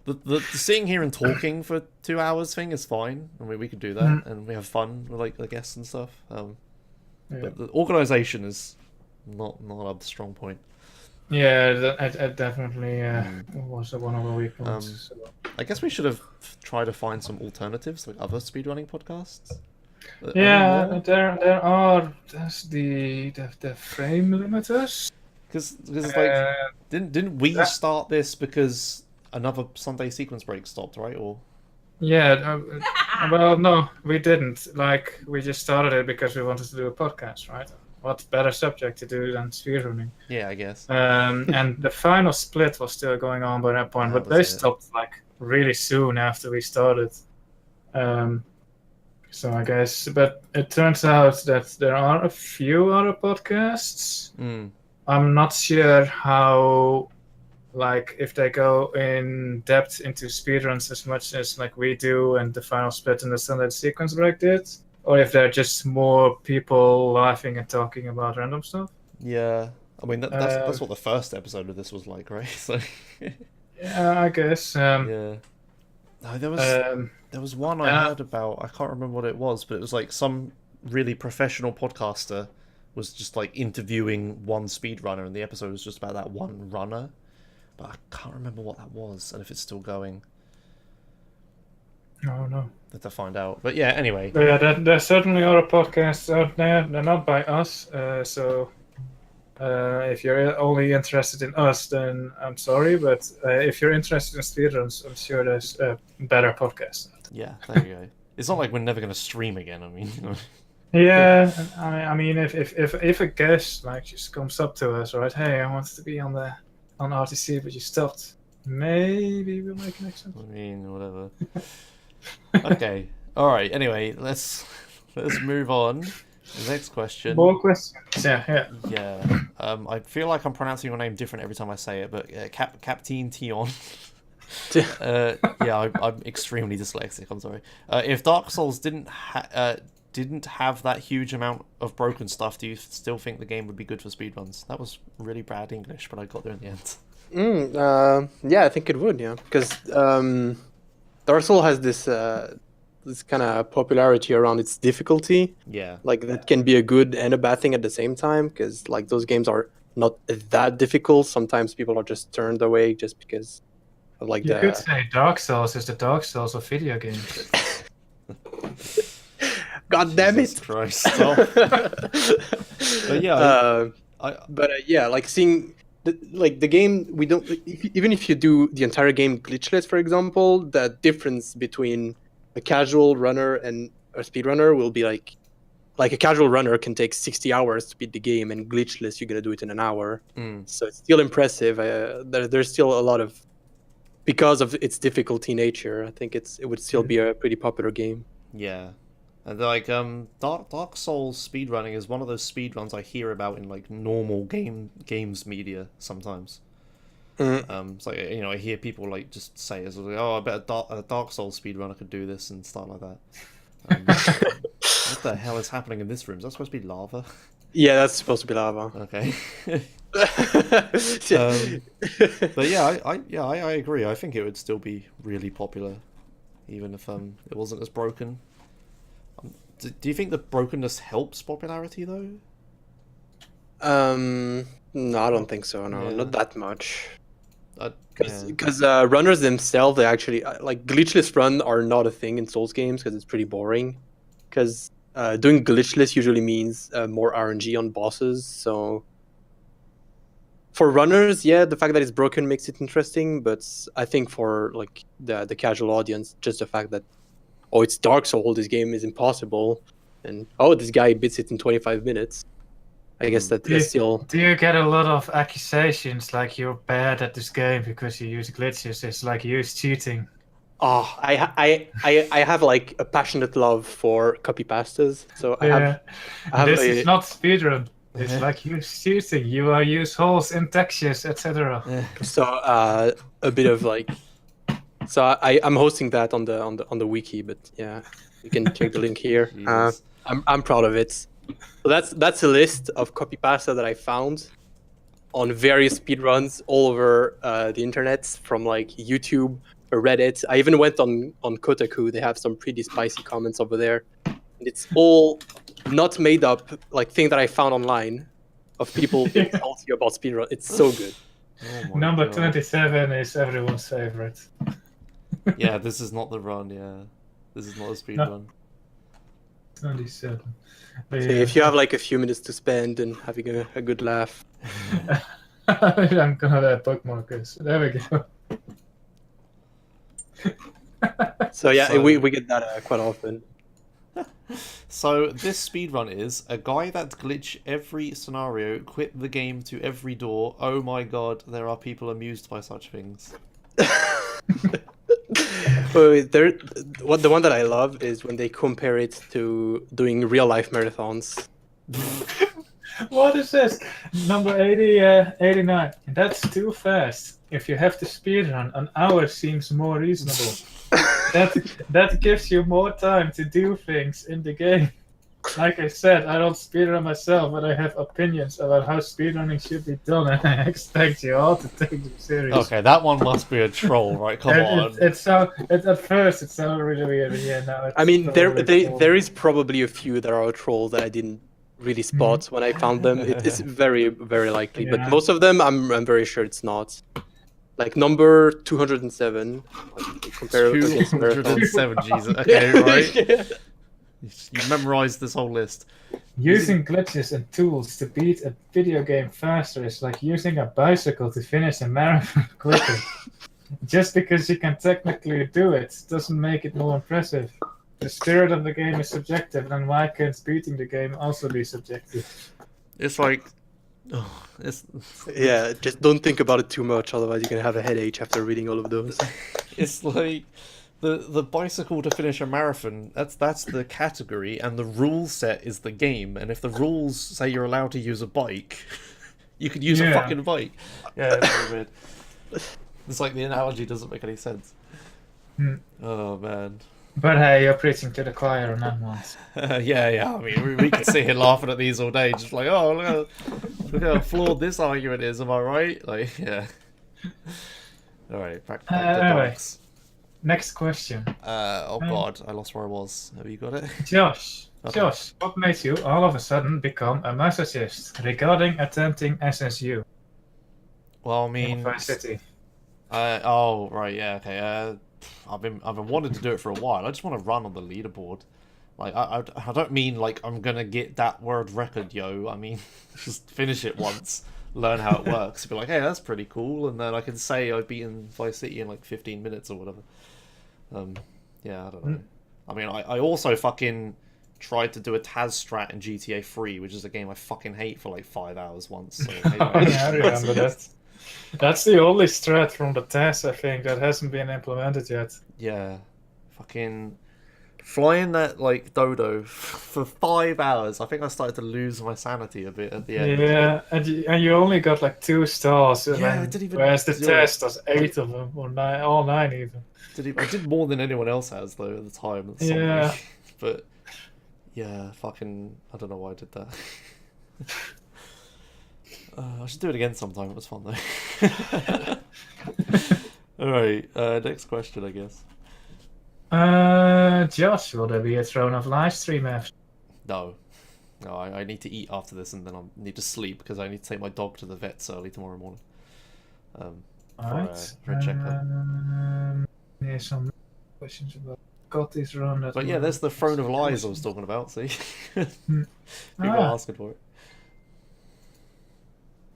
the sitting here and talking for 2 hours thing is fine. I mean, we could do that, and we have fun with like the guests and stuff. Yeah. But the organisation is not a strong point. Yeah, it definitely was one of the weak points. So. I guess we should have tried to find some alternatives, like other speedrunning podcasts. Yeah, there are. There's the frame limiters. Because it's like didn't we start this because another Sunday sequence break stopped, right? Or Yeah, well, no, we didn't. Like, we just started it because we wanted to do a podcast, right? What better subject to do than speedrunning? yeah, I guess. And the final split was still going on by that point, That but they was it. stopped like really soon after we started. So I guess, but it turns out that there are a few other podcasts. I'm not sure how, like, if they go in depth into speedruns as much as like we do and the final split and the standard sequence break did, or if they're just more people laughing and talking about random stuff. Yeah, I mean that's what the first episode of this was like, right? So Yeah, I guess. yeah. No, there was one I heard about. I can't remember what it was, but it was like some really professional podcaster was just like interviewing one speedrunner, and the episode was just about that one runner. But I can't remember what that was, and if it's still going. No. Have to find out. But yeah, anyway. But yeah, there's certainly other podcasts out there. They're not by us, so if you're only interested in us, then I'm sorry. But if you're interested in speedruns, I'm sure there's a better podcast. Yeah, there you go. It's not like we're never going to stream again. I mean, Yeah, I mean, if a guest like just comes up to us, right? Hey, I wanted to be on RTC, but you stopped. Maybe we'll make an exception. I mean, whatever. Okay. All right. Anyway, let's move on. The next question. More questions? Yeah. Yeah. I feel like I'm pronouncing your name different every time I say it, but CapitaineToinon. Yeah, I'm extremely dyslexic. I'm sorry. If Dark Souls didn't have that huge amount of broken stuff, do you still think the game would be good for speedruns? That was really bad English, but I got there in the end. Yeah, I think it would. Yeah, because Dark Souls has this kind of popularity around its difficulty. Yeah. Like that can be a good and a bad thing at the same time, because like those games are not that difficult. Sometimes people are just turned away just because of like You could say Dark Souls is the Dark Souls of video games. God damn Jesus it! Christ. But yeah, yeah, like seeing the game, we don't even if you do the entire game glitchless, for example, the difference between a casual runner and a speedrunner will be like a casual runner can take 60 hours to beat the game, and glitchless you're gonna do it in an hour. So it's still impressive. There's still a lot of, because of its difficulty nature, I think it would still be a pretty popular game. yeah. And like Dark Souls speedrunning is one of those speedruns I hear about in like normal games media sometimes. It's like, I hear people like just say, "Oh, I bet a Dark Souls speedrunner could do this" and stuff like that. What the hell is happening in this room? Is that supposed to be lava? Yeah, that's supposed to be lava. Okay. But yeah, I agree. I think it would still be really popular, even if it wasn't as broken. Do you think the brokenness helps popularity though? No, I don't think so. No, Yeah. not that much. Yeah. Because runners themselves, they actually like glitchless run are not a thing in Souls games because it's pretty boring. Because doing glitchless usually means more RNG on bosses. So for runners, yeah, the fact that it's broken makes it interesting. But I think for like the casual audience, just the fact that it's Dark Souls, this game is impossible, and this guy beats it in 25 minutes. I guess that's still. Do you get a lot of accusations like you're bad at this game because you use glitches? It's like you use cheating. Oh, I have like a passionate love for copy pastas. So I have this is not speedrun. It's like you cheating. You use holes in textures, etc. So a bit of like. So I'm hosting that on the wiki, but yeah, you can check the link here. I'm proud of it. So that's a list of copy pasta that I found on various speedruns all over the internet, from like YouTube or Reddit. I even went on Kotaku. They have some pretty spicy comments over there. And it's all not made up, like thing that I found online of people being salty about speedrun. It's so good. Oh Number God. 27 is everyone's favorite. Yeah, this is not the run. Yeah, this is not a speed run. 27. So if you have like a few minutes to spend and having a good laugh. I'm gonna bookmarkers. There we go. So yeah, So- we get that quite often. So this speedrun is a guy that glitch every scenario, quit the game to every door. Oh my god, there are people amused by such things. The one that I love is when they compare it to doing real life marathons. What is this? Number 89. That's too fast. If you have to speedrun, an hour seems more reasonable. that gives you more time to do things in the game. Like I said, I don't speedrun myself, but I have opinions about how speedrunning should be done, and I expect you all to take them serious. Okay, that one must be a troll, right? Come on. At first it sounded really weird, but yeah, now it's I mean, totally cool. there is probably a few that are trolls that I didn't really spot when I found them. It's very, very likely, but Yeah. most of them I'm very sure it's not. Like number 207. Like, compare against marathons. 207, Jesus. Okay, right. Yeah. You memorized this whole list. Using glitches and tools to beat a video game faster is like using a bicycle to finish a marathon quicker. Just because you can technically do it doesn't make it more impressive. The spirit of the game is subjective, then why can't beating the game also be subjective? It's like... Yeah, just don't think about it too much, otherwise you're gonna have a headache after reading all of those. It's like... The bicycle to finish a marathon, that's the category, and the rule set is the game. And if the rules say you're allowed to use a bike, you could use a fucking bike. Yeah, it's very weird. It's like the analogy doesn't make any sense. Oh, man. But hey, you're preaching to the choir on that one. Yeah. I mean, we could sit here laughing at these all day, just like, oh, look how flawed this argument is. Am I right? Like, yeah. All right, back to anyway. dogs. Next question. Oh god, I lost where I was. Have you got it? Josh, Okay. Josh, what made you all of a sudden become a masochist regarding attempting SSU? Well, I mean, University. oh right, yeah, okay. I've been wanting to do it for a while. I just want to run on the leaderboard. Like, I don't mean like I'm gonna get that world record, yo. I mean, just finish it once, learn how it works, be like, hey, that's pretty cool, and then I can say I've beaten Vice City in like 15 minutes or whatever. Yeah, I don't know. I mean, I also fucking tried to do a Taz strat in GTA 3, which is a game I fucking hate, for like 5 hours once. So maybe Yeah, I remember that. That's the only strat from the test, I think, that hasn't been implemented yet. Yeah, fucking flying that like dodo for 5 hours. I think I started to lose my sanity a bit at the end. Yeah, and you only got like 2 stars. Yeah, I didn't even whereas the do test was 8 of them, or 9, all 9 even. I did more than anyone else has though at the time. That's Yeah. something. But yeah, fucking, I don't know why I did that. I should do it again sometime. It was fun though. All right, next question, I guess. Josh, will there be a Throne of Life stream after? No, I need to eat after this, and then I need to sleep because I need to take my dog to the vets early tomorrow morning. Alright. For a checkup. Here's some questions about Scotty's run. But yeah, there's the Throne of Lies I was talking about. See, people are asking for it.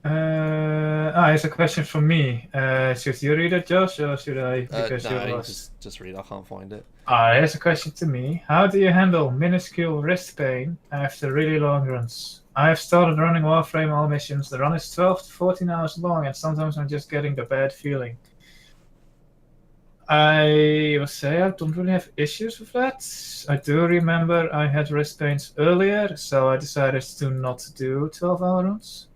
Here's a question from me. Should you read it, Josh, or should I? Because No, you're you lost. just read. I can't find it. Here's a question to me. How do you handle minuscule wrist pain after really long runs? I have started running Warframe all missions. The run is 12 to 14 hours long, and sometimes I'm just getting the bad feeling. I will say I don't really have issues with that. I do remember I had wrist pains earlier, so I decided to not do 12-hour runs.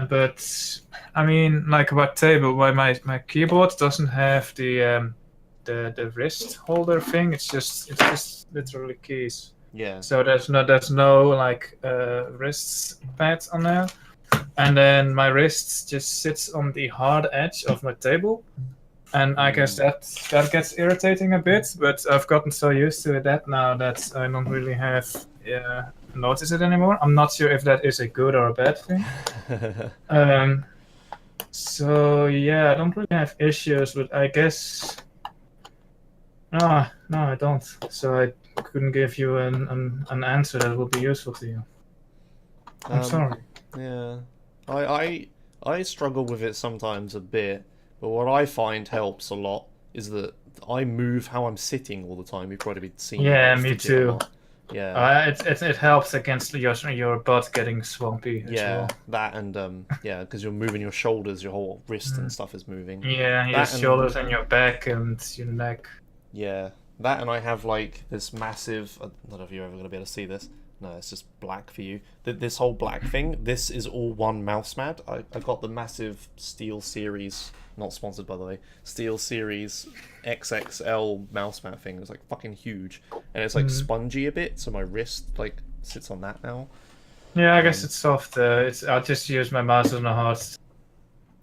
But I mean, like about table, why my keyboard doesn't have the wrist holder thing. It's just literally keys. Yeah. So there's no like wrist pad on there, and then my wrist just sits on the hard edge of my table, and I guess that gets irritating a bit. But I've gotten so used to that now that I don't really have notice it anymore. I'm not sure if that is a good or a bad thing. So yeah, I don't really have issues, but I guess no, I don't. So I couldn't give you an answer that would be useful to you. I'm sorry. Yeah, I struggle with it sometimes a bit, but what I find helps a lot is that I move how I'm sitting all the time. You've probably seen. Yeah, me me too. Yeah. It helps against your butt getting swampy. Yeah, that and yeah, because you're moving your shoulders, your whole wrist and stuff is moving. Yeah, your shoulders and your back and your neck. Yeah, that and I have like this massive. I don't know if you're ever going to be able to see this. No, it's just black for you. This whole black thing, this is all one mouse mat. I got the massive Steel Series, not sponsored by the way, Steel Series XXL mouse mat thing. It's like fucking huge, and it's like spongy a bit, so my wrist like sits on that now. Yeah, I guess it's soft. I'll just use my mouse on the hard.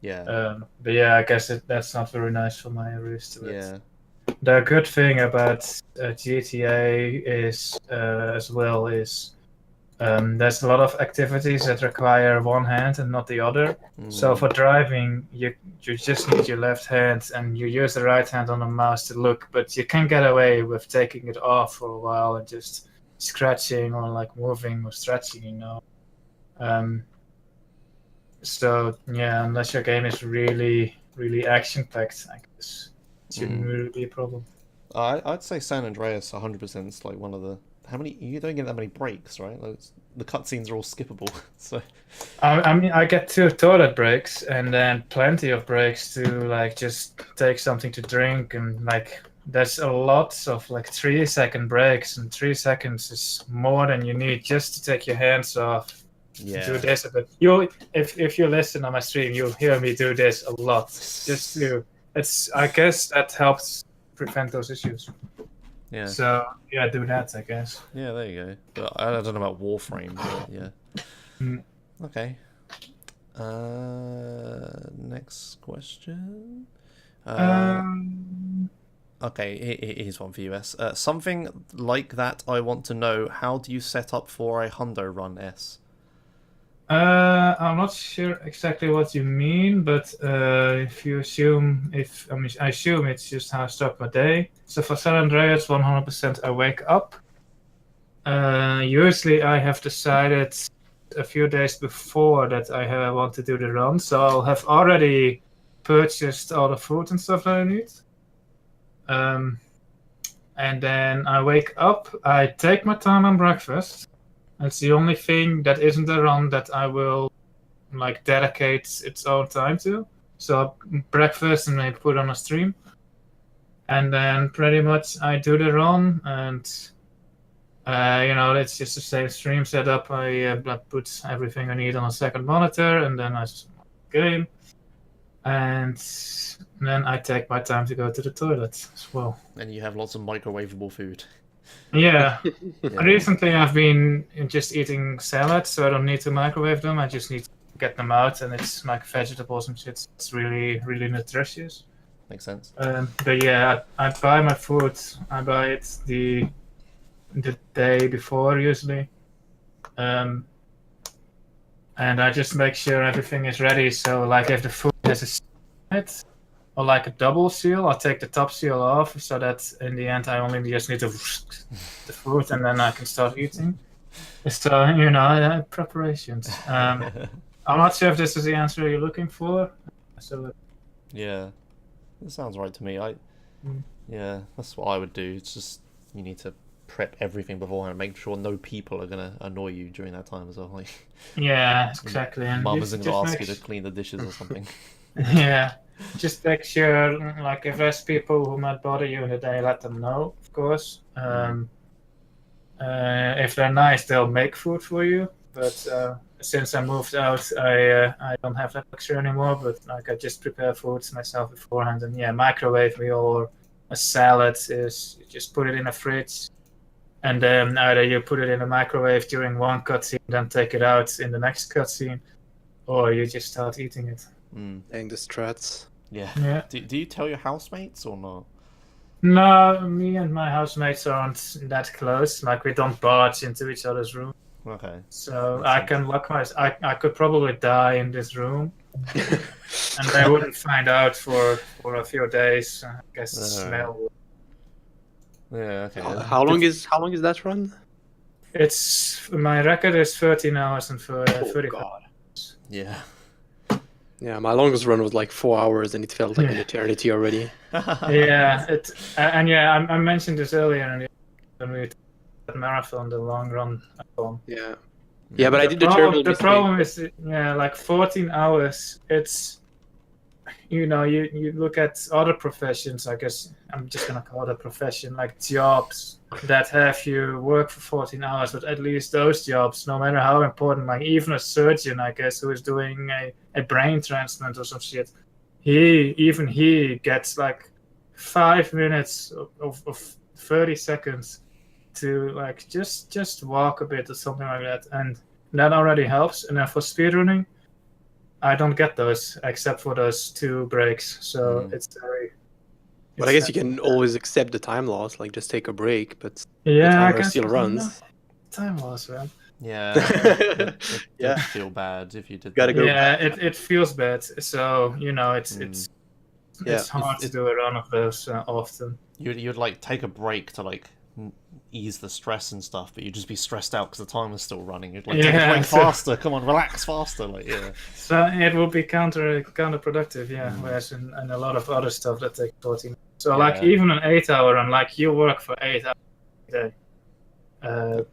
Yeah. But yeah, I guess that's not very nice for my wrist. Yeah. The good thing about GTA is as well is there's a lot of activities that require one hand and not the other. So for driving, you just need your left hand and you use the right hand on the mouse to look, but you can get away with taking it off for a while and just scratching or like moving or stretching, you know. So yeah, unless your game is really, really action-packed, I guess it shouldn't really be a problem. I'd say San Andreas 100% is like one of the. How many? You don't get that many breaks, right? Like, the cutscenes are all skippable. So. I mean, I get 2 toilet breaks and then plenty of breaks to like just take something to drink, and like there's a lot of like 3-second breaks, and 3 seconds is more than you need just to take your hands off. Yeah. Do this a bit. If you listen on my stream, you'll hear me do this a lot. Just to I guess that helps prevent those issues. Yeah. So yeah, do that, I guess. Yeah, there you go. But I don't know about Warframe, but yeah. Okay. Next question. Okay, here's one for you, S. Something like that I want to know. How do you set up for a hundo run, S? I'm not sure exactly what you mean, but if you assume, I assume it's just how I start my day. So for San Andreas, 100% I wake up. Usually I have decided a few days before that I want to do the run, so I'll have already purchased all the food and stuff that I need. And then I wake up, I take my time on breakfast. It's the only thing that isn't a run that I will like dedicate its own time to. So breakfast and maybe put on a stream. And then pretty much I do the run, and it's just the same stream setup. I put everything I need on a second monitor, and then I game. and then I take my time to go to the toilet as well. And you have lots of microwavable food. Yeah. Yeah. Recently, I've been just eating salads, so I don't need to microwave them. I just need to get them out, and it's like vegetables and shit. It's really, really nutritious. Makes sense. But yeah, I buy my food. I buy it the day before usually, and I just make sure everything is ready. So like if the food has a seal on it, or like a double seal, I'll take the top seal off so that in the end I only just need to the food and then I can start eating. So preparations. I'm not sure if this is the answer you're looking for. So Yeah, that sounds right to me. Mm. Yeah, that's what I would do. It's just you need to prep everything beforehand, make sure no people are gonna annoy you during that time as well. Like, yeah, exactly. And mum just isn't gonna ask make you to clean the dishes or something. yeah, just make sure, like, if there's people who might bother you in the day, let them know, of course. If they're nice, they'll make food for you. But since I moved out, I don't have that luxury anymore. But like, I just prepare foods myself beforehand, and yeah, microwave meal or a salad is you just put it in a fridge, and then either you put it in a microwave during one cutscene, then take it out in the next cutscene, or you just start eating it. Mm. Dang the strats. Yeah. Yeah. Do you tell your housemates or not? No, me and my housemates aren't that close. Like, we don't barge into each other's room. Okay. So Makes I sense. can lock my. I could probably die in this room, and they wouldn't find out for a few days. I guess the smell. Yeah. Okay. How long is that run? It's my record is 13 hours and for Oh 35. god. Yeah. Yeah, my longest run was like 4 hours, and it felt like an eternity already. Yeah, and yeah, I mentioned this earlier when we did the marathon, the long run. Yeah. Yeah, but I did the terrible The mistake. problem is, yeah, like 14 hours. It's, you look at other professions. I guess I'm just gonna call it a profession, like jobs that have you work for 14 hours. But at least those jobs, no matter how important, like even a surgeon, I guess, who is doing a brain transplant or some shit, he gets like 5 minutes of 30 seconds to like just walk a bit or something like that, and that already helps. And then for speedrunning, I don't get those except for those 2 breaks, so it's very. But I guess you can always accept the time loss, like just take a break, but yeah, the I timer guess still runs. time loss, man. Yeah. It Yeah. did feel bad if you did. Gotta that. go. Yeah, it feels bad. So it's Yeah. hard to do a run of those often. You'd like take a break to like ease the stress and stuff, but you'd just be stressed out because the time was still running. You'd like take a Yeah, break so- faster. Come on, relax faster. Like yeah. So it will be counterproductive, yeah. Whereas in a lot of other stuff that takes 14. So like Yeah. even an 8-hour run, like you work for 8 hours a day,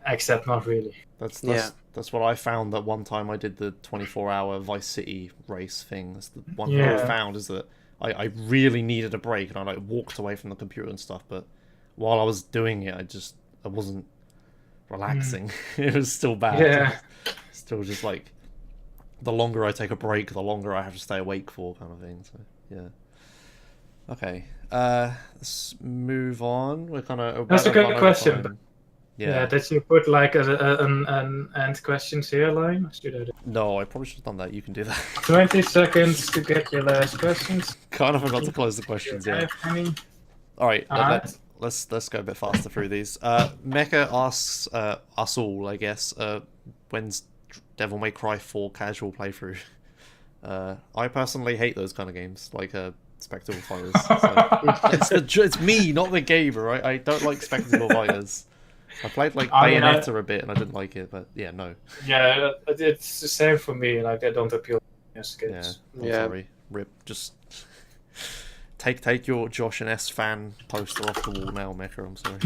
except not really. That's what I found that one time I did the 24-hour Vice City race thing. That's the one thing Yeah. I found is that I really needed a break, and I like walked away from the computer and stuff. But while I was doing it, I wasn't relaxing. It was still bad. Yeah. Still just like the longer I take a break, the longer I have to stay awake for, kind of thing. So yeah. Okay. Let's move on. We're kind of. That's a good question. Yeah. Did you put like an end questions here line? Should I do? No, I probably should have done that. You can do that. 20 seconds to get your last questions. Kind of forgot to close the questions. Yeah. All right. Let's go a bit faster through these. Mecha asks us all, I guess, when's Devil May Cry 4 casual playthrough? I personally hate those kind of games, like spectacle fighters. So it's me, not the game, right? I don't like spectacle fighters. I played like Bayonetta a bit and I didn't like it, but yeah, no. Yeah, it's the same for me. Like, they don't appeal to me as Yeah, kids. I'm sorry. Rip. Just take your Josh and S fan poster off the wall now, Mecha. I'm sorry.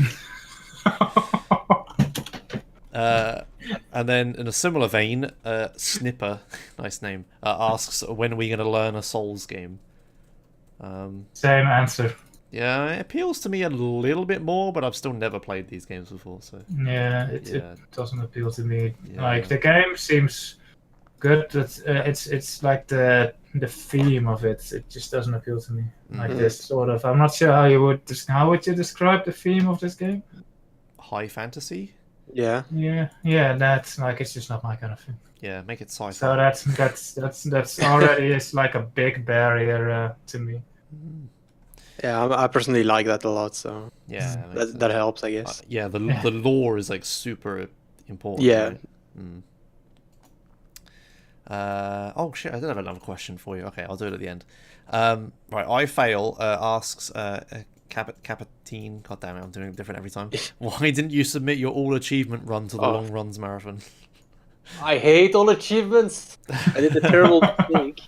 And then in a similar vein, Snipper, nice name, asks, when are we going to learn a Souls game? Same answer. Yeah, it appeals to me a little bit more, but I've still never played these games before, so... Yeah, it doesn't appeal to me. Yeah. Like, the game seems good. But it's like the theme of it. It just doesn't appeal to me. Like this sort of. I'm not sure how you would you describe the theme of this game. High fantasy. Yeah. Yeah. That's like it's just not my kind of thing. Yeah, make it sci-fi. So that's already is like a big barrier to me. Yeah, I personally like that a lot, so Yeah, that helps, I guess. yeah, the lore is like super important. Yeah. Right? Oh shit, I did have another question for you. Okay, I'll do it at the end. Right, I fail asks Capitine. God damn it, I'm doing it different every time. Why didn't you submit your all achievement run to the long runs marathon? I hate all achievements. I did a terrible mistake.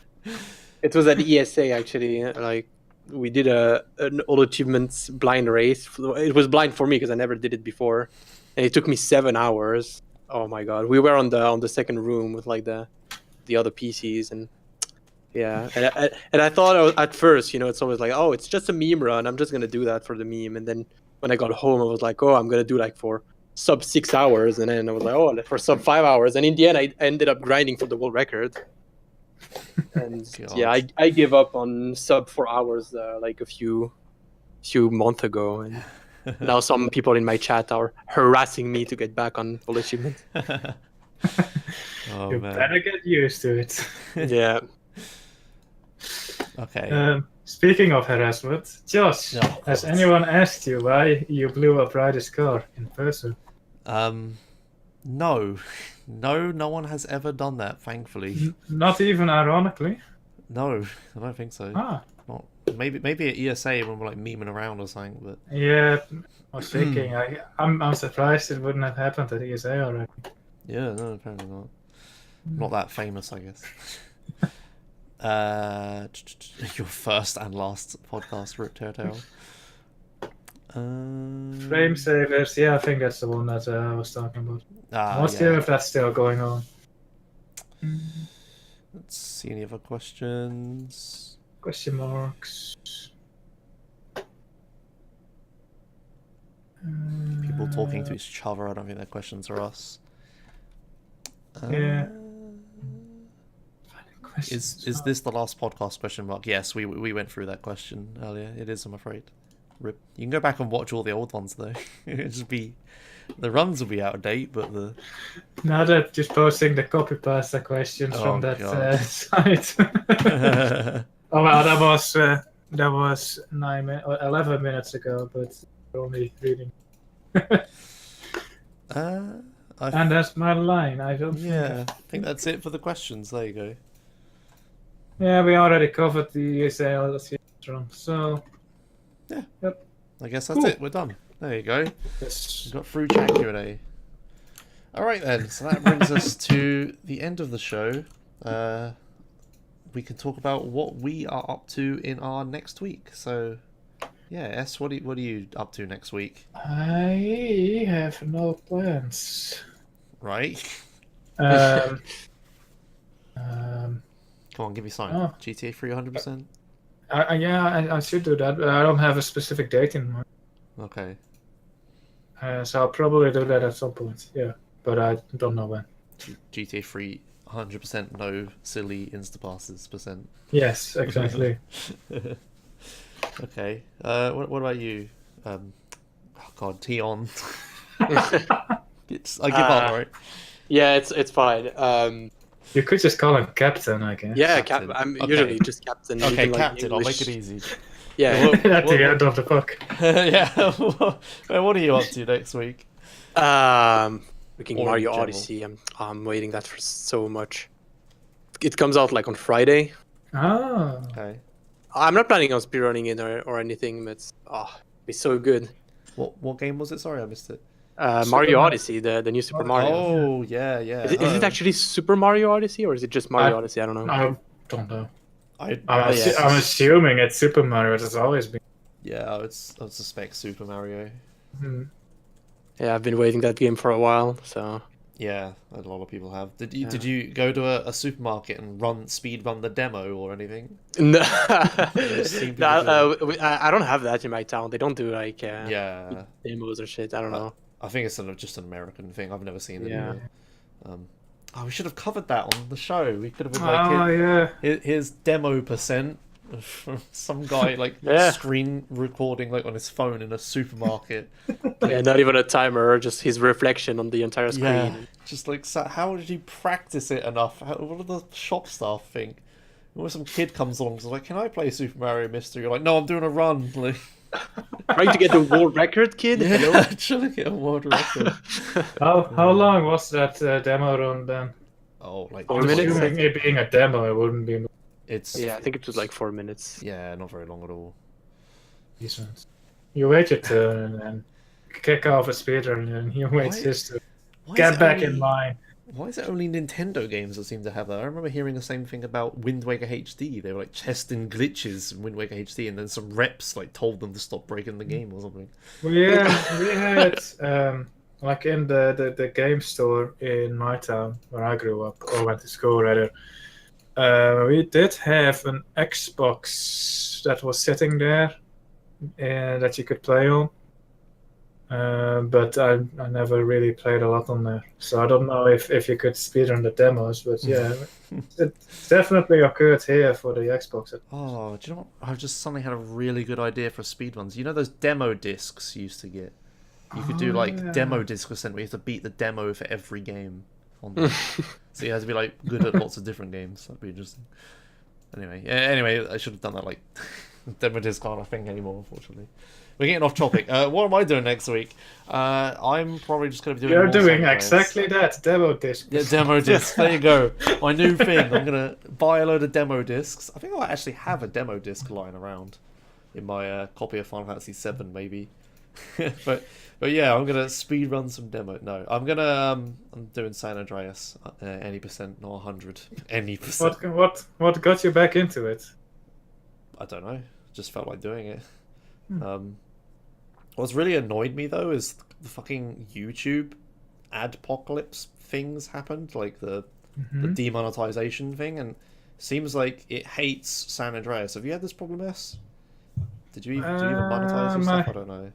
It was at ESA actually. Like we did an all achievements blind race. It was blind for me because I never did it before, and it took me 7 hours. Oh my god, we were on the second room with like the other PCs and yeah, and I thought at first, it's always like, oh, it's just a meme run. I'm just gonna do that for the meme, and then when I got home, I was like, oh, I'm gonna do like for sub 6 hours, and then I was like, oh, for sub 5 hours, and in the end, I ended up grinding for the world record. And yeah, I gave up on sub 4 hours like a few months ago, and now some people in my chat are harassing me to get back on full achievement. Oh, you man. better get used to it. Yeah. Okay. Speaking of harassment, Josh, Oh, has God. anyone asked you why you blew up Ryder's car in person? No, no one has ever done that. Thankfully, Not even ironically. no, I don't think so. Ah, Not maybe at ESA when we're like memeing around or something, but yeah. I was thinking. I'm surprised it wouldn't have happened at ESA already. yeah, no, apparently not. Not that famous, I guess. Your first and last podcast, Rip Turtle. Frame savers, yeah, I think that's the one that I was talking about. Let's see if that's still going on. Let's see any other questions. Question marks. People talking to each other. I don't think their questions are us. Yeah. Is this the last podcast? Question mark. Yes, we went through that question earlier. It is, I'm afraid. Rip. You can go back and watch all the old ones though. It'll just be the runs will be out of date, but the Now that just posting the copy pasta questions from that site. Oh well, that was 11 minutes ago, but we're only reading. And that's my line. I don't. Yeah, I think that's it for the questions. There you go. Yeah, we already covered the ESA run, so. Yeah. Yep. I guess that's it. We're done. There you go. Yes. We got through chat Q&A. All right then. So that brings us to the end of the show. We can talk about what we are up to in our next week. So, yeah, S, what are you up to next week? I have no plans. Right. Um, Come on, give me something. Oh. GTA 300%. I should do that, but I don't have a specific date in mind. Okay. So I'll probably do that at some point. Yeah, but I don't know when. GTA 3 100% no silly instapasses %. Yes, exactly. Okay. What about you? Oh God, Tion. I give up, right? Yeah, it's fine. You could just call him Captain, I guess. Yeah, Captain. I'm Okay. usually just Captain. Okay, even, like, Captain. I'll make English. it easy. Yeah. At the end of the book. Yeah. What are you up to next week? Freaking Or in Mario general. Odyssey. I'm waiting that for so much. It comes out like on Friday. Oh. Okay. I'm not planning on speedrunning it or anything, but it's so good. What game was it? Sorry, I missed it. Mario Mario. Odyssey, the new Super Mario. Oh, yeah. Is it actually Super Mario Odyssey or is it just Mario Odyssey? I don't know. I don't know. I I'm assuming it's Super Mario. It's always been. Yeah, I would suspect Super Mario. Hmm. Yeah, I've been waiting that game for a while, so. Yeah, a lot of people have. Did you go to a supermarket and speed run the demo or anything? No, seen people do I don't have that in my town. They don't do like Yeah. demos or shit. I don't know. I think it's just an American thing. I've never seen it. Yeah. Either. Oh, we should have covered that on the show. We could have been Oh like, yeah. his demo percent from some guy like Yeah. screen recording like on his phone in a supermarket. Yeah, not even a timer, just his reflection on the entire screen. Yeah, just like, so how did you practice it enough? What do the shop staff think? When some kid comes along and is like, "Can I play Super Mario Mystery?" You're like, "No, I'm doing a run." Like, Trying to get the world record, kid? yeah, Hello? trying to get a world record. How long was that demo run then? Oh, like 4 minutes? Assuming it being a demo, it wouldn't be It's Yeah, I think it was like 4 minutes. yeah, not very long at all. decent. You wait your turn and then kick off a speedrun and then you wait Why- his turn. Why is Get it back only- in line. Why is it only Nintendo games that seem to have that? I remember hearing the same thing about Wind Waker HD. They were like testing glitches in Wind Waker HD, and then some reps like told them to stop breaking the game or something. We had like in the game store in my town where I grew up or went to school rather. We did have an Xbox that was sitting there that you could play on. But I never really played a lot on there, so I don't know if you could speedrun the demos. But yeah, it definitely occurred here for the Xbox. Oh, do you know what? I've just suddenly had a really good idea for speedruns. You know those demo discs you used to get? You could do like yeah. demo disc percent where you have to beat the demo for every game on there. So you have to be like good at lots of different games. That'd be interesting. Anyway, I should have done that. Like demo disc aren't a thing anymore, unfortunately. We're getting off topic. What am I doing next week? I'm probably just going to be doing. You're more doing Saturdays. exactly that demo disc. Yeah, demo discs. There you go. My new thing. I'm gonna buy a load of demo discs. I think I actually have a demo disc lying around in my copy of Final Fantasy VII, maybe. but yeah, I'm gonna speed run some demo. No, I'm gonna I'm doing San Andreas any percent, not 100. Any percent. What got you back into it? I don't know. Just felt like doing it. What's really annoyed me though is the fucking YouTube adpocalypse things happened, like the demonetization thing, and seems like it hates San Andreas. Have you had this problem, S? Do you even monetize your stuff? I don't know.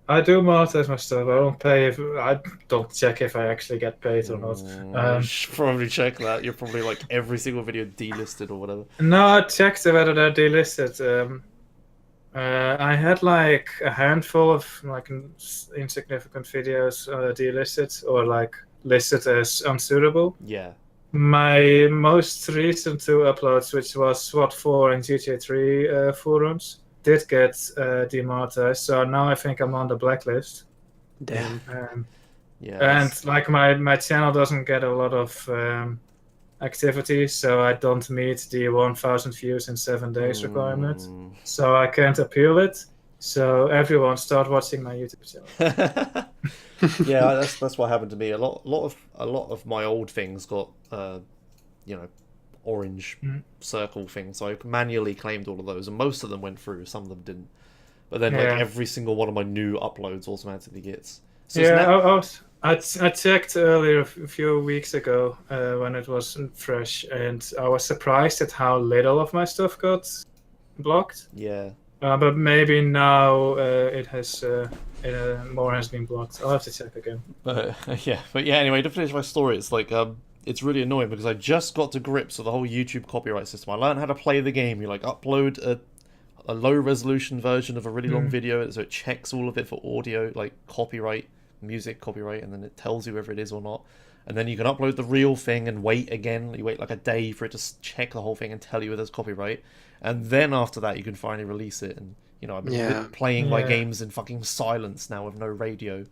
I do monetize my stuff. I don't pay I don't check if I actually get paid or not. You should probably check that. You're probably like every single video delisted or whatever. No, I checked whether they're delisted. I had like a handful of like insignificant videos delisted or like listed as unsuitable. Yeah. My most recent two uploads, which was SWAT 4 and GTA 3 forums, did get demonetized. So now I think I'm on the blacklist. Damn. Yeah. And like my channel doesn't get a lot of activity, so I don't meet the 1,000 views in 7 days requirement. So I can't appeal it. So everyone start watching my YouTube channel. Yeah, that's what happened to me. A lot of my old things got orange circle things. So I manually claimed all of those, and most of them went through. Some of them didn't. But then like every single one of my new uploads automatically gets. So I checked earlier a few weeks ago when it was fresh, and I was surprised at how little of my stuff got blocked. Yeah. But maybe now it has more has been blocked. I'll have to check again. But anyway, to finish my story, it's like it's really annoying because I just got to grips with the whole YouTube copyright system. I learned how to play the game. You like upload a low resolution version of a really long video, so it checks all of it for audio, like copyright, music copyright, and then it tells you whether it is or not. And then you can upload the real thing and wait again. You wait like a day for it to check the whole thing and tell you whether it's copyright. And then after that, you can finally release it. And I've been playing my games in fucking silence now with no radio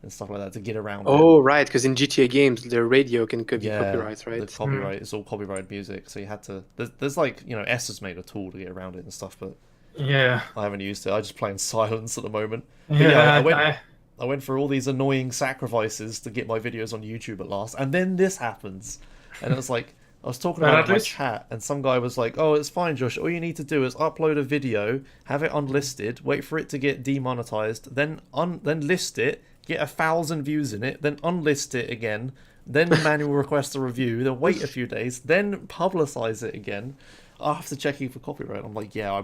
and stuff like that to get around. Oh, right, because in GTA games, the radio can be copyright, right? The copyright is all copyrighted music, so you had to. There's like S has made a tool to get around it and stuff, but I haven't used it. I just play in silence at the moment. But I went through all these annoying sacrifices to get my videos on YouTube at last, and then this happens, and it was like I was talking about it in my chat, and some guy was like, "Oh, it's fine, Josh. All you need to do is upload a video, have it unlisted, wait for it to get demonetized, then list it, get 1,000 views in it, then unlist it again, then manual request a review, then wait a few days, then publicize it again after checking for copyright." I'm like, yeah,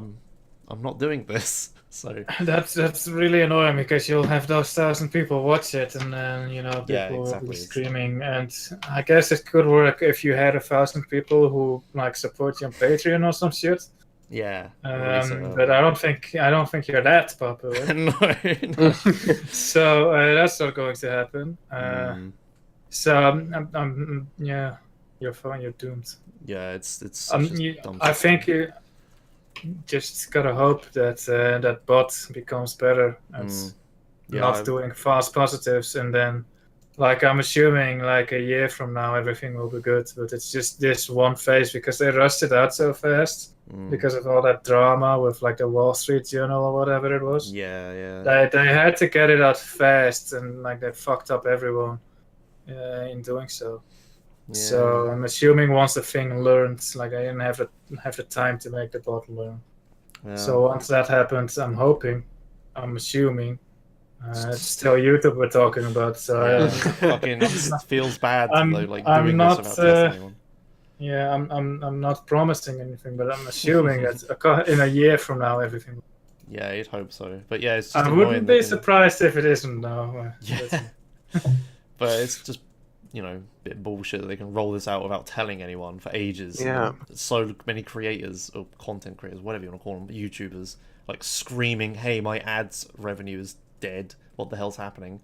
I'm not doing this. So That's really annoying because you'll have those 1,000 people watch it, and then people Yeah, will exactly. be screaming. And I guess it could work if you had 1,000 people who like support you on Patreon or some shit. yeah, release it But early. I don't think you're that popular. no. So that's not going to happen. So yeah, you're fine. You're doomed. Yeah, it's just dumb I shit. think you just gotta hope that that bot becomes better and not doing false positives, and then, like, I'm assuming like a year from now everything will be good. But it's just this one phase because they rushed it out so fast because of all that drama with like the Wall Street Journal or whatever it was. Yeah. They had to get it out fast, and like they fucked up everyone in doing so. Yeah. So I'm assuming once the thing learned, like I didn't have the time to make the bot learn. Yeah. So once that happens, I'm assuming, it's still YouTube we're talking about. So fucking feels bad I'm- though, like I'm doing not, this without testing anyone. yeah, I'm not promising anything, but I'm assuming that in a year from now everything. Yeah, you'd hope so. But yeah, it's just I annoying wouldn't they be can- surprised if it isn't now. Yeah. But it's just, a bit bullshit that they can roll this out without telling anyone for ages. Yeah. So many creators, or content creators, whatever you want to call them, YouTubers, like screaming, hey, my ads revenue is dead. What the hell's happening?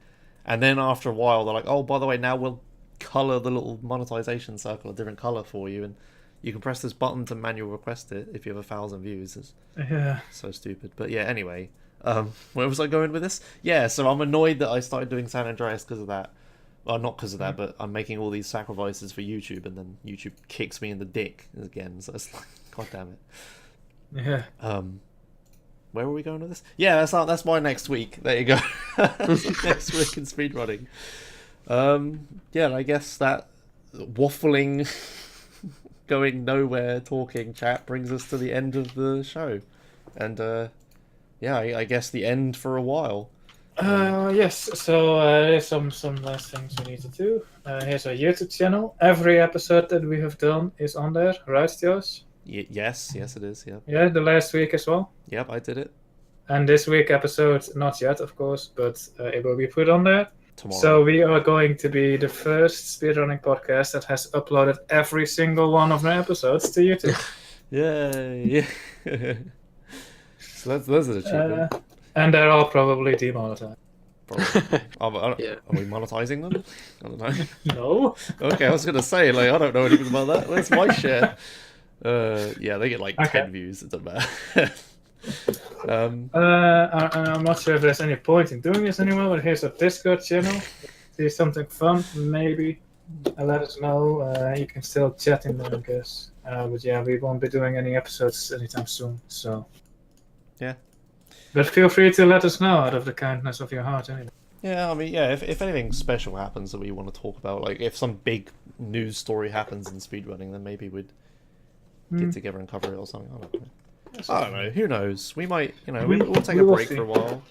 And then after a while, they're like, oh, by the way, now we'll color the little monetization circle a different color for you. And you can press this button to manual request it if you have 1,000 views. It's Yeah. so stupid. But yeah, anyway. Where was I going with this? Yeah, so I'm annoyed that I started doing San Andreas because of that. Well, not because of that, but I'm making all these sacrifices for YouTube, and then YouTube kicks me in the dick again. So it's like, god damn it. Yeah. Where were we going with this? Yeah, that's my next week. There you go. Next week in speedrunning. Yeah, I guess that waffling, going nowhere, talking chat brings us to the end of the show, and yeah, I guess the end for a while. Yes, so there's some last things we need to do. Here's our YouTube channel. Every episode that we have done is on there, right, Josh? Yes, it is. Yep. Yeah, the last week as well. Yep, I did it And this week episode, not yet, of course, but it will be put on there. tomorrow. So we are going to be the first speedrunning podcast that has uploaded every single one of their episodes to YouTube. Yay! So that's an achievement. And they're all probably demonetized. Probably. Are Yeah. we monetizing them? I don't know. No. Okay, I was gonna say, like, I don't know anything about that. Where's my share? Yeah, they get like 10 views. It doesn't matter. I'm not sure if there's any point in doing this anymore, but here's a Discord channel. Do something fun, maybe. Let us know. You can still chat in there, I guess. But yeah, we won't be doing any episodes anytime soon. So Yeah. But feel free to let us know out of the kindness of your heart, anyway. Yeah, I mean, yeah, if anything special happens that we want to talk about, like if some big news story happens in speedrunning, then maybe we'd get together and cover it or something. I don't know. Who knows? We might, we'll take a will break see. for a while.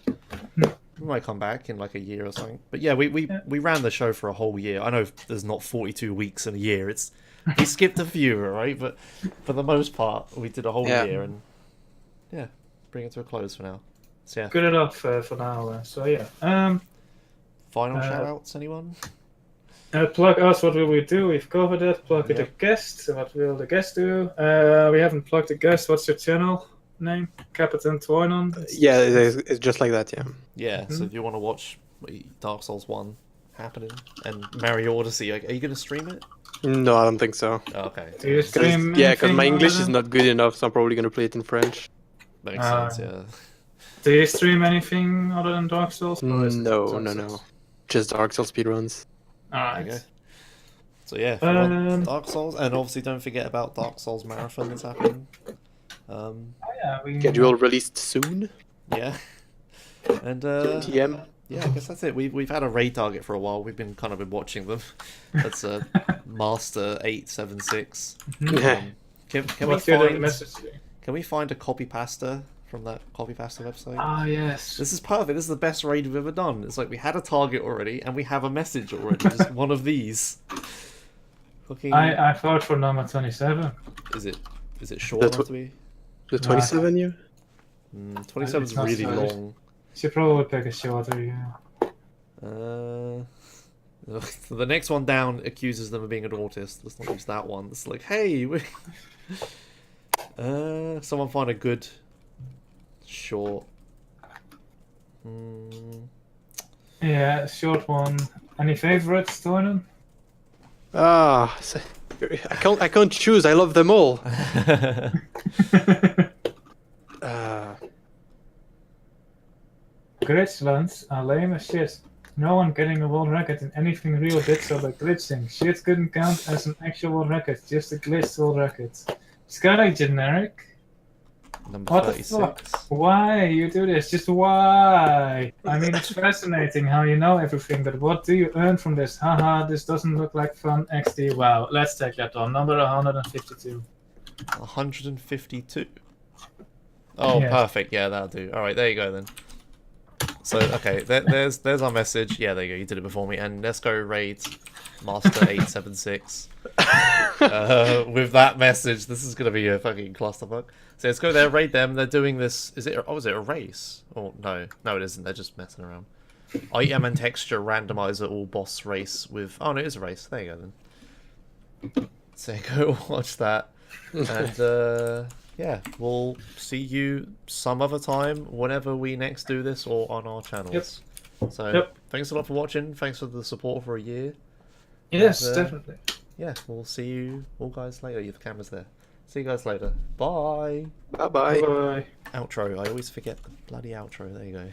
We might come back in like a year or something. But yeah, we ran the show for a whole year. I know there's not 42 weeks in a year. We skipped a few, right? But for the most part, we did a whole year, and yeah, bring it to a close for now. So yeah. Good enough for now. So yeah. Final shout-outs, anyone? Plug us. What will we do? We've covered it. Plug the guest. What will the guest do? We haven't plugged the guest. What's your channel name? CapitaineToinon. Yeah, it's just like that. Yeah. Yeah. So if you want to watch Dark Souls 1 happening and Mario Odyssey, are you going to stream it? No, I don't think so. Oh, okay. Do you stream? Because my anything English other is than- not good enough, so I'm probably gonna play it in French. Makes sense. Yeah. Do you stream anything other than Dark Souls? Or is it No, Dark no, Souls? no. Just Dark Souls speedruns. There you Alright. go. So yeah, if you want Dark Souls, and obviously don't forget about Dark Souls Marathon that's happening. Yeah, we Schedule released soon. Yeah. And 10 yeah, I guess that's it. We've had a raid target for a while. We've been watching them. That's Master 876. Can we What's your find message? can we find a copy pasta from that copy pasta website? Ah, yes. This is perfect. This is the best raid we've ever done. It's like we had a target already, and we have a message already. Just one of these. Fucking... I vote for number 27. Is it short The enough to be? The 27 you? 27 is It's not really so- long. Should probably pick a shorter, yeah. The next one down accuses them of being an autist. Let's not use that one. It's like, hey, someone find a good short. Yeah, short one. Any favorites, Toinon? I can't choose. I love them all. Glitchlands are lame as shit. No one getting a world record in anything real did so by glitching. Shit couldn't count as an actual world record, just a glitched world record. Sky generic? Number What the 36. fuck? Why you do this? Just why? I mean, it's fascinating how you know everything, but what do you earn from this? Haha, this doesn't look like fun. XD. Wow, let's take that on. Number 152. 152. Oh, Yes. perfect. Yeah, that'll do. All right, there you go then. So, okay, there's our message. Yeah, there you go. You did it before me. And let's go raid Master 876. With that message, this is gonna be a fucking clusterfuck. So let's go there, raid them. They're doing this. Is it? Oh, is it a race? Oh no, no, it isn't. They're just messing around. Item and texture randomizer all boss race with. Oh no, it is a race. There you go then. So go watch that, and yeah, we'll see you some other time whenever we next do this or on our channels. So thanks a lot for watching. Thanks for the support for a year. Yes, And, definitely. Yeah, we'll see you all guys later. The camera's there. See you guys later. Bye. Bye bye. Bye. Outro. I always forget the bloody outro. There you go.